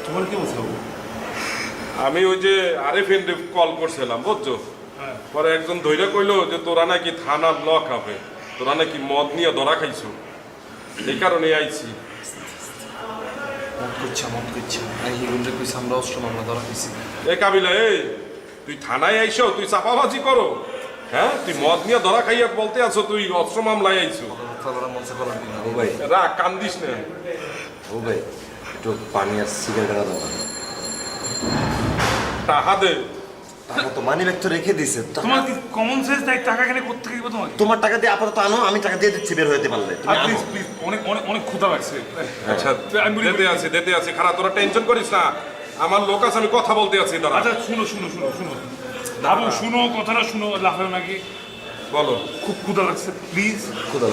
তোমার কি বলছো?
আমি ওই যে আরেফিন কল করছিলাম বুঝছো, পরে একজন ধৈর্য কইলো যে তোরা নাকি থানার লক হবে, তোরা নাকি মদ নিয়ে ধরা খাইছো, এই কারণে আইছি।
মত করছে আমি হিরুনরে কইছি আমরা অস্ত্র মামলা ধরা খাইছি।
এ কাবিলা, এই তুই থানায় আইছো, তুই চাপাবাজি করো? হ্যাঁ তুই মদ নিয়ে ধরা খাইয়া বলতে আছো তুই অস্ত্র মামলায় আইছো?
মনসা করার দিন
ও ভাই,
রা কান্দিস না।
ও ভাই একটু পানি আর সিগারেট দাও।
টাকা দে।
টাকা তো মানি ব্যাগ তো রেখে দিছে।
তোমার কি কমন সেন্স নাই? টাকা কেন করতে দিব তোমাকে?
তোমার টাকা দিয়ে আপাতত আনো, আমি টাকা দিয়ে দিচ্ছি বের হইতে পারলে। তুমি আনো।
প্লিজ প্লিজ, অনেক অনেক অনেক ক্ষুধা লাগছে।
আচ্ছা দিতে আছি খারাপ, তোরা টেনশন করিস না, আমার লোক আছে, আমি কথা বলতে আছি। দাঁড়া।
আচ্ছা শুনো বাবু, শুনো কথাটা শুনো, লাফাও নাকি।
বলো।
খুব ক্ষুধা লাগছে, প্লিজ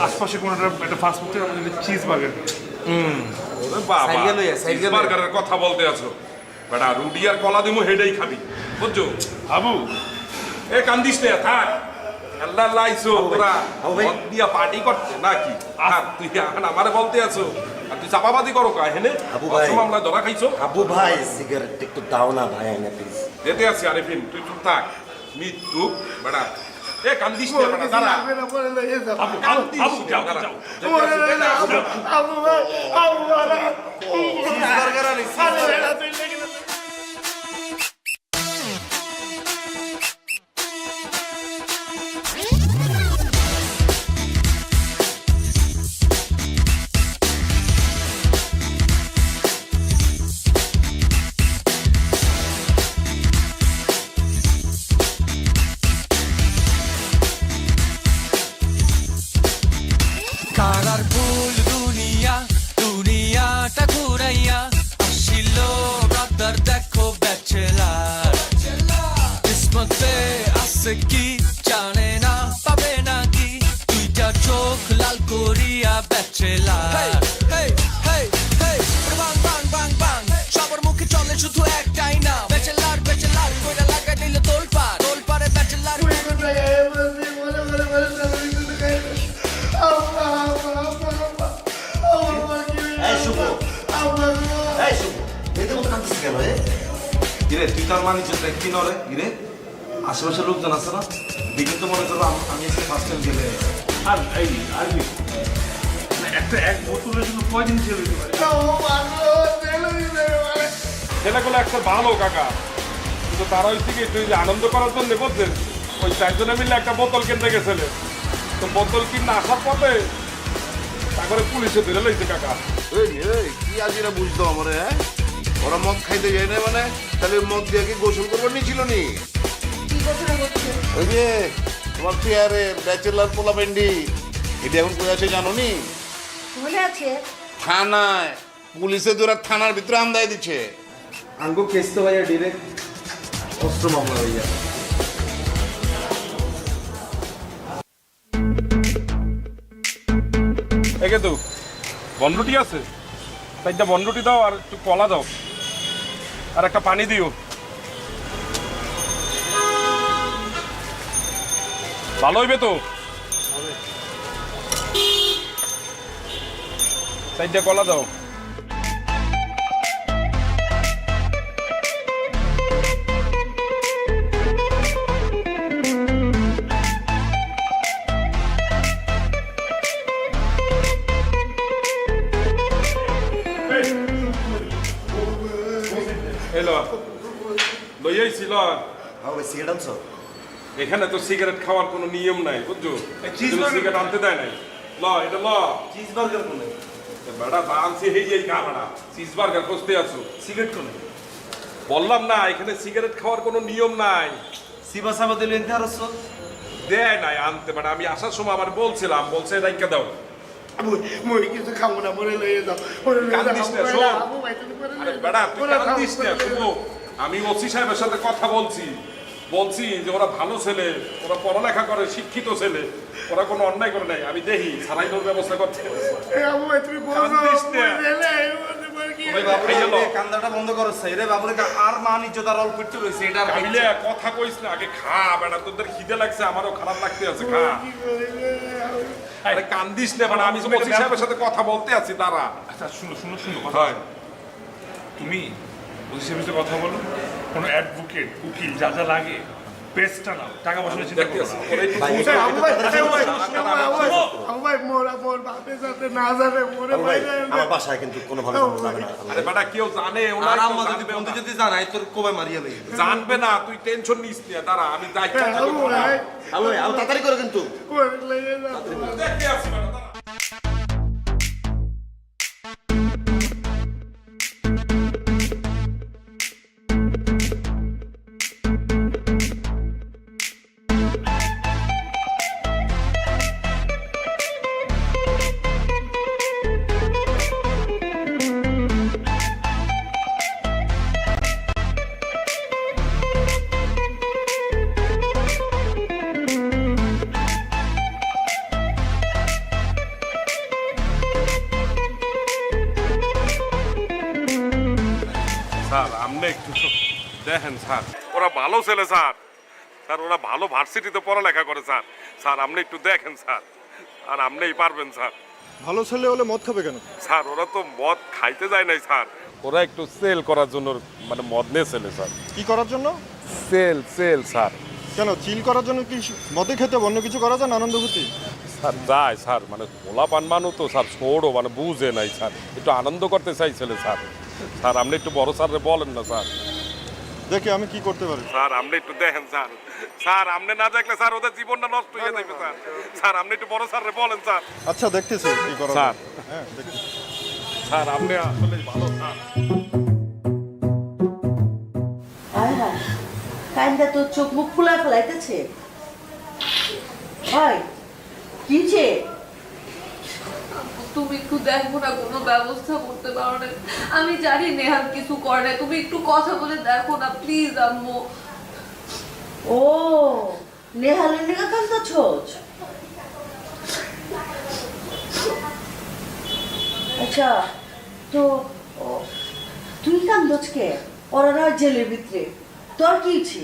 আশপাশে কোনো একটা ফাস্ট ফুড থেকে আমাদের চিজ বার্গার।
বার্গারের কথা বলতে আছো বেটা, রুটি আর কলা দিমু হেডেই খাবি বুঝছো?
বাবু
এ কান্দিস না, থাক। আল্লাহ লাইছো তোরা মদ দিয়া পার্টি করতে নাকি? আর তুই এখন আমারে বলতে আছো আর তুই চাপাবাজি করো কা? হেনে
আবু ভাই,
মামলা ধরা খাইছো?
আবু ভাই সিগারেট একটু দাও না ভাই, না প্লিজ।
যেতে আছি আরেফিন, তুই চুপ থাক। মৃত্যু বেটা, এ কান্দিস না বেটা, দাঁড়া। কান্দিস না, দাঁড়া।
কালারফুল দুনিয়াটা ঘুরাইয়া আসিল
কেন রে?
ইরে তুই তার মানি চেষ্টা কি নরে ইরে আশেপাশে লোকজন আছে না দেখে তো মনে করবো আমি এসে ফার্স্ট টাইম গেলে
আর এই আর কি একটা এক বোতলের জন্য কয়দিন ছেড়ে দিতে পারে ছেলেগুলো একটা ভালো কাকা কিন্তু তারা ওই থেকে তুই যে আনন্দ করার জন্য বলছেন ওই চারজনে মিলে একটা বোতল কিনতে গেছিলে তো বোতল কিনে আসার পথে তারপরে পুলিশে ধরে লইছে কাকা
এই কি আজিরা বুঝতো আমারে হ্যাঁ ওরা মদ খাইতে যায় না মানে তাহলে মদ দিয়ে কি গোসল করবার নিয়েছিল নি ওই যে তোমার চেয়ারে ব্যাচেলার পোলা পেন্ডি এটা এখন কোথায় আছে জানো নি
মনে আছে
থানায় পুলিশে তোরা থানার ভিতরে আমদায় দিচ্ছে
আঙ্গো কেস তো ভাইয়া ডিরেক্ট অস্ত্র মামলা ভাইয়া
একে তো বনরুটি আছে চারটা বনরুটি দাও আর একটু কলা দাও আর একটা পানি দিও ভালো হইবে তো চারটা কলা দাও এলো লইয়াইছিল
সিগারেট আনছো?
এখানে তো সিগারেট খাওয়ার কোনো নিয়ম নাই বুঝছো সিগারেট আনতে দেয় নাই ল এটা ল
চিজ বার্গার কোনে
বেড়া আনছি এই খা বেড়া চিজ বার্গার খুঁজতে আছো
সিগারেট কোনে
বললাম না এখানে সিগারেট খাওয়ার কোনো নিয়ম নাই
সিবা সাবা দিলে এনতে আর
দেয় নাই আনতে মানে আমি আসার সময় আমার বলছিলাম বলছে রাইকা দাও
মই কিছু খাবো না মরে লইয়ে যাও
কান্দিস না শোন আরে বেড়া তুই কান্দিস না শুনো আমি ওসি সাহেবের সাথে কথা বলছি যে ওরা ভালো ছেলে ওরা পড়ালেখা করে শিক্ষিত ছেলে ওরা কোনো অন্যায় করে নাই আমি দেখি সালাইনোর ব্যবস্থা করতে কান্দিস না
কান্দাটা বন্ধ করো রে বাবুরে আর মান ইজ্জত আর অল্প একটু রয়েছে এটা আর
কাবিলে কথা কইস না আগে খা বেটা তোদের খিদে লাগছে আমারও খারাপ লাগতে আছে খা আরে কান্দিস না বেটা আমি ওসি সাহেবের সাথে কথা বলতে আছি তারা
আচ্ছা শুনো কথা তুমি ওসি সাহেবের সাথে কথা বলো কোনো অ্যাডভোকেট উকিল যা যা লাগে বেস্টটা নাও টাকা পয়সা চিন্তা করো
আমার বাসায় কিন্তু কোনোভাবে যাবে না।
আরে বেটা কেউ জানে ওনার আম্মা যদি বন্ধু যদি জানাই তোর কোবে মারিয়া লই জানবে না তুই টেনশন নিস না দাঁড়া আমি দায়িত্ব
তাড়াতাড়ি করে কিন্তু
দেখতে আসি বেটা দাঁড়া স্যার আপনি একটু দেখেন স্যার ওরা ভালো ছেলে স্যার ওরা ভালো ভার্সিটিতে পড়ালেখা করে স্যার আপনি একটু দেখেন স্যার আর আপনিই পারবেন স্যার
ভালো ছেলে হলে মদ খাবে কেন?
স্যার ওরা তো মদ খাইতে যায় নাই স্যার ওরা একটু সেল করার জন্য মানে মদ নিয়ে ছেলে স্যার
কি করার জন্য?
সেল স্যার
কেন চিল করার জন্য কি মদে খেতে অন্য কিছু করা যায় না আনন্দভূতি?
স্যার যায় স্যার মানে গোলা পান মানু তো স্যার ছোড়ো মানে বুঝে নাই স্যার একটু আনন্দ করতে চাইছিলে স্যার আপনি একটু বড় স্যারে বলেন না স্যার
দেখি আমি কি করতে পারি।
স্যার আপনি একটু দেখেন স্যার আপনি না দেখলে স্যার ওদের জীবনটা নষ্ট হয়ে যাবে স্যার আপনি একটু বড় স্যারে বলেন স্যার
আচ্ছা দেখতেছি কি করা
স্যার
হ্যাঁ দেখতেছি
স্যার আপনি আসলে ভালো স্যার
কাইন্দা তোর চোখ মুখ ফুলা ফেলাইতেছে হয় কি যে
তুমি একটু দেখো না কোনো ব্যবস্থা করতে পারো না আমি জানি নেহাল কিছু করে না তুমি একটু কথা বলে দেখো না প্লিজ আম্মু
ও নেহালের নিগা কান্দা ছোচ আচ্ছা তো তুই কান্দছ কে ওরা না জেলের ভিতরে তোর কি ইচ্ছে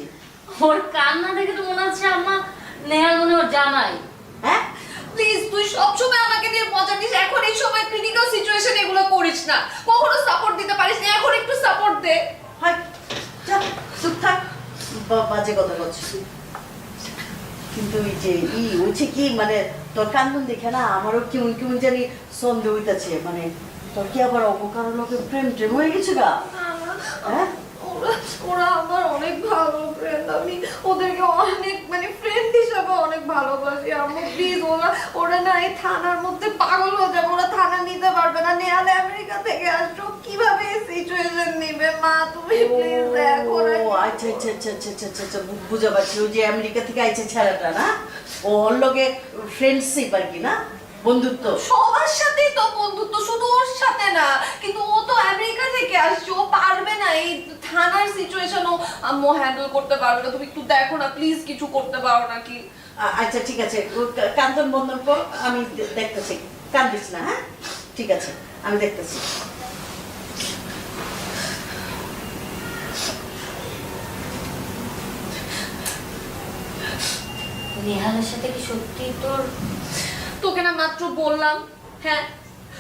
ওর কান্না দেখে তো মনে হচ্ছে আম্মা নেহাল মনে ওর জামাই।
হ্যাঁ
প্লিজ তুই সবসময় আমাকে দিয়ে মজা নিস এখন এই সময় ক্রিটিক্যাল সিচুয়েশন এগুলো করিস না কখনো সাপোর্ট দিতে পারিস না এখন একটু সাপোর্ট দে
বাজে কথা করছিস কিন্তু ওই যে হচ্ছে কি মানে তোর কান্দন দেখে না আমারও কেমন কেমন জানি সন্দেহ হইতাছে মানে তোর কি আবার অপকার লোকে প্রেম টেম হয়ে গেছে গা? হ্যাঁ
ওরা আমার অনেক ভালো ফ্রেন্ড, আমি ওদেরকে অনেক মানে ফ্রেন্ড হিসাবে অনেক ভালোবাসি আম্মু। প্লিজ ওরা না এই থানার মধ্যে পাগল হয়ে যাবে, ওরা থানা নিতে পারবে না। নেহালে আমেরিকা থেকে আসছো, কিভাবে এই সিচুয়েশন নিবে? মা তুমি প্লিজ দেখো।
ও আচ্ছা আচ্ছা আচ্ছা আচ্ছা আচ্ছা আচ্ছা বুঝা পারছি। ওই যে আমেরিকা থেকে আইছে ছেলেটা না, ও ওর লগে ফ্রেন্ডশিপ আর কি না, বন্ধুত্ব।
সবার সাথেই তো বন্ধুত্ব, শুধু ওর সাথে না। কিন্তু ও তো আমেরিকা থেকে আসছে, ও পারবে না এই থানার সিচুয়েশন, ও আম্মু হ্যান্ডেল করতে পারবে না। তুমি একটু দেখো না প্লিজ, কিছু করতে পারো নাকি?
আচ্ছা ঠিক আছে, কান্দন বন্ধন কর, আমি দেখতেছি। কান্দিস না, হ্যাঁ ঠিক আছে, আমি দেখতেছি।
নেহালের সাথে কি সত্যি
তোকে না মাত্র বললাম, হ্যাঁ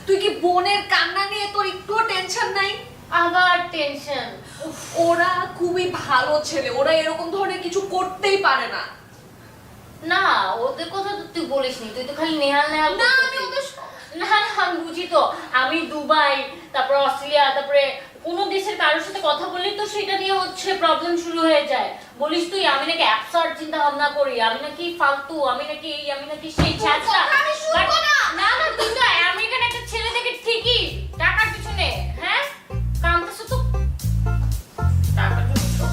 তুই কি বোনের কান্না নিয়ে তোর একটুও টেনশন নাই?
আবার টেনশন?
ওরা খুবই ভালো ছেলে, ওরা এরকম ধরনের কিছু করতেই পারে না।
না ওদের কথা তো তুই বলিসনি, তুই তো খালি নেহাল নেহাল।
না আমি ওদের
না না আমি বুঝি তো, আমি দুবাই তারপর অস্ট্রেলিয়া তারপরে কোন দেশের কারোর সাথে কথা বললি তো সেটা নিয়ে হচ্ছে প্রবলেম শুরু হয়ে যায়। বলিস তুই আমি নাকি অ্যাবসার্ড চিন্তা ভাবনা করি, আমি নাকি ফালতু, আমি নাকি এই আমি নাকি সেই ছ্যাঁচড়া। না না তুই তো আমেরিকান একটা ছেলে দেখে ঠিকই টাকার পিছনে, হ্যাঁ কামতেছ তো টাকার জন্য তো।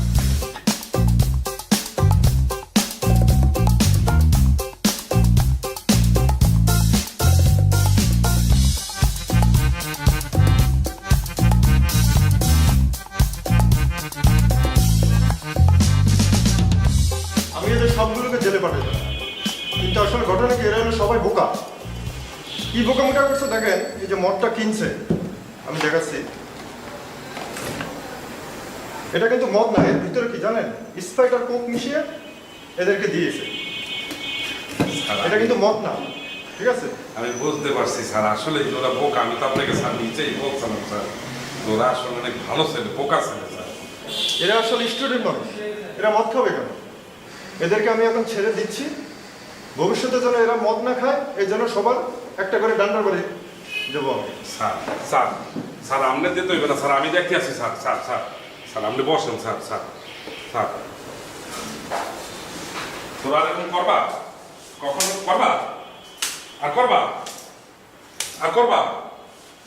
আমি এদের সবগুলোকে জেলে পাঠাই, কিন্তু আসলে ঘটনা কি, এরা হলো সবাই বোকা। কি বোকামোটা করছে দেখেন, এই যে মদটা কিনছে আমি দেখাচ্ছি, এটা কিন্তু মদ না, এর ভিতরে কি জানেন, স্প্রাইট আর কোক মিশিয়ে এদেরকে দিয়েছে। এটা কিন্তু মদ না, ঠিক আছে?
আমি বুঝতে পারছি স্যার, আসলে তোরা বোকা, আমি তো আপনাকে স্যার নিচেই বলছিলাম স্যার, তোরা আসলে অনেক ভালো ছেলে, বোকা ছেলে স্যার।
এরা আসলে স্টুডেন্ট মানুষ, এরা মদ খাবে কেন? এদেরকে আমি এখন ছেড়ে দিচ্ছি, ভবিষ্যতে যেন এরা মদ না খায় এই জন্য সবার একটা করে ডান্ডার বাড়ি দেবো আমি।
স্যার স্যার স্যার আপনি দিতে হইবে না স্যার, আমি দেখতে আছি স্যার। স্যার স্যার স্যার আপনি বসেন স্যার। স্যার স্যার তোরা এরকম করবা, কখনো করবা আর করবা আর করবা,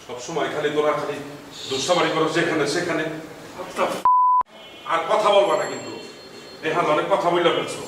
সবসময় খালি তোরা খালি দুঃসাবাড়ি করো যেখানে সেখানে, আর কথা বলবা না কিন্তু। এখানে অনেক কথা বললে ফেলছো।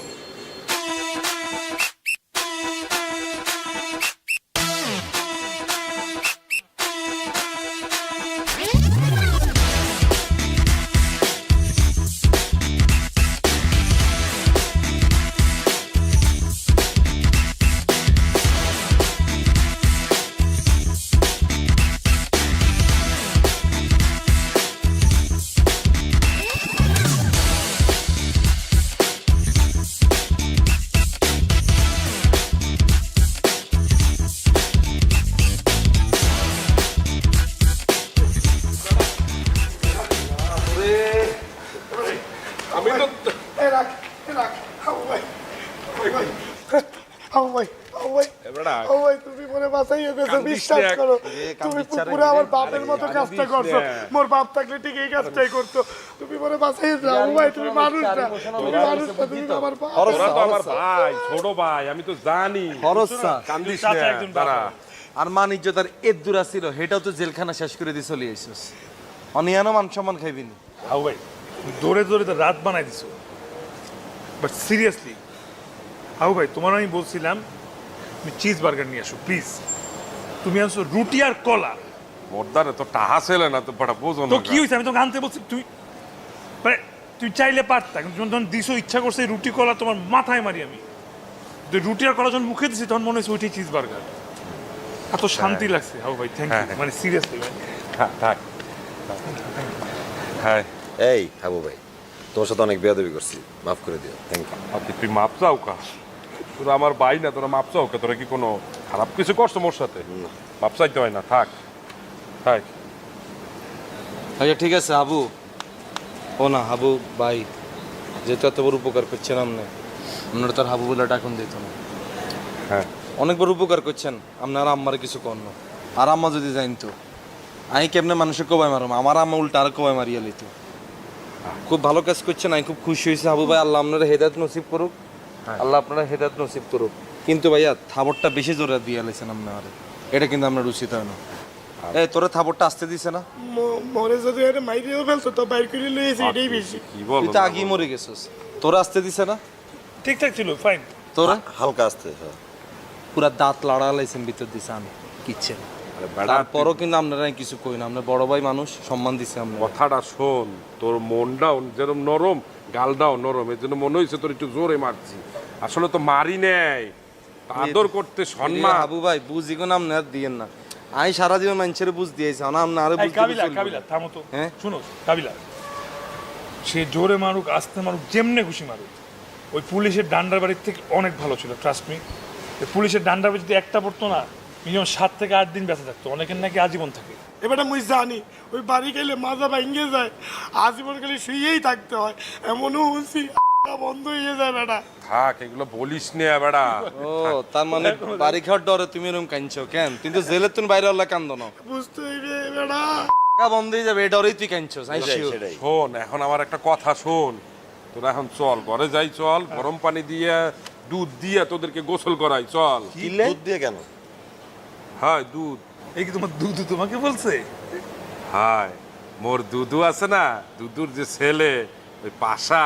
আমি তো
তুমি মনে বাঁচাইয়া দিয়েছো, বিশ্বাস করো তুমি পুরো আমার বাপের মতো কাজটা করছো। মোর বাপ থাকলে ঠিক এই কাজটাই করতো। তুমি মনে বাঁচাইয়া ভাই, তুমি মানুষ না, তুমি মানুষ না, তুমি আমার বাপ।
তোরা তো আমার ভাই, ছোট ভাই, আমি তো জানি। কান্দিস না, দাঁড়া।
আর মান ইজ্জত আর এর দূরা ছিল, সেটাও তো জেলখানা শেষ করে দিয়ে চলে আইসিস। অনিয়ানো মান সম্মান খাইবিনি।
হাউ ভাই দৌড়ে দৌড়ে তো রাত বানাই দিছো, বাট সিরিয়াসলি হাউ ভাই তোমার আমি বলছিলাম তুমি চিজ বার্গার নিয়ে আসো প্লিজ, তুমি আনছো রুটি আর কলা।
বর্দারে তো টাহা ছেলে না, তো বড় বোঝো না।
তো কি হয়েছে, আমি তোকে আনতে বলছি, তুই মানে তুই চাইলে পারতা, কিন্তু যখন দিছো ইচ্ছা করছে রুটি কলা তোমার মাথায় মারি আমি। তুই রুটি আর কলা যখন মুখে দিছি তখন মনে হয়েছে ওইটাই চিজ বার্গার। এত শান্তি লাগছে হাউ ভাই, থ্যাংক ইউ, মানে সিরিয়াসলি ভাই।
থাক। হ্যাঁ
এই হাবু ভাই, তোমার সাথে অনেক বেয়াদবি করছি, মাফ করে দিও। Thank you.
আপনি তুই মাপ চাও কা? তোরা আমার ভাই না, তোরা মাপ চাও কা? তোরা কি কোনো খারাপ কিছু করছো মোর সাথে? মাপ চাইতে হয় না, থাক থাক।
আচ্ছা ঠিক আছে হাবু, ও না হাবু ভাই, যেহেতু এত বড় উপকার করছেন আপনি, আপনারা তো আর হাবু বলে ডাকুন দিত না।
হ্যাঁ
অনেক বড় উপকার করছেন, আপনারা আম্মারে কিছু কর না। আর আম্মা যদি জানতো আমি কেমনে মানুষের কবাই মারম, আমার আম্মা উল্টা আর কবাই মারিয়া লইত। খুব ভালো কাজ করছেন, আমি খুব খুশি হয়েছি হাবু ভাই। আল্লাহ আপনারা হেদায়েত নসিব করুক, আল্লাহ আপনারা হেদায়েত নসিব করুক। কিন্তু ভাইয়া থাবরটা বেশি জোরে দিয়ে লাইছেন আপনারা, এটা কিন্তু আপনার উচিত হয় না। এই তোরা থাবরটা আসতে দিছে না?
মরে যদি এটা মাইরিও ফেলতো তো বাইর করে লইয়েছি, এটাই বেশি।
কি বল,
তুই তো আগেই মরে গেছিস, তোরা আসতে দিছে না?
ঠিকঠাক ছিল, ফাইন।
তোরা
হালকা আসতে, হ্যাঁ।
পুরা দাঁত লাড়া লাইছেন ভিতর দিছে, আমি কিচ্ছে না। তারপরও কিন্তু আপনারা কিছু কই না, আপনার বড় ভাই মানুষ, সম্মান দিছে আমরা।
কথাটা শোন, তোর মনটাও যেরকম নরম, গালটাও নরম, এর জন্য মনে হয়েছে তোর একটু জোরে মারছি। আসলে তো মারি নেই, আদর করতে সম্মান।
হাবু ভাই বুঝি কোন আপনি আর দিয়েন না, আমি সারা জীবন মানুষের বুঝ দিয়েছি না, আপনি আরো বুঝ
কাবিলা থামো তো।
হ্যাঁ
শুনো কাবিলা, সে জোরে মারুক আস্তে মারুক যেমনে খুশি মারুক, ওই পুলিশের ডান্ডার বাড়ির থেকে অনেক ভালো ছিল, ট্রাস্ট মি। পুলিশের ডান্ডার বাড়ি যদি একটা পড়তো না, মিনিমাম 7 থেকে 8 দিন বেঁচে থাকতো, অনেকের নাকি আজীবন থাকে।
এবারে মুই জানি ওই বাড়ি গেলে মাজা ভাঙ্গে যায়, আজীবন খালি শুয়েই থাকতে হয়, এমনও হুঁসি বন্ধ হয়ে যায় বেটা।
থাক, এগুলো বলিস নে বেড়া।
ও তার মানে বাড়ি খাওয়ার ডরে তুমি এরকম কাঁদছো কেন? কিন্তু জেলের তুমি বাইরে হল্লা কান্দ না,
বুঝতে হইবে বেটা।
বন্ধ হয়ে যাবে, এই ডরেই তুই কাঁদছো।
শোন, এখন আমার একটা কথা শোন, তোরা এখন চল ঘরে যাই, চল গরম পানি দিয়ে দুধ দিয়ে তোদেরকে গোসল করাই, চল।
দুধ দিয়ে কেন?
হ্যাঁ দুধ।
এই কি তোমার দুধু তোমাকে বলছে?
হায়, মোর দুধু আছে না, দুধুর যে ছেলে ওই পাশা,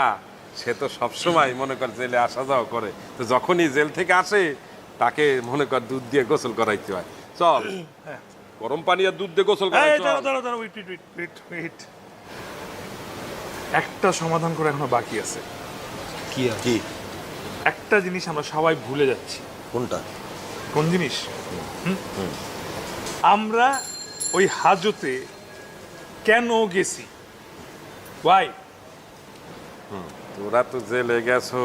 সে তো সবসময় মনে কর জেলে আসা যাওয়া করে, তো যখনই জেল থেকে আসে তাকে মনে কর দুধ দিয়ে গোসল করাইতে হয়। চল গরম পানি আর দুধ দিয়ে গোসল করাই, চল।
দাঁড়াও, ওয়েট। একটা সমাধান করে এখনো বাকি আছে।
কি
কি?
একটা জিনিস আমরা সবাই ভুলে যাচ্ছি।
কোনটা?
কোন জিনিস? আমরা ওই হাজতে কেন গেছি? ওয়াই?
তোরা তো জেলে গেছো,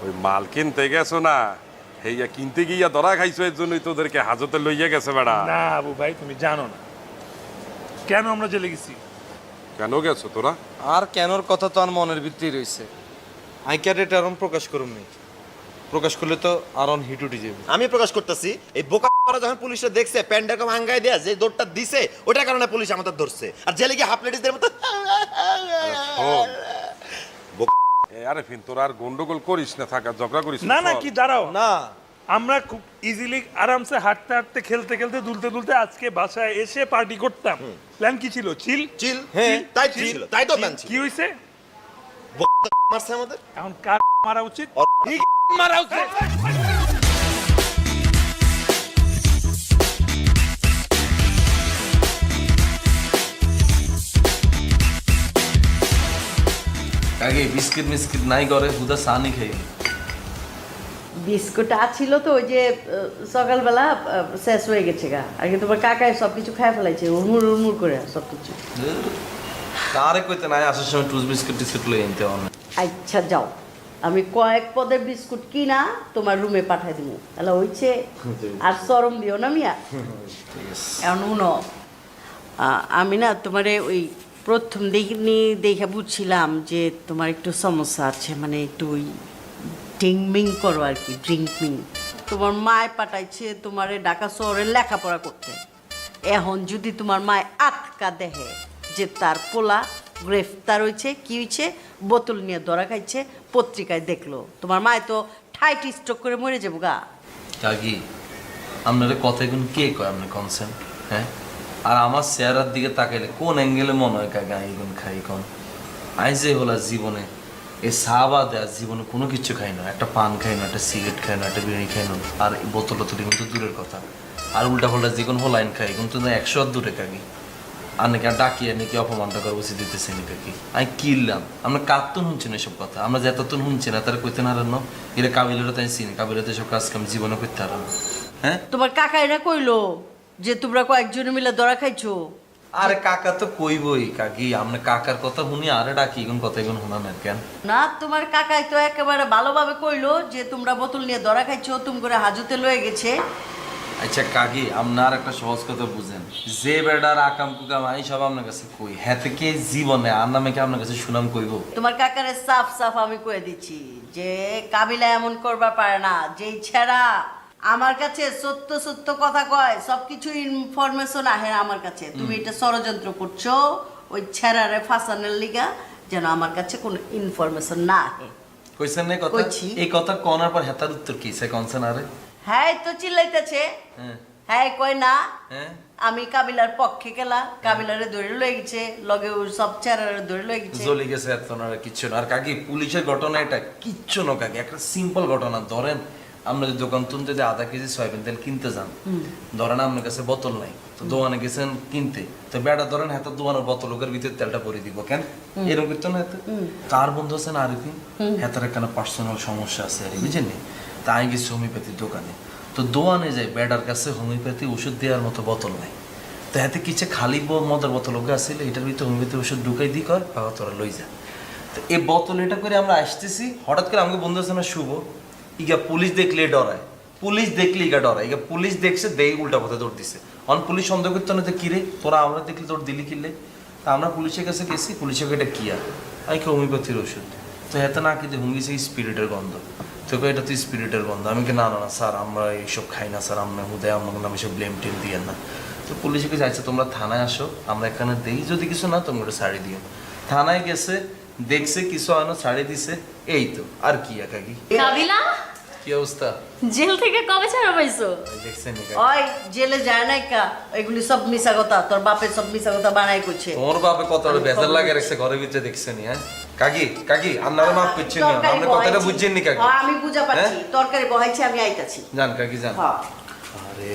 ওই মাল কিনতে গেছো না, হেইয়া কিনতে গিয়া ধরা খাইছো, এর জন্যই তোদেরকে হাজতে লইয়া গেছে বেড়া।
না আবু ভাই, তুমি জানো না কেন আমরা জেলে গেছি।
কেন গেছো তোরা?
আর কেনর কথা তো আর মনের ভিতরেই রয়েছে, আই ক্যাট এটা আরম প্রকাশ করুন নি, প্রকাশ করলে তো আরন হিট উঠে যাবে।
আমি প্রকাশ করতেছি, এই বোকা যখন পুলিশে দেখছে প্যান্ডা কম হাঙ্গাই দেয়া যে দৌড়টা দিছে, ওটার কারণে পুলিশ আমাদের ধরছে, আর জেলে গিয়ে হাফ লেডিসদের মতো।
আরে ফিন, তোরা আর গন্ডগোল করিস না, থাকা ঝগড়া করিস
না না, কি দাঁড়াও
না,
আমরা খুব ইজিলি আরামসে হাঁটতে হাঁটতে খেলতে খেলতে দুলতে দুলতে আজকে বাসায় এসে পার্টি করতাম। প্ল্যান কি ছিল? চিল।
হ্যাঁ তাই ছিল, তাই তো প্ল্যান ছিল।
কি হইছে?
মারছে আমাদের।
এখন কার মারা উচিত? মারা উচিত।
আগে বিস্কিট মিস্কিট নাই করে, হুদা সানি খাই।
বিস্কুট আছিল তো, ওই যে সকালবেলা শেষ হয়ে গেছে গা, আর কি তোমার কাকায় সব কিছু খাই ফেলাইছে উড়মুড় করে সব কিছু।
কারে কইতে নাই আসার সময় টুস বিস্কুট টিস্কুট লই আনতে হবে।
আচ্ছা যাও, আমি কয়েক পদের বিস্কুট কিনা তোমার রুমে পাঠাই দিব, তাহলে হইছে। আর চরম দিও না মিয়া। এখন উনো, আমি না তোমারে ওই প্রথম দেখে বুঝছিলাম যে তোমার একটু সমস্যা আছে, মানে একটু ওই ড্রিঙ্কমিং করো আর কি, ড্রিঙ্কমিং। তোমার মায় পাঠাইছে তোমারে ঢাকা শহরে লেখাপড়া করতে, এখন যদি তোমার মায় আটকা দেহে যে তার পোলা গ্রেফতার হয়েছে, কি হয়েছে, বোতল নিয়ে ধরা খাইছে, পত্রিকায় দেখলো, তোমার মায় তো ঠাইট স্ট্রোক করে মরে যাবো গা।
কাকি আপনারা কথা কোন কে কয় আপনি কনসেন? হ্যাঁ, আর আমার চেহারার দিকে তাকাইলে কোন অ্যাঙ্গেলে মনে হয় কাকা এইগুন খাই কোন? আই যে হলা জীবনে এ সাবা দেয়া জীবনে কোনো কিছু খাই না, একটা পান খাই না, একটা সিগারেট খাই না, একটা বিড়ি খাই না, আর বোতল কিন্তু দূরের কথা, আর উল্টা পাল্টা যে কোনো হলাইন খাই কিন্তু 100 দূরে কাকি। আর নাকি আর ডাকিয়ে নাকি অপমানটা করে বসে দিতেছে নাকি কি? আমি কিনলাম, আমরা কাতুন শুনছি না এসব কথা, আমরা যে এতক্ষণ শুনছি না তারা কইতে না রান্ন, এরা কাবিলারা তাই চিনি, কাবিলাতে এসব কাজ আমি জীবনে করতে পারো। হ্যাঁ,
তোমার কাকা এরা কইলো যে তোমরা কয়েকজনে মিলে ধরা খাইছো।
আরে কাকা তো কইবই কাকি, আমরা কাকার কথা শুনি আরে ডাকি, এখন কথা এখন শোনা না কেন?
না, তোমার কাকাই তো একেবারে ভালোভাবে কইলো যে তোমরা বোতল নিয়ে ধরা খাইছো, তুমি করে হাজতে লয়ে গেছে।
আচ্ছা কাকি আপনার একটা সহজ কথা বুঝেন, যে বেটার আকাম কুকাম আমি সব আপনার কাছে কই, হ্যাঁ থেকে জীবনে আর নামে কি আপনার কাছে সুনাম কইব?
তোমার কাকারে সাফ সাফ আমি কয়ে দিচ্ছি যে কাবিলা এমন করবার পারে না। যেই ছেড়া আমার কাছে সত্য সত্য কথা কয়, সবকিছু ইনফরমেশন আহে আমার কাছে। তুমি এটা ষড়যন্ত্র করছো ওই ছেড়ারে ফাঁসানোর লিগা, যেন আমার কাছে কোনো ইনফরমেশন না আহে।
কইছেন না কথা?
কইছি।
এই কথা কনার পর হেতার উত্তর কি সে কনসেন আরে?
হ্যাঁ তো চিল্লাইতেছে,
হ্যাঁ
হ্যাঁ কয় না
হ্যাঁ
আমি কাবিলার পক্ষে গেলা, কাবিলারে ধরে লয়ে গেছে, লগে ওর সব ছেড়ারে ধরে লয়ে গেছে।
জ্বলে গেছে এত না কিচ্ছু না। আর কাকি পুলিশের ঘটনা এটা কিচ্ছু না কাকি, একটা সিম্পল ঘটনা। ধরেন আপনি যদি দোকান তুন যদি আধা কেজি সয়াবিন তেল কিনতে যান, ধরেন আপনার কাছে বোতল নাই, তো দোকানে গেছেন কিনতে, তো বেটা ধরেন হাতে দোকানের বোতলের ভিতরে তেলটা ভরে দিব কেন? এরকম করতো না হাতে। তার বন্ধু আছেন আরিফিন, হাতের একটা পার্সোনাল সমস্যা আছে আর বুঝেন নি, তাই গেছে হোমিওপ্যাথির দোকানে, তো দোকানে যায় বেটার কাছে হোমিওপ্যাথি ওষুধ দেওয়ার মতো বোতল নাই, তো হাতে কিছু খালি মদের বোতল ওকে আসলে এটার ভিতরে হোমিওপ্যাথি ওষুধ ঢুকাই দিই কর বাবা তোরা লই যা। তো এই বোতল এটা করে আমরা আসতেছি, হঠাৎ করে আমাকে বন্ধু আছে না শুভ, ইগা পুলিশ দেখলে ডরায়, পুলিশ দেখলে ইগা ডরায়, ইগা পুলিশ দেখছে দেই উল্টা পথে দৌড় দিছে। অন পুলিশ সন্দেহ করতো না তো কিরে তোরা আমরা দেখলে তোর দিলি কিনলে, তা আমরা পুলিশের কাছে গেছি, পুলিশের এটা কিয়া আমি কি হোমিওপ্যাথির ওষুধ, তো এত না কিন্তু হুঙ্গিছে স্পিরিটের গন্ধ, তোকে এটা তো স্পিরিটের গন্ধ। আমি কি না না না স্যার আমরা এইসব খাই না স্যার, আমরা হুদয় আমাকে নাম এসব ব্লেম টেম দিয়ে না। তো পুলিশে কাছে যাইছে তোমরা থানায় আসো, আমরা এখানে দেই যদি কিছু না তোমরা ওটা ছাড়ি দিও। থানায় গেছে দেখছে কিছু আনো ছাড়ি দিছে, এই তো আর কি একাকি।
কাবিলা
কি অবস্থা?
জেল থেকে কবে ছাড়া পাইছো?
দেখছেন
ওই জেলে যায় নাই কা, এগুলি সব মিছা কথা, তোর বাপের সব মিছা কথা বানাই করছে।
তোর বাপে কত বেজার লাগে রাখছে ঘরের ভিতরে দেখছেন হ্যাঁ কাকি? কাকি আপনারা মাফ করছেন না, আপনি কথাটা বুঝছেন নি কাকি?
হ্যাঁ আমি বুঝা পাচ্ছি, তরকারি বহাইছে আমি আইতাছি।
জান কাকি জান।
হ্যাঁ
আরে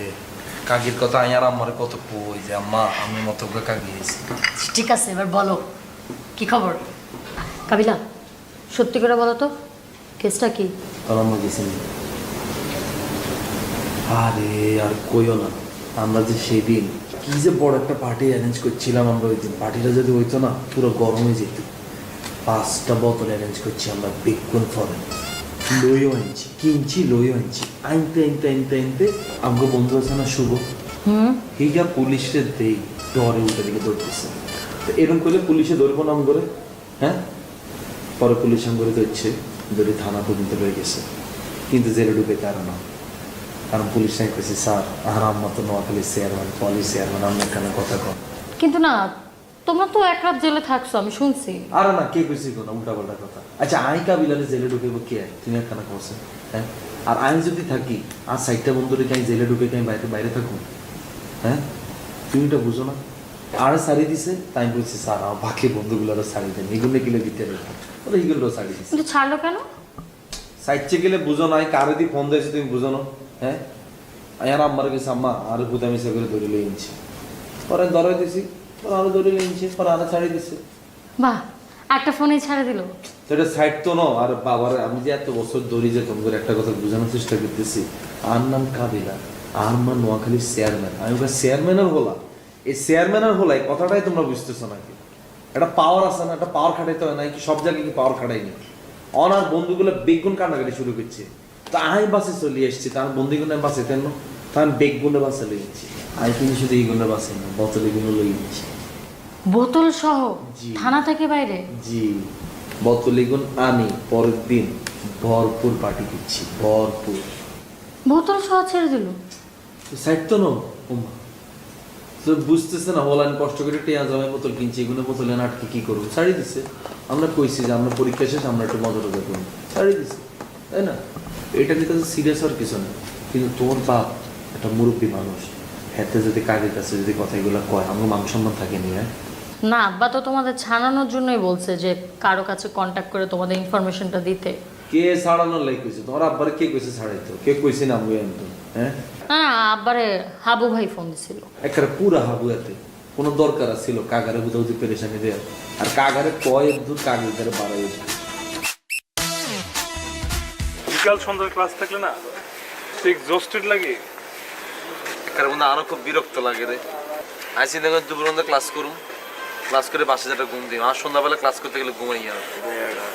কাকির কথা আয়ার আমার কত কই যে আম্মা আমি মতো করে কাকি হয়েছি।
ঠিক আছে এবার বলো কি খবর? কাবিলা সত্যি করে বলো তো কেসটা কি?
তোর আম্মা গেছেন? আরে আর কইও না, আমরা যে সেদিন কি যে বড় একটা পার্টি অ্যারেঞ্জ করছিলাম আমরা, ওই দিন পার্টিটা যদি হইতো না পুরো গরমে যেত। 5টা বোতল অ্যারেঞ্জ করছি আমরা বেগুন ফরেন, লইও আনছি কিনছি লইও আনছি, আনতে আনতে আনতে আনতে আমাকে বন্ধু আছে না শুভ, হিগা পুলিশের দেই ডরে উঠে দিকে দৌড়তেছে। তো এরকম করলে পুলিশে ধরবো নাম করে, হ্যাঁ পরে পুলিশ আম করে ধরছে, ধরে থানা পর্যন্ত রয়ে গেছে, কিন্তু জেলে ঢুকে তারা না, কারণ পুলিশ নাই কইছে স্যার আর আম্মা তো নোয়াখালী চেয়ারম্যান পলি চেয়ারম্যান আমরা এখানে কথা কম।
কিন্তু না তোমরা তো এক রাত জেলে থাকছো আমি শুনছি।
আরে না কে কইছি কোনো উল্টা পাল্টা কথা। আচ্ছা আই কাবিলারে জেলে ঢুকেব কে? তুমি একখানা করছে হ্যাঁ, আর আমি যদি থাকি আর 60টা বন্ধুরে কাই জেলে ঢুকে কাই বাইরে বাইরে থাকুন, হ্যাঁ তুমি এটা বুঝো না? আর ছাড়ি দিছে তাই বলছি স্যার আমার বাকি বন্ধুগুলোরও ছাড়ি দেন, এগুলো কিলে দিতে রেখে ওরা এগুলো ছাড়ি দিছে।
কিন্তু ছাড়লো কেন?
সাইডে গেলে বুঝো না, কারে দিয়ে ফোন দিয়েছে তুমি বুঝো না, হ্যাঁ আর আম্মার কাছে আম্মা আর বুদামিসা করে ধরে লই আনছি, পরে ধরে দিছি পরে আরো ধরে লই আনছি, পরে আরো ছাড়ি দিছে।
বাহ একটা ফোনেই ছাড়ে দিল।
তো এটা সাইড তো না। আর বাবার আমি যে এত বছর ধরে যে তোমাদের একটা কথা বোঝানোর চেষ্টা করতেছি, আর নাম কাবিলা আর মা নোয়াখালীর চেয়ারম্যান, আমি ওকে চেয়ারম্যানের হলা, এই চেয়ারম্যানের হলা এই কথাটাই তোমরা বুঝতেছো নাকি? একটা পাওয়ার আছে না, একটা পাওয়ার খাটাইতে হয় নাকি? সব জায়গায় কি পাওয়ার খাটাইনি? অনার বন্ধুগুলো বেগুন কান্নাকাটি শুরু করছে, তো আমি বাসে চলে এসছি, তার বন্ধুগুলো বাসে তেন তার বেগুনে বাসে লই যাচ্ছি, আমি কিন্তু শুধু এই গুণে বাসে না বোতলে গুলো লই যাচ্ছি।
বোতল সহ
জি।
থানা থেকে বাইরে?
জি বোতলে গুণ আনি, পরের দিন ভরপুর পার্টি করছি, ভরপুর।
বোতল সহ ছেড়ে দিল?
সাইড তো না ওমা, তো বুঝতেছে না হলান কষ্ট করে টেয়া জমায় বোতল কিনছি, এগুলো বোতলে না আটকে কি করবো, ছাড়ি দিচ্ছে। আমরা কইছি যে আমরা পরীক্ষা শেষ আমরা একটু মজা টজা করবো, ছাড়ি দিচ্ছে, তাই না? এটা কিন্তু সিরিয়াস আর কিছু না, কিন্তু তোর বাপ একটা মুরব্বী মানুষ, হাতে যদি কাজের কাছে যদি কথাগুলো কয় আমার মান সম্মান থাকেনি। হ্যাঁ
না আব্বা তো তোমাদের ছাড়ানোর জন্যই বলছে যে কারো কাছে কন্ট্যাক্ট করে তোমাদের ইনফরমেশনটা দিতে।
কে ছাড়ানোর লাই কইছে? তোমার আব্বারে কে কইছে ছাড়াইতো? কে কইছে না মুই আনতো? হ্যাঁ
না না আব্বারে হাবু ভাই ফোন দিছিল।
একটা পুরা হাবু এতে কোনো দরকার ছিল কাগারে বুঝাউজি পেরেশানি দেয়, আর কাগারে কয় দূর কাগজ ধরে বাড়াই।
বিকাল সন্ধ্যার ক্লাস থাকলে না ঠিক এক্সস্টেড লাগে,
কারণ আরো খুব বিরক্ত লাগে রে। আইসি দেখুন দুপুর ক্লাস করুন, ক্লাস করে বাসে যেটা ঘুম দিই, আর সন্ধ্যাবেলা ক্লাস করতে গেলে ঘুমাই আর।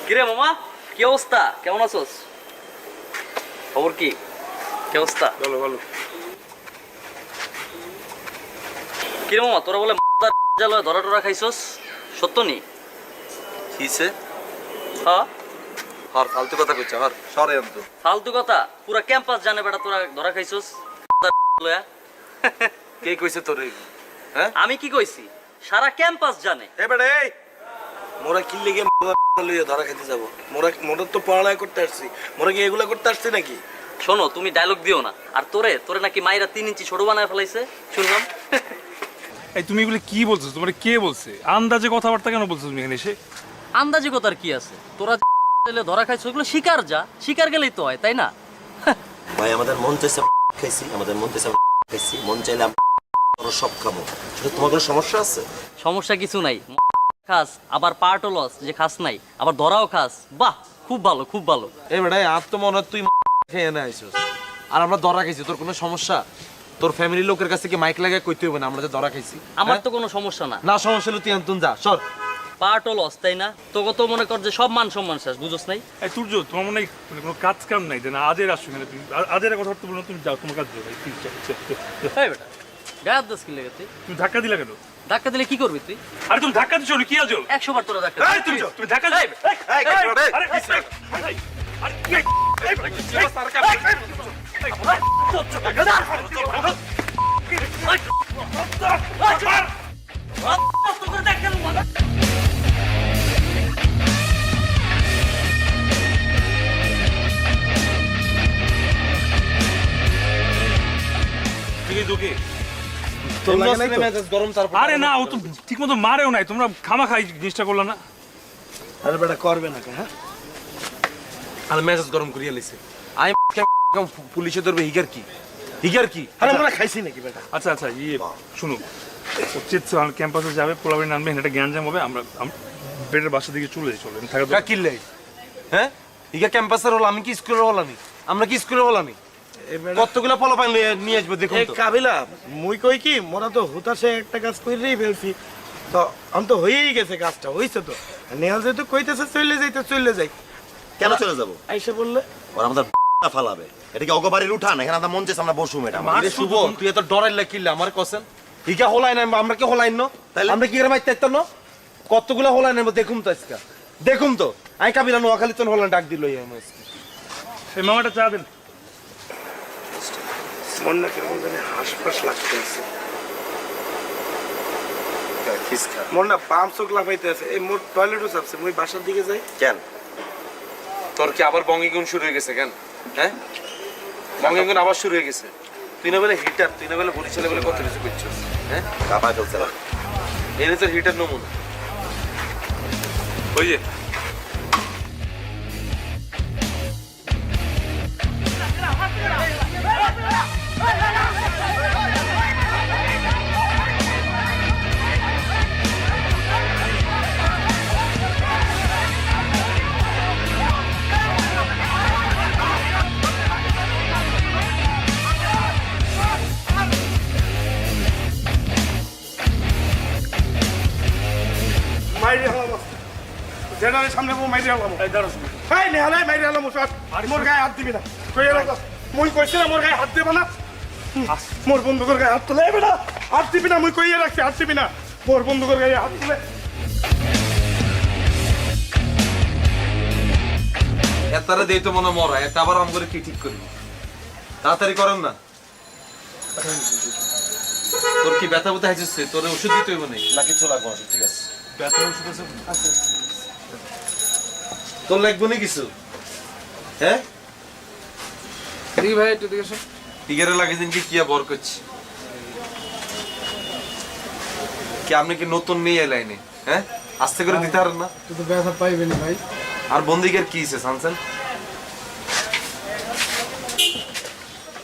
কিরে মামা কি অবস্থা, কেমন আছোস? খবর কি, কি অবস্থা?
ভালো ভালো।
কিরে মামা তোরা বলে জালয় ধরা টরা খাইছস সত্য নি
কিসে
হ্যাঁ
হর ফালতু কথা কইছ হর সরে আনতো
ফালতু কথা পুরা ক্যাম্পাস জানে বেটা তোরা ধরা খাইছস লয়া
কে কইছে তোর হ্যাঁ
আমি কি কইছি সারা ক্যাম্পাস জানে
এ বেটা এই মোরা কি লেগে লইয়া ধরা খেতে যাব মোরা তো পড়ালেখা করতে আসছি মোরা কি এগুলা করতে আসছি নাকি
শোনো তুমি ডায়লগ দিও না আর তোরে নাকি মাইরা 3 ইঞ্চি ছোট বানায় ফেলাইছে শুনলাম
এই তুমি এগুলো কি বলছো তোমার কে বলছে আন্দাজে কথাবার্তা কেন বলছো তুমি এখানে এসে
আন্দাজি কথার কি আছে তোরা ধরা খাইছো ওগুলো শিকার গেলেই তো হয় তাই না
ভাই আমাদের মন চাইছে খাইছি আমাদের মন চাইছে খাইছি মন চাইলে আমরা সব খাবো সেটা তোমার কোনো সমস্যা আছে?
সমস্যা কিছু নাই খাস আবার পার্টও লস যে খাস নাই আবার ধরাও খাস বাহ খুব ভালো
এই বেটাই আর তো মনে হয় তুই খেয়ে এনে আইছস আর আমরা ধরা খাইছি তোর কোনো সমস্যা তোর ফ্যামিলির লোকের কাছে কি মাইক লাগায় কইতে হবে না আমরা যে ধরা খাইছি
আমার তো কোনো সমস্যা না
না সমস্যা হলো তুই আনতুন যা সর
পার্টও লস তাই না তোকে তো মনে কর যে সব মান সম্মান শেষ বুঝছ নাই
এই সূর্য তোমার মনে হয় মানে কোনো কাজ কাম নাই যে না আজের আসছো এখানে তুমি আজের কথা তো বলো তুমি যাও তোমার কাজ যাও ভাই প্লিজ
এই বেটা গায়ের দোষ কি লেগে তুই
ধাক্কা দিলা কেন
ধাক্কা দিলে কি করবি তুই
আরে তুমি ধাক্কা দিছো কি আছো
100 বার তোরা ধাক্কা
এই তুমি ধাক্কা দিছো আরে না ও তো ঠিক মতো মারেও নাই তোমরা খামা খাই জিনিসটা করলা না
আরে বেটা করবে না হ্যাঁ
আর মেজাজ গরম করিয়া লইছে আই পুলিশে ধরবে হিগার কি
আরে আমরা খাইছি নাকি বেটা
আচ্ছা আচ্ছা ইয়ে শুনো উচিত ক্যাম্পাসে যাবে পোলাবেন আনবে এটা জ্ঞানজাম হবে আমরা বেডের বাসা দিকে চলে থাকা
কিল্লাই হ্যাঁ হিগা ক্যাম্পাসের হল আমি কি স্কুলের হলানি আমরা কি স্কুলের হলানি কতগুলা পোলা পাইন নিয়ে আসবো দেখুন
এই কাবিলা মুই কই কি মোরা তো হুতাশে একটা কাজ কইরেই ফেলছি তো আম তো হয়েই গেছে কাজটা হইছে তো নেহাল যেহেতু কইতেছে চলে যাই
কেন চলে যাবো
আইসা বললে
ওরা আমাদের ফালাবে এটা কি অগবাড়ির উঠান এখানে আমরা মন চাইছে আমরা বসু ম্যাডাম
শুভ তুই এত ডরাইলা কিল্লা আমার কসেন হিগা হলাই না আমরা কি হলাই না আমরা কি করে মাইতে চাইতাম না কতগুলা হলাই না দেখুম তো আজকে দেখুম তো আই কাবিলা নোয়াখালী তো হলান ডাক দিল
এই মামাটা চা দেন
মন না কেমন জানি হাসপাস লাগতেছে মোর না পাম চোখ লাফাইতে আছে এই মোর টয়লেটও চাপছে মুই বাসার দিকে যাই
কেন
তোর কি আবার বঙ্গিগুণ শুরু হয়ে গেছে কেন হ্যাঁ বঙ্গিগুণ আবার শুরু হয়ে গেছে তুই না বলে হিটার তুই না বলে বরিশালে বলে কত কিছু করছিস হ্যাঁ
কাপা চলছে না
এনে তোর হিটার নমুনা
ওই যে
মাইরে হলাম জেনারেল সামনে মো মাইরে হলাম এই নেহালে মাইরে হলাম সব মোর গায়ে হাত দিবি না কই রাখো মুই কইছি না মোর গায়ে হাত দেব না মোর বন্ধুকের গায়ে হাত তুলে বেটা হাত দিবি না মুই কইয়ে রাখছি হাত দিবি না মোর বন্ধুকের গায়ে হাত তুলে
এতারে দেই তো মনে মরা এটা আবার আম করে কি ঠিক করবি তাড়াতাড়ি করেন না তোর কি ব্যথা ব্যথা হয়েছে তোর ওষুধ দিতে হইব
না কিছু লাগবে না ঠিক আছে
ব্যথার ওষুধ আছে তোর লাগবে না কিছু হ্যাঁ
ভাই একটু দেখে
টিকারে লাগিয়েছেন কি কিয়া বর করছি কি আপনি কি নতুন নিয়ে লাইনে হ্যাঁ আস্তে করে দিতে পারেন না
তুই তো ব্যথা পাইবেন ভাই
আর বন্দিকের কি হয়েছে সানসেন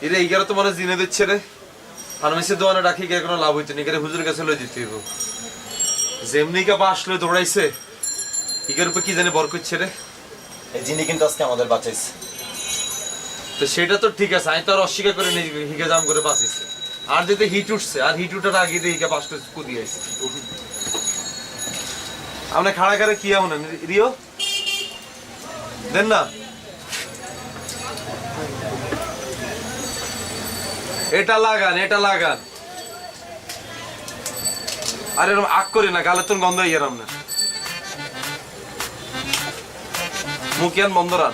এরে ইগারে তো মানে জিনে দিচ্ছে রে ফার্মেসির দোকানে রাখি গিয়ে কোনো লাভ হইতো না ইগারে হুজুরের কাছে লই দিতে হইব যেমনি কা বাসলে দৌড়াইছে ইগার উপর কি জানি বর করছে রে
এই জিনি কিন্তু আজকে আমাদের বাঁচাইছে
তো সেটা তো ঠিক আছে আমি তো আর অস্বীকার করে নিয়ে হিগে জাম করে বাঁচিয়েছে আর যদি হিট উঠছে আর হিট উঠার আগে দিয়ে হিগে বাসলে কুদি আইছে আপনি খাড়া খাড়া কি এমন রিও দেন না এটা লাগান আরে এরকম আগ করি না, গালে তোর গন্ধ ইয়েরাম না। মুখিয়ান বন্ধ রান।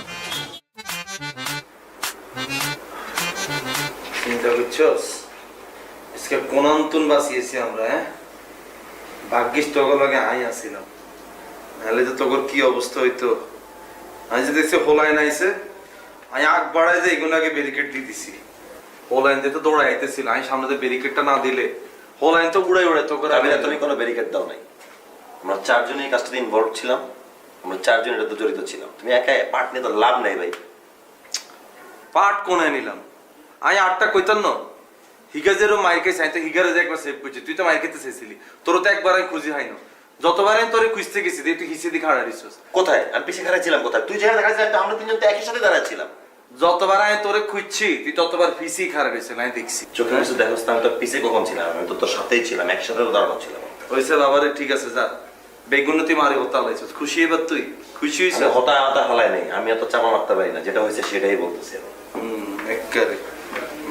চিন্তা করছস আজকে কোন অন্তন বাঁচিয়েছি আমরা, হ্যাঁ? ভাগ্যিস তোর লগে আই আসছিলাম, নাহলে তো তোর কি অবস্থা হইতো। আমি যে দেখছি হোলাইন আইছে, আমি আগ বাড়াই যে এগুলোকে ব্যারিকেড দিয়ে দিছি। হোলাইন দিয়ে তো দৌড়াই আইতেছিল, আমি সামনে দিয়ে ব্যারিকেডটা না দিলে হোলাইন তো উড়াই উড়াই তো করে।
তুমি কোনো ব্যারিকেড দাও নাই, আমরা চারজনই এই কাজটাতে ইনভলভ ছিলাম, আমরা চারজন এটা তো জড়িত ছিলাম। তুমি একা পার্ট নিয়ে তো লাভ নাই ভাই।
পাট কোনায় নিলাম আমি, আটটা কইতাম না হিগাজেরও মাইর খাইছি, আমি তো হিগারে যে একবার সেভ করছি, তুই তো মাইর খেতে চাইছিলি, তোর তো একবার আমি খুঁজি হয় না। যতবার আমি তোরে খুঁজতে গেছি তুই হিসে দিয়ে খাড়া দিছিস।
কোথায়? আমি পিছিয়ে খাড়াইছিলাম কোথায়? তুই যেখানে দেখাচ্ছিস আমরা তিনজন তো একই সাথে দাঁড়াচ্ছিলাম।
যতবার আমি তোরে খুঁজছি তুই ততবার পিছি খাড়া দিছিস, আমি দেখছি।
চোখে কিছু দেখো, আমি তো পিছিয়ে কখন ছিলাম? আমি তো তোর সাথেই ছিলাম, একসাথে দাঁড়ানো ছিলাম।
হয়েছে বাবারে, ঠিক আছে যা, বেগুন তুই মারি হত্যা লাইছিস, খুশি এবার তুই খুশি হয়েছে?
হতা হতা হালাই নেই, আমি এত চাপা মারতে পারি না, যেটা হয়েছে সেটাই বলতেছি।
একবারে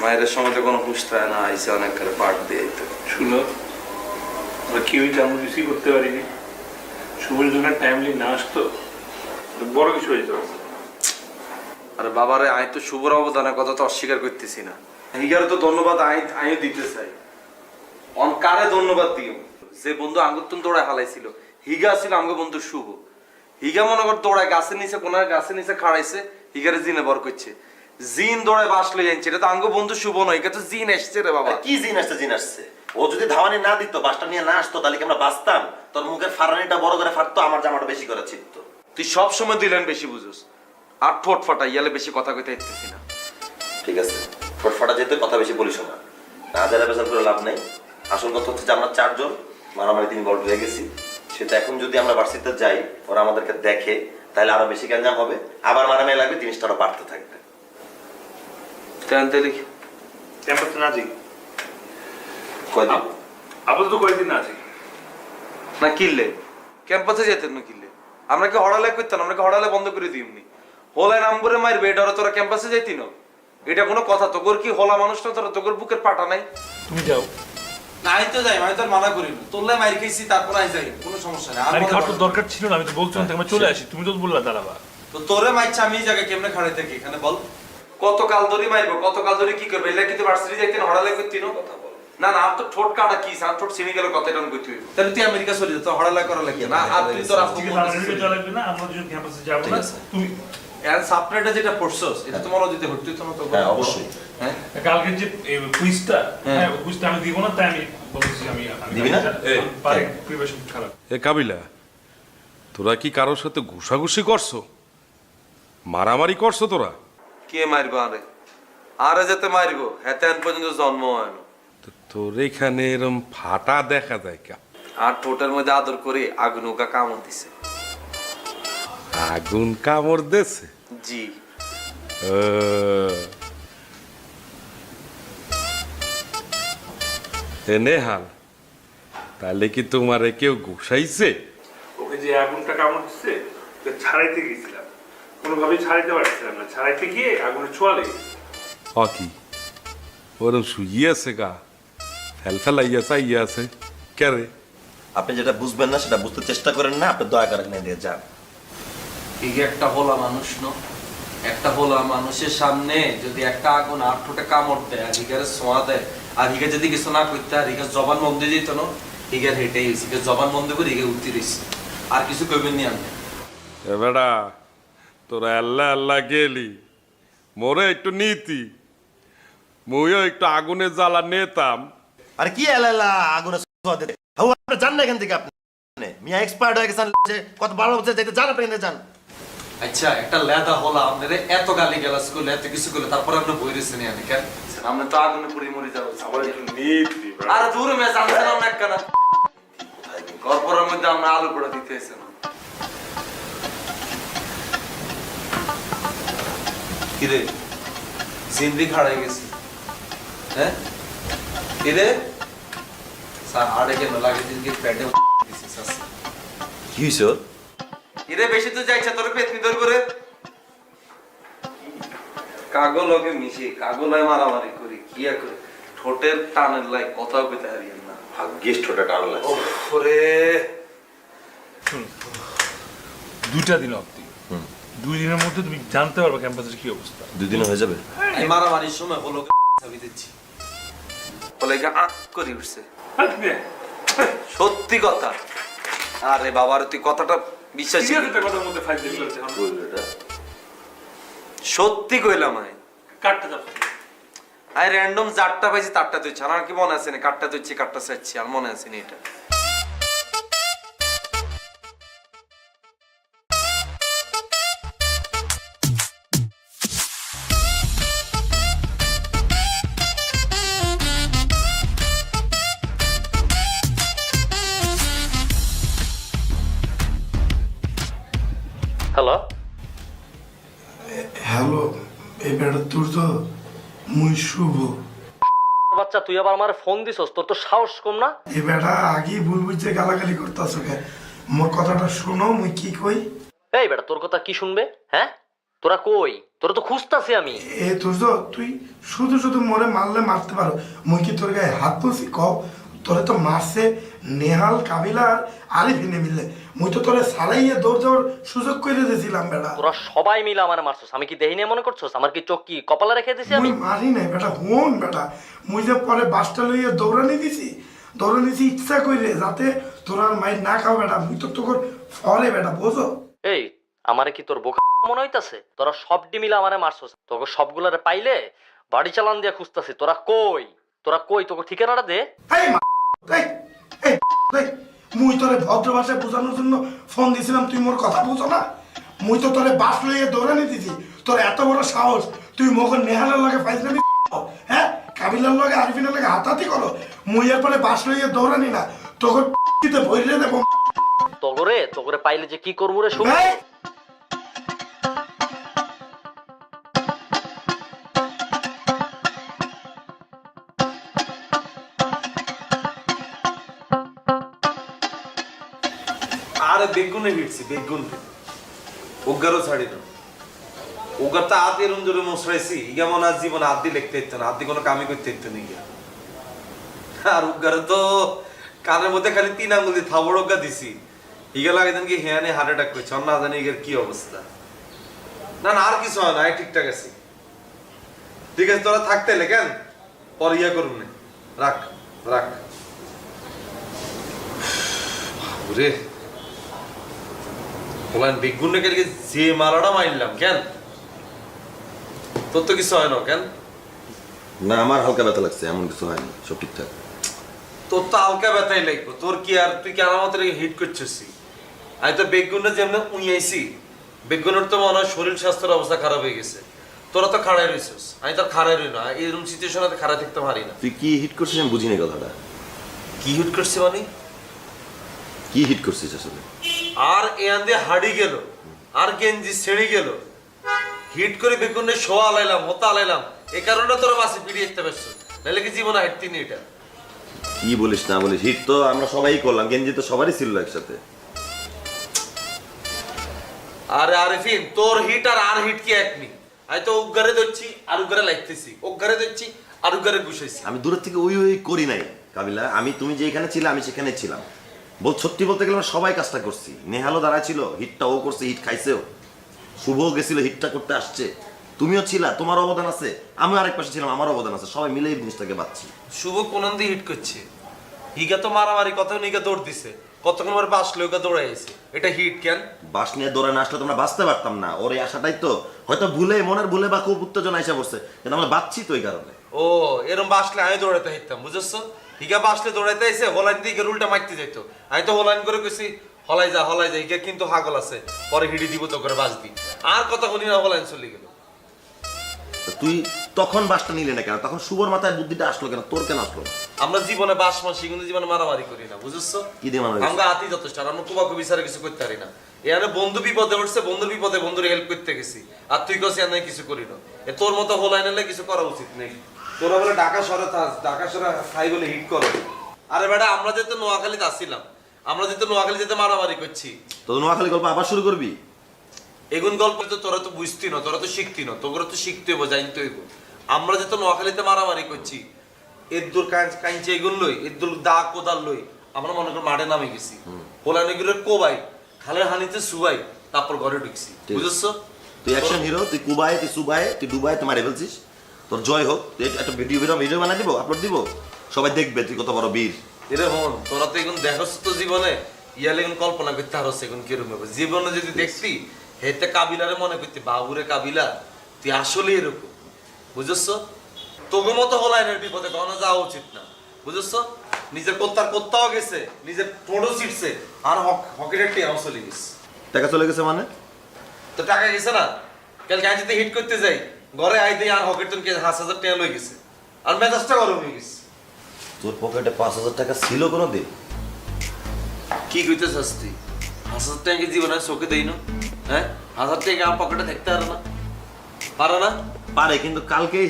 মায়ের সময় কোনো হুশ থাকে না, আইসে অনেক করে পাট দিয়ে দিত।
শুনো, আমরা কেউই তেমন কিছুই করতে পারিনি। শুভর জন্য টাইমলি না আসতো বড় কিছু হয়ে যেত।
আরে বাবারে, আমি তো শুভর অবদানের কথা তো অস্বীকার করতেছি না, হিগারে তো ধন্যবাদ আমিও দিতে চাই। অন কারে ধন্যবাদ দিও? যে বন্ধু আঙ্গুর দৌড়ায় হালাইছিল, হিগা ছিল আঙ্গ বন্ধু শুভ। হিগা মনে কর দৌড়ায় গাছের নিচে, কোন গাছের নিচে খাড়াইছে, হিগারে জিনে বর করছে। জিন দৌড়ায় বাস লই যাচ্ছে, এটা তো আঙ্গ বন্ধু শুভ নয়, এটা তো জিন এসছে রে বাবা।
কি জিন আসছে? জিন আসছে। ও যদি ধাওয়ানি না দিত, বাসটা নিয়ে না আসতো, তাহলে কি আমরা বাঁচতাম? তোর মুখের ফারানিটা বড় করে ফাটতো, আমার জামাটা বেশি করে ছিটতো।
তুই সব সময় দিলেন বেশি বুঝোস, আর ঠোঁট ফাটা ইয়ালে বেশি কথা কইতে ইচ্ছেছি না।
ঠিক আছে, ঠোঁট ফাটা যেতে কথা বেশি বলিস না, না যারা বেচার করে লাভ নেই। আসল কথা হচ্ছে যে আমরা চারজন মারামারি তিনি গল্প হয়ে গেছি, সেটা এখন যদি আমরা ভার্সিটিতে যাই, ওরা আমাদেরকে দেখে, তাহলে আরো বেশি গ্যাঞ্জাম হবে, আবার মারামারি লাগবে, জিনিসটা আরো বাড়তে থাকবে।
ক্যাম্পাসে না যাই
কয়দিন
আপাতত, কয়েকদিন না যাই
না। কিনলে ক্যাম্পাসে যেতেন না, কিনলে আমরা কি হড়ালে করতাম? আমরা কি হড়ালে বন্ধ করে দিইনি? হোলায় নাম করে মারবে, এটা তোরা ক্যাম্পাসে যাইতি না? এটা কোনো কথা? তোর কি হলা মানুষ না তোরা? তোর বুকের পাটা নাই?
তুমি যাও
না, আমি তো যাই, আমি তোর মানা করি না। তোরলে মাইর খাইছি, তারপর আমি যাই, কোনো সমস্যা নেই।
আর খাওয়ার দরকার ছিল না, আমি তো বলছিলাম আমি চলে আসি, তুমি তো বললা দাঁড়াবা।
তো তোরে মাইছে আমি এই জায়গায় কেমনে খাড়াই থাকি এখানে বল? কতকাল ধরে মারবো, কতকাল ধরে কি করবে? এলা কিন্তু ভার্সিটি যাইতেন, হড়ালে করতি না? কথা বল না। না, আর তো ঠোঁট কাটা কি, আর ঠোঁট ছিঁড়ে গেল, কত এরকম করতে হইব? তাহলে তুই আমেরিকা চলে যেত, হড়ালে করা লাগবে না। আর তুই তোর আপু
লাগবে না, আমরা দুজন ক্যাম্পাসে যাবো না। তুমি
এর সাপ্লাইটা যেটা পড়ছস, এটা তো মনে দিতে হতো না তো?
হ্যাঁ অবশ্যই।
হ্যাঁ,
কালকে যে কুইজটা, হ্যাঁ কুইজটা আমি দিব না, তাই আমি বলেছি আমি
দিবি না?
পারে প্রিপারেশন খারাপ।
এ কাবিলা, তোরা কি কারোর সাথে ঘুষাঘুষি করছো, মারামারি করছো তোরা?
কে মারবো? আরে আরে যেতে মারবো, হ্যাঁ তেন পর্যন্ত জন্ম হয় না।
তোর এখানে এরম ফাটা দেখা যায় কে?
আর ঠোঁটের মধ্যে আদর করে আগুন ওকা কামড় দিছে।
আগুন কামড় দেছে?
জি।
নেহাল, তাহলে কি তোমারে কেউ ঘুষাইছে?
ওকে যে আগুনটা কামড় দিচ্ছে, ছাড়াইতে গেছিলাম, কোনোভাবেই ছাড়াইতে পারছিলাম না, ছাড়াইতে গিয়ে আগুনের ছোঁয়া লেগেছে।
কি ওরম শুইয়াছে গা, ফেলফেলা ইয়েছে ইয়েছে কে রে?
আপনি যেটা বুঝবেন না সেটা বুঝতে চেষ্টা করেন না, আপনি দয়া করে এখানে দিয়ে যান।
ঠিক একটা হোলা মানুষ ন, একটা হোলা মানুষের সামনে যদি একটা আগুন আর ঠোঁটে কামড় দেয়, আর হিগারে ছোঁয়া দেয়, আর হিগা যদি কিছু না করতে, আর হিগার জবান বন্ধ দিত না, হিগার হেঁটেই হয়েছে, হিগার জবান বন্ধ করে হিগে উঠতে রয়েছে, আর কিছু করবেন নি আপনি।
বেড়া তোরা আল্লাহ আল্লাহ গেলি, মোরে একটু নীতি, মুইও একটু আগুনে জ্বালা নেতাম।
আরে কি এলা আগুনে ছোঁয়া দিতে, আপনি জান না এখান থেকে, আপনি মিয়া এক্সপায়ার্ড হয়ে গেছেন, কত 12 বছর যাইতে জান, আপনি যান।
আচ্ছা, একটা লেদা হলা আপনাদের এত গালি গালাজ করলে, এত কিছু করলে, তারপরে আপনি বই রেছেন আমি কেন? আপনি তো আগুনে পুড়ি মরে যাবো। আর দূর মে জানছিলাম না কেন গরপরের মধ্যে আমরা আলু পোড়া দিতে এসে না। কিরে জিন্দি খাড়াই গেছি, হ্যাঁ কিরে স্যার আড়ে কেন লাগে জিন্দি পেটে দিছিস?
কি হইছে?
এরে বেশি তো যাইছে, তোর পেতনি ধর করে কাগল লগে মিশে, কাগল হয় মারামারি করি, কি করে ঠোঁটের টানের লাই কথা কইতে হারিয়েন না।
ভাগ্যিস ঠোঁটে টান লাগছে।
ওরে
2টা দিন অবধি 2 দিনের মধ্যে তুমি জানতে পারবে ক্যাম্পাসের কি অবস্থা।
2 দিনে হয়ে যাবে।
এই মারামারির সময় হলো চাবি দিচ্ছি বলে করি উঠছে সত্যি কথা। আরে বাবার তুই কথাটা বিশ্বাস
কথার মধ্যে ফাইল দিয়ে ফেলছে।
সত্যি কইলাম
কাটতে যাবো
আই র্যান্ডম যারটা পাইছি তারটা তুই ছাড়া আর কি মনে আছে না কাটটা তুইছি কাটটা চাচ্ছি আর মনে আছে না এটা।
হ্যালো
হ্যালো এই বেটা তোর তো মুই শুভ
বাচ্চা, তুই আবার আমার ফোন দিছস, তোর তো সাহস কম না?
এই বেটা আগেই ভুল বুঝছে গালাগালি করতেছ কে? মোর কথাটা শোনো মুই কি কই।
এই বেটা তোর কথা কি শুনবে? হ্যাঁ তোরা কই? তোরা তো খুঁজতাছি আমি।
এ তোর তুই শুধু শুধু মরে মারলে মারতে পারো, মুই কি তোর গায়ে হাত তুলছি? ক তোরে তো মারছে নেহাল, কাবিলা আর আরিফিনে মিললে, মুই তো তোরে সারাইয়ে দৌড় যাওয়ার সুযোগ করে দিয়েছিলাম বেটা।
তোরা সবাই মিলে আমার মারছস, আমি কি দেখিনি মনে করছস? আমার কি চোখ কি কপালে রেখে দিছি আমি?
মারি নাই বেটা, হন বেটা, মুই যে পরে বাসটা লইয়ে দৌড়ানি দিছি, ইচ্ছা কইরে যাতে তোরা মাইর না খাও বেটা, মুই তো তোর ফরে বেটা, বোঝো?
এই আমারে কি তোর বোকা মনে হইতাছে? তোরা সবটি মিলে আমারে মারছস, তোকে সবগুলারে পাইলে বাড়ি চালান দিয়া খুঁজতাছি। তোরা কই? তোকে ঠিকানাটা দে।
মুই তোরে ভদ্র ভাষায় বোঝানোর জন্য ফোন দিছিলাম, তুই মোর কথা বুঝো না? মুই তো তোরে বাস লইয়ে দৌড়ানি দিছি, তোর এত বড় সাহস তুই মোকে নেহালের লগে ফাইজলামি, হ্যাঁ কাবিলার লগে আরিফিনের লগে হাতাহাতি করো, মুই এর পরে বাস লইয়ে দৌড়ানি না, তোকে দিতে ভইরে দেব।
তোগরে পাইলে যে কি করবো রে শুন।
আরে বেগুনে ভিড়ছি বেগুন ওগারও ছাড়ি না ওগার তো আত এরম জোরে মশরাইছি ইগা মনে আজ জীবনে আদি লিখতে ইতো না আদি কোনো কামই করতে ইতো না ইগা। আর ওগারে তো কানের মধ্যে খালি 3 আঙ্গুল দিয়ে থাবড় ওগা দিছি ইগা লাগে দেন কি হেয়ানে হার্ট অ্যাটাক করছে না জানি ইগার কি অবস্থা। না না আর কিছু হয় না, ঠিকঠাক আছে। ঠিক আছে তোরা থাকতে এলে কেন পর ইয়া করুন না, রাখ রাখ রে বলেন বেগুনে কালকে যে মারাটা মারলাম কেন তোর তো কিছু হয় না কেন?
না আমার হালকা ব্যথা লাগছে, এমন কিছু হয়নি, সব ঠিকঠাক।
তোর তো হালকা ব্যথাই লাগবে, তোর কি আর তুই কি আমার মতো হিট করছিস? আমি তো বেগুনটা যেমন উইয়াইছি বেগুনের তো মনে হয় শরীর স্বাস্থ্যের অবস্থা খারাপ হয়ে গেছে। তোরা তো খাড়াই রয়েছিস, আমি তো খাড়াই রই না, এরকম সিচুয়েশনে খাড়া থাকতে পারি না।
তুই কি হিট করছিস আমি বুঝিনি কথাটা।
কি হিট করছি মানে?
কি হিট করছিস আসলে?
আর এখান দিয়ে হাড়ি গেল আর গেঞ্জি ছেড়ে গেল, হিট করে বেগুনে শোয়া আলাইলাম হতা আলাইলাম, এ কারণে তোরা বাসে ফিরিয়ে আসতে পারছো, নাহলে কি জীবনে হাঁটতি নি এটা।
কি বলিস না বলিস, হিট তো আমরা সবাই করলাম, গেঞ্জি তো সবারই ছিল একসাথে।
আরে আরিফিন তোর হিট আর হিট কি এক নি? আমি তো উগারে ধরছি আর উগারে লাগতেছি, উগারে ধরছি আর উগারে ঘুষাইছি।
আমি দূরের থেকে ওই করি নাই কাবিলা, আমি তুমি যেখানে ছিলে আমি সেখানে ছিলাম। সত্যি বলতে গেলে আমরা সবাই কাজটা করছি। নেহালও দাঁড়া ছিল, হিটটা ও করছে, হিট খাইছেও। শুভ গেছিল, হিটটা করতে আসছে, তুমিও ছিলা, তোমার অবদান আছে, আমি আরেক পাশে ছিলাম, আমার অবদান আছে, সবাই মিলে এই জিনিসটাকে বাঁচছি।
শুভ কোন দিয়ে হিট করছে? হিগা তো মারামারি কথা নিগা দৌড় দিছে, কতক্ষণ পরে বাসলো ওকে দৌড়াইছে, এটা হিট কেন?
বাস নিয়ে দৌড়ে না আসলে তোমরা বাঁচতে পারতাম না, ওর এই আশাটাই তো হয়তো ভুলে, মনের ভুলে বা খুব উত্তেজনা এসে পড়ছে, কিন্তু আমরা বাঁচছি তো এই কারণে।
ও এরকম বাসলে আমি দৌড়াইতে হইতাম, বুঝছো? হিগা বাসলে দৌড়াইতে আইছে, হোলাইন দিয়ে উল্টা মারতে যাইতো, আমি তো হোলাইন করে কইছি হলাই যা হিগা কিন্তু হাগল আছে, পরে হিড়ি দিব তো করে বাস দি, আর কথা শুনি না হোলাইন চলে গেল।
তুই তখন বাসটা নিলে না কেন? তখন শুভর মাথায় বুদ্ধিটা আসলো কেন, তোর কেন আসলো?
আমরা জীবনে বাস মাসি কিন্তু জীবনে মারামারি করি না, বুঝছো?
কি দিয়ে মারামারি?
আমরা আতি যথেষ্ট, আমরা কুবাকু বিচারে কিছু করতে পারি না। এখানে বন্ধু বিপদে উঠছে, বন্ধুর বিপদে বন্ধুর হেল্প করতে গেছি, আর তুই কছি আমি কিছু করি না। তোর মতো হোলাইন হলে কিছু করা উচিত নেই। তোরা বলে ঢাকা শহরে থাক, ঢাকা শহরে খাই বলে হিট করো। আরে বেটা আমরা যেতে নোয়াখালীতে আসছিলাম, আমরা যেতে নোয়াখালী যেতে মারামারি করছি।
তো নোয়াখালী গল্প আবার শুরু করবি?
এগুন গল্প তো তোরা তো বুঝতি না, তোরা তো শিখতি না, তোরা তো শিখতে হইব, জানতে হইব। আমরা যেতে নোয়াখালীতে মারামারি করছি, এদ্দুর কাঞ্চে এগুলো লই এদ্দুর দা কোদাল লই আমরা মনে করি মাঠে নামে গেছি হোলানিগুলো কোবাই খালের হানিতে সুবাই তারপর ঘরে ঢুকছি বুঝছো
তুই অ্যাকশন হিরো, তুই কুবায়, তুই সুবায়, তুই ডুবায়, তুই মারে ফেলছিস। তোর জয় হোক, তুই একটা ভিডিও বানাই দিব, আপলোড দিব, সবাই দেখবে তুই কত বড় বীর।
এরে হন তোরা তো এখন দেখছ তো জীবনে ইয়ালে এখন কল্পনা করতে হারছ এখন কিরকম হবে জীবনে যদি দেখছি হেতে কাবিলারে মনে করতে বাবুরে কাবিলা তুই আসলে এরকম বুঝছ তোকে মতো হলাইনের বিপদে কখনো যাওয়া উচিত না বুঝছ নিজের কোত্তাও গেছে নিজের ঠোঁটও ছিটছে আর হকের একটি আও চলে গেছে
টাকা চলে গেছে মানে?
তো টাকা গেছে না কালকে আজ যদি হিট করতে যাই ঘরে আইতে আর হকের টনকে 5,000 টাকা লই গেছে আর মেজাজটা গরম হয়ে গেছে
তোর পকেটে 5,000 টাকা ছিল কোনো দিন?
কি কইতেছস তুই 5,000 টাকা কি জীবনে চোখে দেই না হ্যাঁ 1,000 টাকা আমার পকেটে থাকতে পারে না
পারে, কিন্তু কালকেই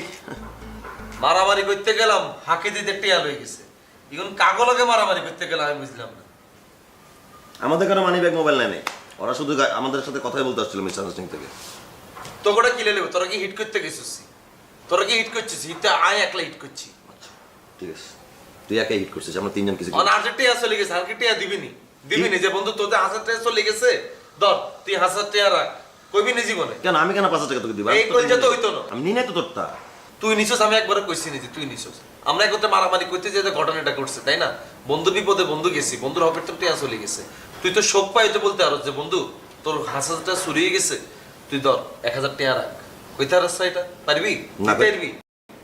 মারামারি করতে গেলাম হাঁকে দিতে টিয়া লই গেছে এখন কাগলকে মারামারি করতে গেলাম আমি বুঝলাম না
আমাদের কারো মানি ব্যাগ মোবাইল নেই, ওরা শুধু আমাদের সাথে কথাই বলতে আসছিল মিসআন্ডারস্ট্যান্ডিং থেকে।
তোকে কি লেলে তোরা কি হিট করতে গেছিস তোরা কি হিট করছিস হিটটা আয় একলা হিট করছি
ঠিক আছে, তুই একাই হিট করছিস, আমরা তিনজন কিছু
আর 1,000 টাকা চলে গেছে আর কি টাকা দিবিনি যে বন্ধু তোতে 1,000 টাকা চলে গেছে ধর তুই 1,000 টাকা রাখ কইবি নি জীবনে
কেন? আমি কেন 5,000 টাকা তোকে দিব?
এই কইলে তো হইতো না
আমি নিই নাই তো তোরটা।
তুই নিছস আমি একবার কইছি নি যে তুই নিছস আমরা একতে মারামারি করতে যে ঘটনাটা ঘটছে তাই না বন্ধু বিপদে বন্ধু গেছি বন্ধুর হকের তো টিয়া চলে গেছে তুই তো শোক পাইতে বলতে আরো যে বন্ধু তোর 1,000 টাকা চুরিয়ে গেছে তুই ধর 1,000 টাকা রাখ কইতে আরস এটা পারবি
না
পারবি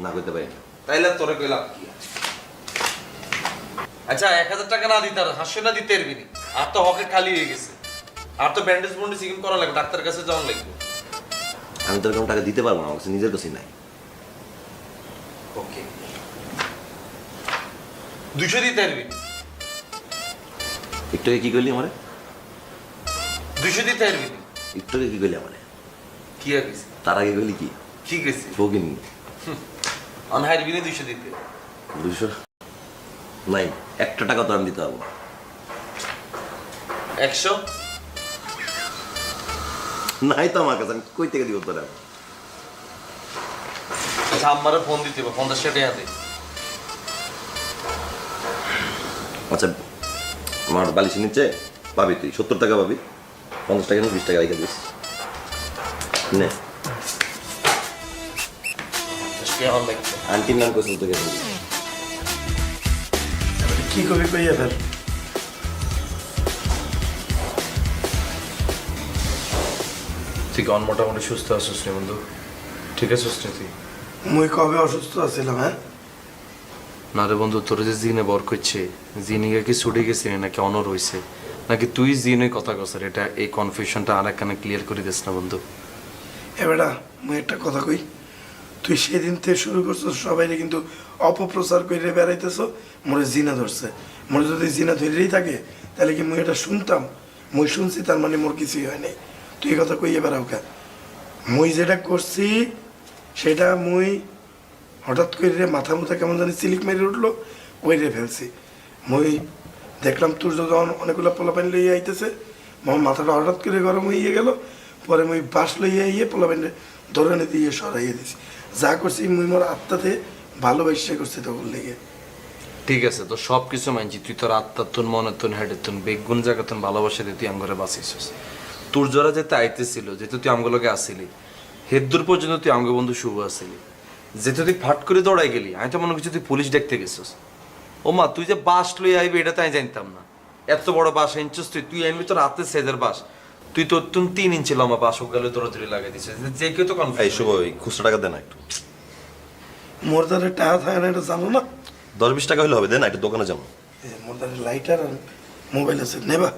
না কইতে পারি না।
তাইলে তোরে কইলাম কি আচ্ছা 1,000 টাকা না দিতে আর হাসি না দিতে পারবি নি আর তো হকে খালি হয়ে গেছে আর তো ব্যান্ডেজ বন্ডেজ ইগিন করা লাগবে ডাক্তারের কাছে যাওয়া লাগবে
আমি তোর কোনো টাকা দিতে পারবো না, আমার কাছে নিজের কাছে নাই।
ওকে 200 দিতে পারবি
একটু আগে কি করলি আমারে?
200 দিতে পারবি
একটু আগে কি করলি আমারে?
কি হইছে
তার আগে করলি কি?
কি গেছে
বগিন
অন হাইরবি 200 দিতে
200 নাই, একটা টাকা তো আমি দিতে পারবো না।
100
নাই তো আমার কাছে, আমি কই থেকে দিব তোরা?
আচ্ছা আমারে ফোন দিতে হবে 50 টাকা দে
আচ্ছা আমার বালিশের নিচে পাবি তুই 70 টাকা পাবি, 50 টাকা নিয়ে 20 টাকা রেখে দিস নে। আন্টির নাম কোথাও তোকে
কি কবি কইয়া ফেল
তুই কোন মোটামুটি সুস্থ আছিস রে বন্ধু ঠিক আছিস রে তুই
মুই কবে অসুস্থ আছিলাম? হ্যাঁ
না রে বন্ধু তোর যে জিনে বর করছে জিনিকে কি ছুটে গেছে নাকি অনর হইছে নাকি তুই জিনে কথা কস এটা এই কনফিউশনটা আর একখানে ক্লিয়ার করে দিস না বন্ধু
এবারে মুই একটা কথা কই তুই সেদিন থেকে শুরু করছিস সবাইরে কিন্তু অপপ্রচার করে বেড়াইতেছ মোরে জিনা ধরছে মোরে যদি জিনা ধরেই থাকে তাহলে কি মুই এটা শুনতাম? মুই শুনছি তার মানে মোর কিছুই হয় নাই। তুই এই কথা কইয়ে বেড়াও কা? মুই যেটা করছি সেটা মুই হঠাৎ করে মাথা মুথা কেমন জানি সিলিক মেরে উঠলো কইরে ফেলছি। মুই দেখলাম তোর যখন অনেকগুলো পোলাপানি লইয়া আইতেছে আমার মাথাটা হঠাৎ করে গরম হয়ে গেল পরে মুই বাস লইয়া ইয়ে পোলাপানি ধরে নিতে দিয়ে সরাইয়ে দিছি। যা করছি মুই মোর আত্মাতে ভালোবাসা করছি তখন লেগে।
ঠিক আছে তো সব কিছু মানছি তুই তোর আত্মার তুন মনের তুন হেডের তুন বেগুন জায়গা তুন ভালোবাসা দিয়ে তুই আমগরে বাঁচিয়েছিস তোর যারা যেতে আইতেছিল যেহেতু তুই আমগুলোকে আসিলি হেদ্দুর পর্যন্ত তুই আমগো বন্ধু শুভ আসিলি যেহেতু তুই ফাট করে দৌড়াই গেলি আমি তো মনে করছি তুই পুলিশ দেখতে গেছিস ও মা তুই যে বাস লই আইবি এটা তো আমি জানতাম না এত বড় বাস আনছিস তুই আনবি তোর হাতে সেজের বাস তুই তোর তুন 3 ইঞ্চি লম্বা বাস গেলে দৌড়াদৌড়ি লাগাই দিছিস যে কেউ তো
এই শুভ ওই খুচরা টাকা দে না একটু।
মোর দ্বারা টাকা থাকে না এটা জানো না?
10-20 টাকা হলে হবে, দে না একটু দোকানে যাবো।
মোর দ্বারা লাইটার আর মোবাইল আছে নেবা?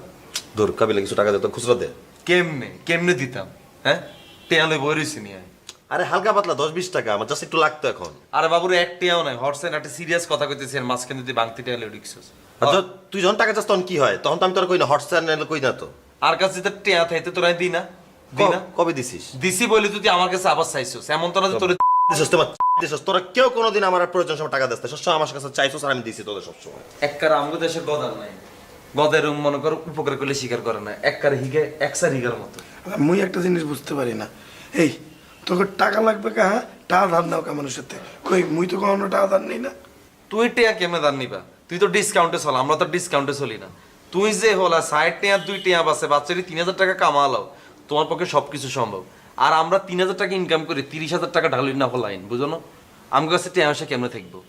ধর কাবিলা কিছু টাকা দে তো খুচরা দে।
কেমনে দিতাম হ্যাঁ টেয়ালে বই রইছি নি
আরে হালকা পাতলা 10-20 টাকা আমার জাস্ট একটু লাগতো এখন।
আরে বাবুর একটিও নাই হটসেন একটা সিরিয়াস কথা কইতেছি আর মাঝখানে তুই বাংতি টেয়ালে উঠছিস
আচ্ছা তুই যখন টাকা চাস তখন কি হয়? তখন তো আমি তোর কই না হটস্টার কই না তো।
আর কাছে তো টেয়া থাইতে তোরা দি না
কবে দিছিস?
দিছি বলি তুই আমার কাছে আবার চাইছিস এমন তো না যে তোর
দিছস তোমার দিছস তোরা কেউ কোনোদিন আমার প্রয়োজন সময় টাকা দিস না, সবসময় আমার কাছে চাইছস আর আমি দিছি তোদের সবসময়।
এককার আমগো দেশে গদার নাই গদের মনে করো উপকার করলে স্বীকার করে না এককার হিগে একসার হিগার মতো।
মুই একটা জিনিস বুঝতে পারি না এই তোকে টাকা লাগবে কা? টাকা ধার নাও কা মানুষের থেকে? কই মুই তো কখনো টাকা ধার নেই না।
তুই টিয়া কেমনে দান নিবা? তুই তো ডিসকাউন্টে চল, আমরা তো ডিসকাউন্টে চলি না। তুই যে হলা 60 টিয়া 2 টিয়া বাসে বাচ্চারি 3000 টাকা কামালাও, তোমার পক্ষে সবকিছু সম্ভব। আর আমরা 3000 টাকা ইনকাম করি, 30,000 টাকা ঢালি না হলাইন, বুঝো না? আমার কাছে টিয়া পয়সা কেমনে থাকবো?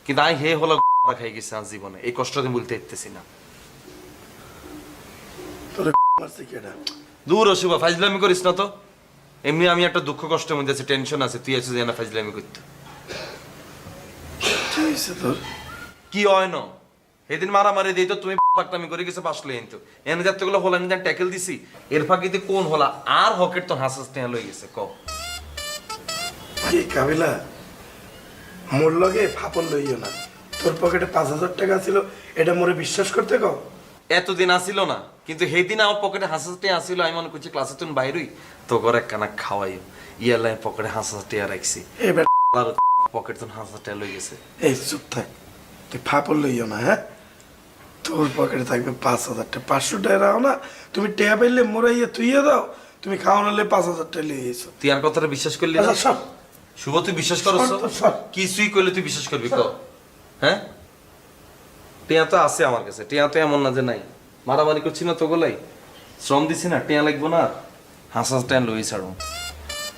কিন্তু আমি হে হলা খাই গেছি আজ জীবনে, এই কষ্ট আমি বলতে ইচ্ছেছি না। দূর অশুভা, ফাইজলামি করিস না তো। এমনি আমি একটা দুঃখ কষ্টের মধ্যে আছি, টেনশন আছে, তুই আছিস না ফাইজলামি করতে। কি হয় না সেদিন মারামারি দিই তো তুমি পাকটামি করে গেছে পাশলে কিন্তু এনে যতগুলো হলা নিয়ে ট্যাকেল দিছি, এর ফাঁকিতে কোন হলা আর হকের তো হাসাস টেয়া লই গেছে। ক
কাবিলা, মোর লগে ফাপল লইও না। তোর পকেটে 5,000 টাকা ছিল, এটা মোরে বিশ্বাস করতে কও।
এতদিন আসিল না, কিন্তু সেদিন আমার পকেটে হাসাস টেয়া আসিল। আমি মনে করছি ক্লাসে তুমি বাইরই তো করে একখানা খাওয়াইও, ইয়ালাই পকেটে হাসাস টেয়া রাখছি, পকেট তো হাসাস টেয়া লই গেছে।
এই চুপ থাক, তুই ফাপল লইও না। হ্যাঁ, তোর পকেটে থাকবে 5,000 টাকা। 500 টাকা রাও না, তুমি টেয়া পাইলে মোরাইয়া তুইয়ে দাও, তুমি খাওয়ানোলে 5,000 টাকা লিয়ে এসো।
তুই আর কথাটা বিশ্বাস করলি না? শুভ, তুই বিশ্বাস করছ? কিছুই করলে তুই বিশ্বাস করবি? ক হ্যাঁ, টিয়া তো আছে আমার কাছে, টিয়া তো এমন না যে নাই। মারামারি করছি না তো গোলাই, শ্রম দিছি না, টিয়া লাগবো না। হাসাস টেয়া লই ছাড়ো,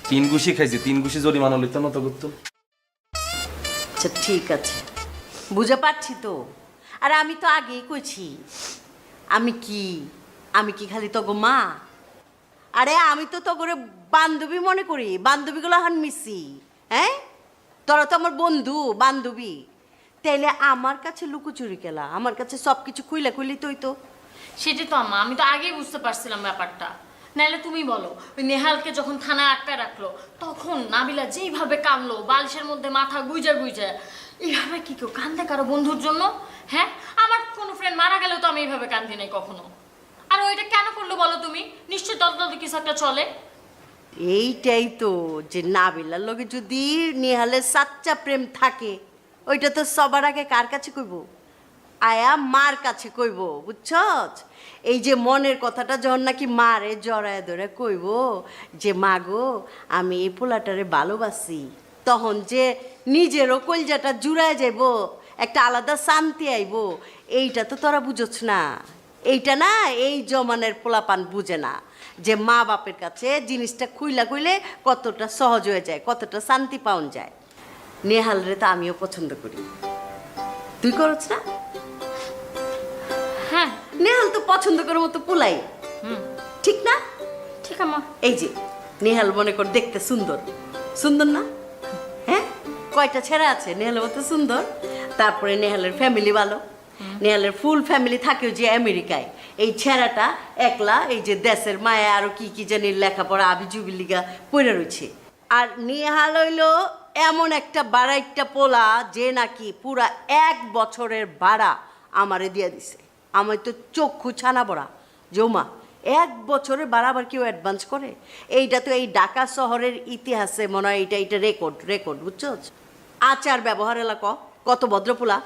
3 গুছি খাইছি, 3 গুছি জরিমানা লইতো না তো করতো।
আচ্ছা ঠিক আছে, বুঝে পারছি তো। আর আমি তো আগেই কইছি, আমি কি খালি তো গো মা? আরে আমি তো করে বান্ধবী মনে করি, বান্ধবীগুলো হান মিশি। হ্যাঁ, তোরা তো আমার বন্ধু বান্ধবী, তাইলে আমার কাছে লুকোচুরি খেলা, আমার কাছে সব কিছু খুইলি তুই তো।
সেটাই তো আম্মা, আমি তো আগেই বুঝতে পারছিলাম ব্যাপারটা। নাহলে তুমি বলো, ওই নেহালকে যখন থানায় আটকা রাখলো তখন নাবিলা যেইভাবে কাঁদলো, বালিশের মধ্যে মাথা গুইজা এইভাবে কি কেউ কান্দে কারো বন্ধুর জন্য? হ্যাঁ, আমার কোনো ফ্রেন্ড মারা গেলেও তো আমি এইভাবে কান্দি নাই কখনো। আর ওইটা কেন করলো বলো তুমি? নিশ্চয় তত কিছু একটা চলে।
এইটাই তো, যে নাবিলার লগে যদি নেহালের সাচ্চা প্রেম থাকে, ওইটা তো সবার আগে কার কাছে কইব? আয়া মার কাছে কইব, বুঝছস? এই যে মনের কথাটা যখন নাকি মারে জড়ায় ধরে কইব যে মা গো আমি এই পোলাটারে ভালোবাসি, তখন যে নিজেরও কলজাটা জুড়ায় যাইব, একটা আলাদা শান্তি আইব। এইটা তো তোরা বুঝছ না। এইটা না, এই জমানের পোলাপান বুঝে না যে মা বাপের কাছে জিনিসটা খুইলে কতটা সহজ হয়ে যায়, কতটা শান্তি পাওয়া যায়। নেহাল রে তো আমিও পছন্দ করি, তুই করছ না?
হ্যাঁ,
নেহাল তো পছন্দ করার মতো পোলাই, ঠিক না?
ঠিক আমা।
এই যে নেহাল মনে কর দেখতে সুন্দর, সুন্দর না? হ্যাঁ, কয়টা ছেঁড়া আছে নেহালের মতো সুন্দর। তারপরে নেহালের ফ্যামিলি ভালো, নেহালের ফুল ফ্যামিলি থাকে যে আমেরিকায়। এই ছেঁড়াটা একলা এই যে দেশের মায়া আরো কি জানি লেখাপড়া আবিজুবি লিগা পড়ে রয়েছে। আর নেহাল হইলো এমন একটা বাড়াইটা পোলা যে নাকি পুরা 1 বছরের ভাড়া আমারে দিয়ে দিছে। আমার তো চক্ষু ছানা বড়া জমা, 1 বছরের ভাড়া আবার কেউ অ্যাডভান্স করে? এইটা তো এই ঢাকা শহরের ইতিহাসে মনে হয় এটা রেকর্ড, বুঝছো? আচার ব্যবহার এলাকা কত ভদ্রপোলা,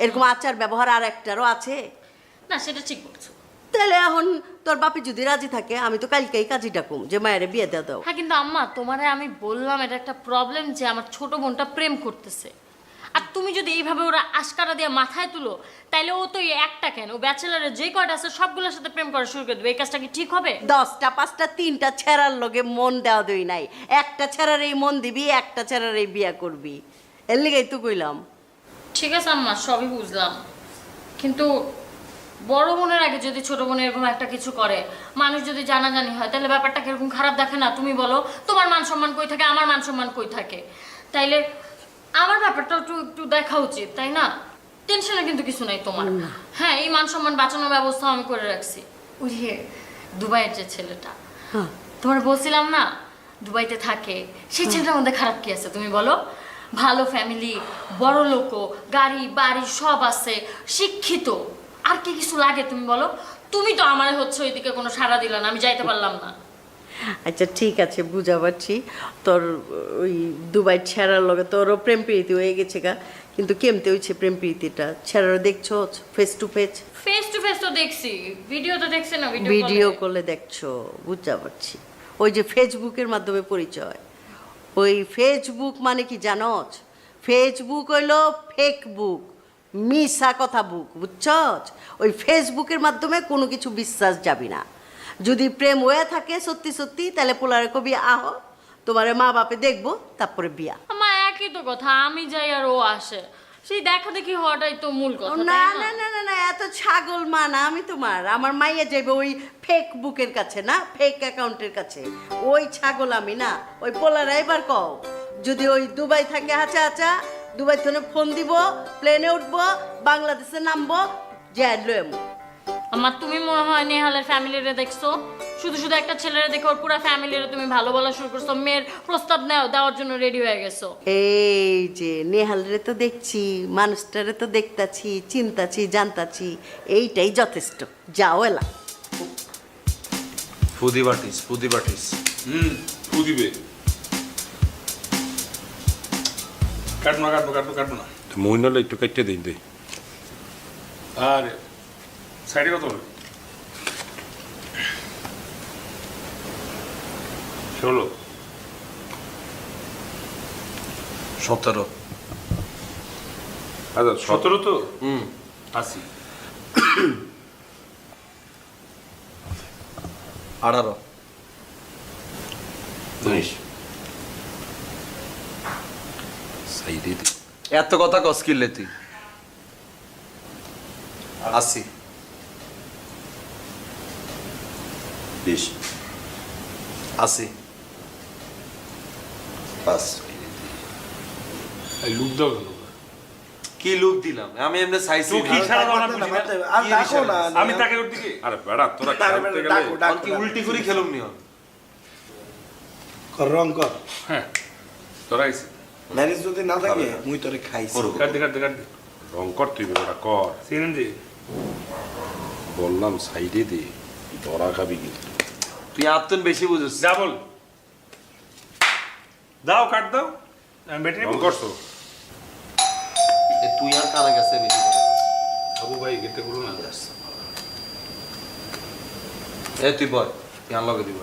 এরকম আচার ব্যবহার আর একটারও আছে
না, সেটা ঠিক বলছো।
তাহলে এখন তোর বাপি যদি রাজি থাকে, আমি তো কালকেই কাজী ডাকুম যে মায়ের বিয়ে দিয়ে দাও।
হ্যাঁ, কিন্তু আম্মা তোমারে আমি বললাম এটা একটা প্রবলেম যে আমার ছোট বোনটা প্রেম করতেছে। আর তুমি যদি এইভাবে ওরা আশকারা দিয়ে মাথায় তুলো, তাইলে ও তো একটা কেন, ও ব্যাচেলারের যে কয়টা আছে সবগুলোর সাথে প্রেম করা শুরু করে দেবে। এই কাজটা কি ঠিক হবে?
10টা 5টা 3টা ছেঁড়ার লগে মন দেওয়া দই নাই, একটা ছেঁড়ার এই মন দিবি, একটা ছেঁড়ার এই বিয়া করবি। এর লিগেই তো কইলাম।
ঠিক আছে আম্মা, সবই বুঝলাম, কিন্তু বড় বোনের আগে যদি ছোট বোন এরকম একটা কিছু করে, মানুষ যদি জানাজানি হয়, তাহলে ব্যাপারটা কিরকম খারাপ দেখে না? তুমি বলো, তোমার মান সম্মান কই থাকে, আমার মান সম্মান কই থাকে? তাইলে আমার ব্যাপারটা একটু দেখা উচিত, তাই না? টেনশনে কিন্তু কিছু নাই তোমার। হ্যাঁ, এই মান সম্মান বাঁচানোর ব্যবস্থা আমি করে রাখছি। ওই যে দুবাইয়ের যে ছেলেটা, তোমার বলছিলাম না দুবাইতে থাকে, সেই ছেলেটার মধ্যে খারাপ কি আছে তুমি বলো? ভালো ফ্যামিলি, বড় লোক, গাড়ি বাড়ি সব আছে, শিক্ষিত, আর কি কিছু লাগে তুমি বলো? তুমি তো আমার হচ্ছে ওইদিকে কোনো সাড়া দিলা না, আমি যাইতে পারলাম না।
আচ্ছা ঠিক আছে, বুঝা পারছি তোর ওই দুবাই ছেঁড়ার লগে তোরও প্রেম প্রীতি হয়ে গেছে গা, কিন্তু কেমতে হয়েছে প্রেম প্রীতিটা? ছেঁড়ার দেখছো face to face?
Face to face তো দেখছি, ভিডিও তো দেখছি না,
ভিডিও করলে দেখছো, বুঝা পারছি। ওই যে ফেসবুকের মাধ্যমে পরিচয়, ওই ফেসবুক মানে কি জানোস? ফেসবুক হইলো ফেক বুক, মিশা কথা বুক, বুঝছস? ওই ফেসবুকের মাধ্যমে কোনো কিছু বিশ্বাস যাবি না। যদি প্রেম হয়ে থাকে সত্যি সত্যি, তাহলে পোলারে কবি আহ, তোমার মা বাপে দেখবো, তারপরে বিয়া।
আমার একই তো কথা, আমি যাই আর ও আসে, সেই দেখা দেখি হওয়াটাই তো মূল কথা।
না না না না না, এত ছাগল মা না আমি তোমার। আমার মাইয়া যাইবে ওই ফেক বুকের কাছে না, ফেক অ্যাকাউন্টের কাছে। ওই ছাগল আমি না। ওই পোলারা এবার কও, যদি ওই দুবাই থাকে হাঁচা হাঁচা, দুবাই থেকে ফোন দিব, প্লেনে উঠবো, বাংলাদেশে নামবো, যাই লইম।
আমার তুমি মনে হয় নেহালের ফ্যামিলিরে দেখছো, শুধু শুধু একটা ছেলেরে দেখে ওর পুরো ফ্যামিলিরে তুমি ভালো বলা শুরু করছো, মেয়ের প্রস্তাব দেওয়ার জন্য রেডি হয়ে গেছো।
এই যে নেহালরে তো দেখছি, মানুষটারে তো দেখতাছি, চিন্তাছি, জানতাছি, এইটাই যথেষ্ট। যাও এলা।
ফুদি বাটিস
ফু দিবে। কাটবো না।
মহিনালে একটু কেটে দিন দে।
আর সাইডে কত হবে? 16
17।
আচ্ছা
17 তো 80
18
19 সাইডে দে।
এত কথা কস কিনলে তুই? 80
20
80
5
এই লুক দাও কেন?
কি লুক দিলাম আমি? এমনি চাইছি
তুই কি সারা দাও না বুঝি না?
আর দেখো না,
আমি তাকে ওর দিকে
আরে বেড়া তোরা খেলতে গেলে
আর কি উল্টি করে খেলুম নি?
কর রং কর।
হ্যাঁ তোরা আইছে
ম্যারেজ যদি না থাকে মুই তোরে খাইছি।
কাট দে
রং কর তুই বেড়া কর।
সিনেন দে।
বললাম সাইডে দে, তোরা খাবি কি?
তুই আত্মন বেশি বুঝছিস।
যা বল দাও, কাট দাও। আমি বেটে
রং করছো?
তুই আর কানা গেছে বেশি করে।
আবু ভাই গেতে করো না।
এ তুই বল, ইয়ান লগে দিব।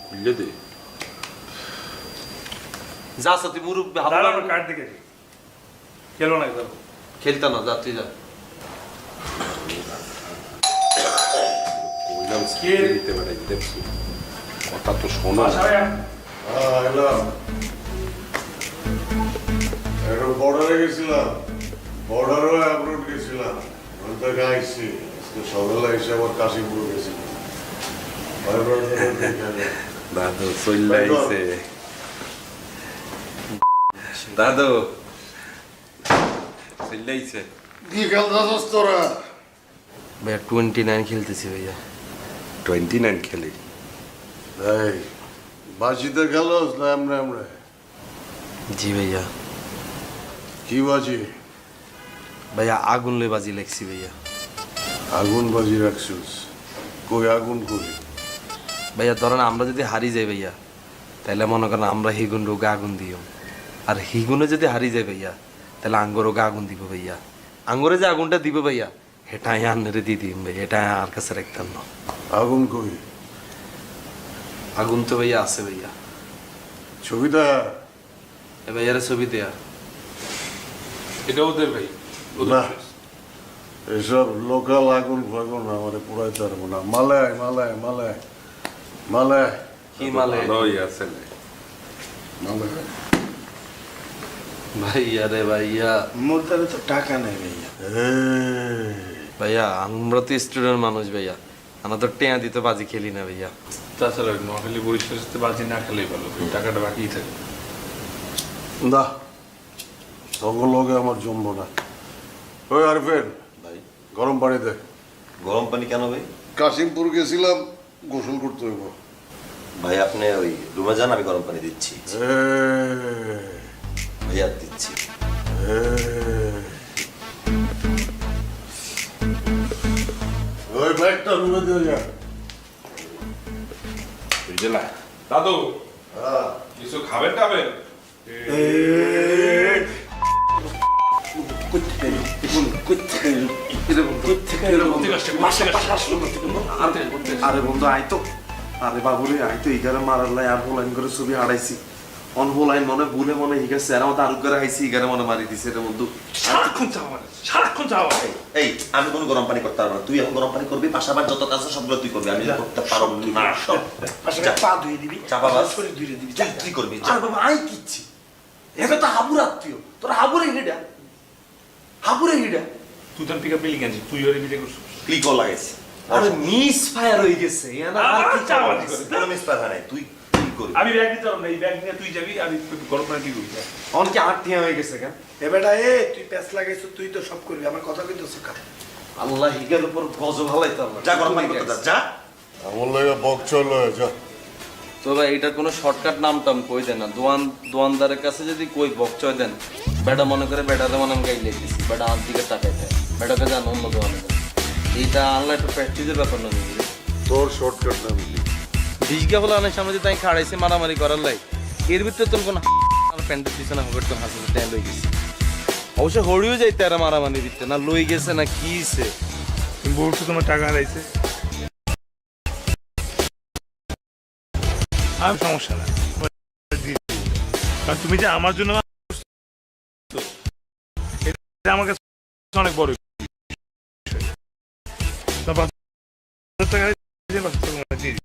খুললে দে।
যা তুই মুরুব
দাঁড়া আমরা কাট দিকে খেলো না দাও।
খেলতা না, যা তুই যা।
কইলাম স্কিল দিতে পারে দেখছি। কথা তো শোনো।
এলাম একটু বর্ডারে গেছিলাম, বর্ডারও অ্যাব্রোড গেছিলাম, ওখান থেকে আইসি। আজকে সকালে এসে আবার কাশীপুর গেছিলাম।
দাদু চল্লাইছে। দাদু চল্লাইছে।
কি খেলতেছস তোরা?
ভাইয়া 29 খেলতেছি ভাইয়া।
29 খেলি?
এই বাজিতে খেলোস না আমরা আমরা?
জি ভাইয়া।
কি বাজি?
ভাইয়া আগুন লই বাজি লেখছি ভাইয়া।
আগুন বাজি রাখছিস? কই আগুন কই?
ভাইয়া ধরেন আমরা যদি হারি যাই ভাইয়া, তাহলে মনে করেন আমরা হিগুন রোগে আগুন দিও, আর হিগুনে যদি হারি যায় ভাইয়া, তাহলে আঙ্গর রোগে আগুন দিব ভাইয়া। আঙ্গরে যে আগুনটা দিব ভাইয়া, হেটাই আন্নারে দিয়ে দিম ভাই, এটা আর কাছে রাখতাম না।
আগুন কই?
আগুন তো ভাইয়া আছে ভাইয়া।
ছবিটা
এ ভাইয়ারে ছবি দেয়া।
এটা ওদের ভাই।
না, এসব লোকাল আগুন ফাগুন আমাদের পুরাইতে পারবো না। মালায় মালায় মালায় মালায়
কি মালে?
ভালোই আছে না?
মালায়
ভাইয়া রে ভাইয়া,
মোর দ্বারা তো টাকা নেই ভাইয়া।
ভাইয়া আমরা তো স্টুডেন্ট মানুষ ভাইয়া, আমরা তো টেয়া দিতে বাজি খেলি না ভাইয়া।
তাছাড়া নোয়াখালী বরিশালের সাথে বাজি না খেলেই ভালো, টাকাটা বাকিই থাকে।
না, সকল লোকে আমার জমবো না। ওই আরফেন
ভাই
গরম পানি দে।
গরম পানি কেন ভাই?
কাশিমপুর গেছিলাম, গোসল করতে হইব।
ভাই আপনি ওই রুমে যান, আমি গরম পানি দিচ্ছি। ভাইয়া দিচ্ছি।
ওই ব্যাগটা রুমে দিয়ে যা।
বুঝলা দাদু? কিছু খাবেন টাবেন?
আরে বন্ধু আইতো, আরে বাবুরে আইতো, এখানে মারার লাই আর বলাইন করে ছবি হারাইছি।
অনহোলাইন মনে ভুলে মনে ঠিক আছে আর আমাদের আরো করে আইসি এগারে মনে মারি দিছে এর মধ্যে
সারাক্ষণ চাওয়া সারাক্ষণ চাওয়া
এই আমি কোনো গরম পানি করতে পারবো না, তুই এখন গরম পানি করবি, পাশাপাশি যত কাজ আছে সবগুলো তুই করবি, আমি করতে পারবো না। সব
পাশাপাশি পা ধুয়ে দিবি,
চাপা বাস।
শরীর ধুয়ে দিবি,
তুই কি করবি?
আর বাবা আই কিচ্ছি এটা তো হাবুর আত্মীয় তোরা হাবুরে হিডা হাবুরে হিডা
তুই তো পিক আপ মিলি গেছিস, তুই ওরে মিলে করছিস।
ক্লিকও লাগাইছি,
আরে মিস ফায়ার হয়ে গেছে আর কি চাওয়া
কোনো মিস পার হয় নাই, তুই কি করবি?
আমি ব্যাগ নিতে পারবো না, এই ব্যাগ নিয়ে তুই যাবি, আমি গরম পানি কি করবি?
অনকে আটটিয়া হয়ে গেছে কেন
এ বেটা এ তুই প্যাঁচ লাগাইছো, তুই তো সব করবি, আমার কথা কইতেছ কার?
আল্লাহ হিগের উপর গজব হালাইতে আল্লাহ
যা গরম পানি করতে যা।
আমার লাগে বক চলো যা।
তো ভাই এটা কোনো শর্টকাট নাম টাম কই দেন না দোয়ানদারের কাছে যদি কই বকচয় দেন বেটা মনে করে বেটাতে মনে গাই লেগেছি বেটা আর দিকে তাকাই থাকে বেটাকে জান অন্য দোয়ানে দেন এইটা আনলা একটু প্র্যাকটিসের ব্যাপার না বুঝলি
তোর শর্টকাট নাম কি?
বিজগা বলে অনেক সামনে তাই খাড়াইছে মারামারি করার লাই এর ভিতরে তোর কোন প্যান্টের পিছনে হবে তোর হাসিতে ট্যান লই গেছে অবশ্য হড়িও যাইতে আর মারামারির ভিতরে না লই গেছে না কি হইছে
তুমি বলছো তোমার টাকা হারাইছে, আমি সমস্যা না, কারণ তুমি যে আমার জন্য এটা আমার কাছে অনেক বড় বিষয়। তা 5,000 টাকা দিয়ে 5,000 টাকা দিয়ে দিই।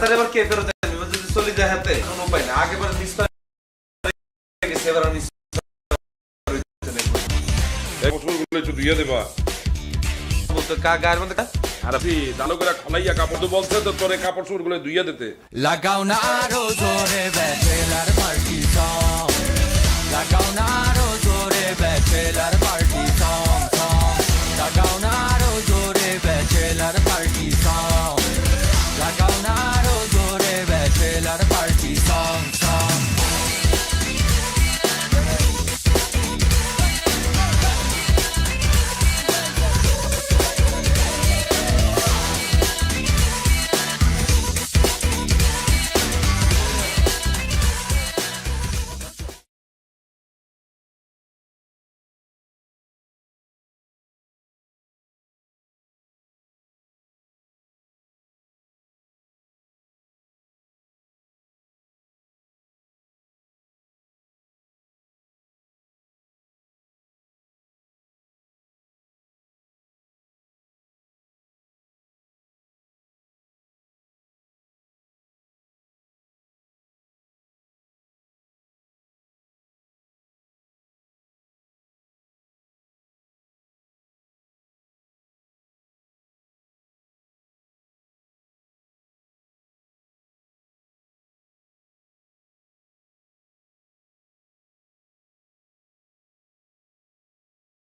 তাহলে এবার কে ফেরত দেবে যদি চলে যায় হাতে কোনো উপায় না আগে বার মিস গেছে এবার মিস
কাপড়গুলো একটু ধুয়ে দেবা।
বলতে কা গায়ের মধ্যে
আর আপনি ভালো করে খলাইয়া কাপড় তো বলছে তো তোরে কাপড় চোপড়গুলো ধুইয়া দিতে।
লাগাও না আরো জোরে ব্যাচেলার পার্টি সং, লাগাও না আরো জোরে ব্যাচেলার পার্টি সং।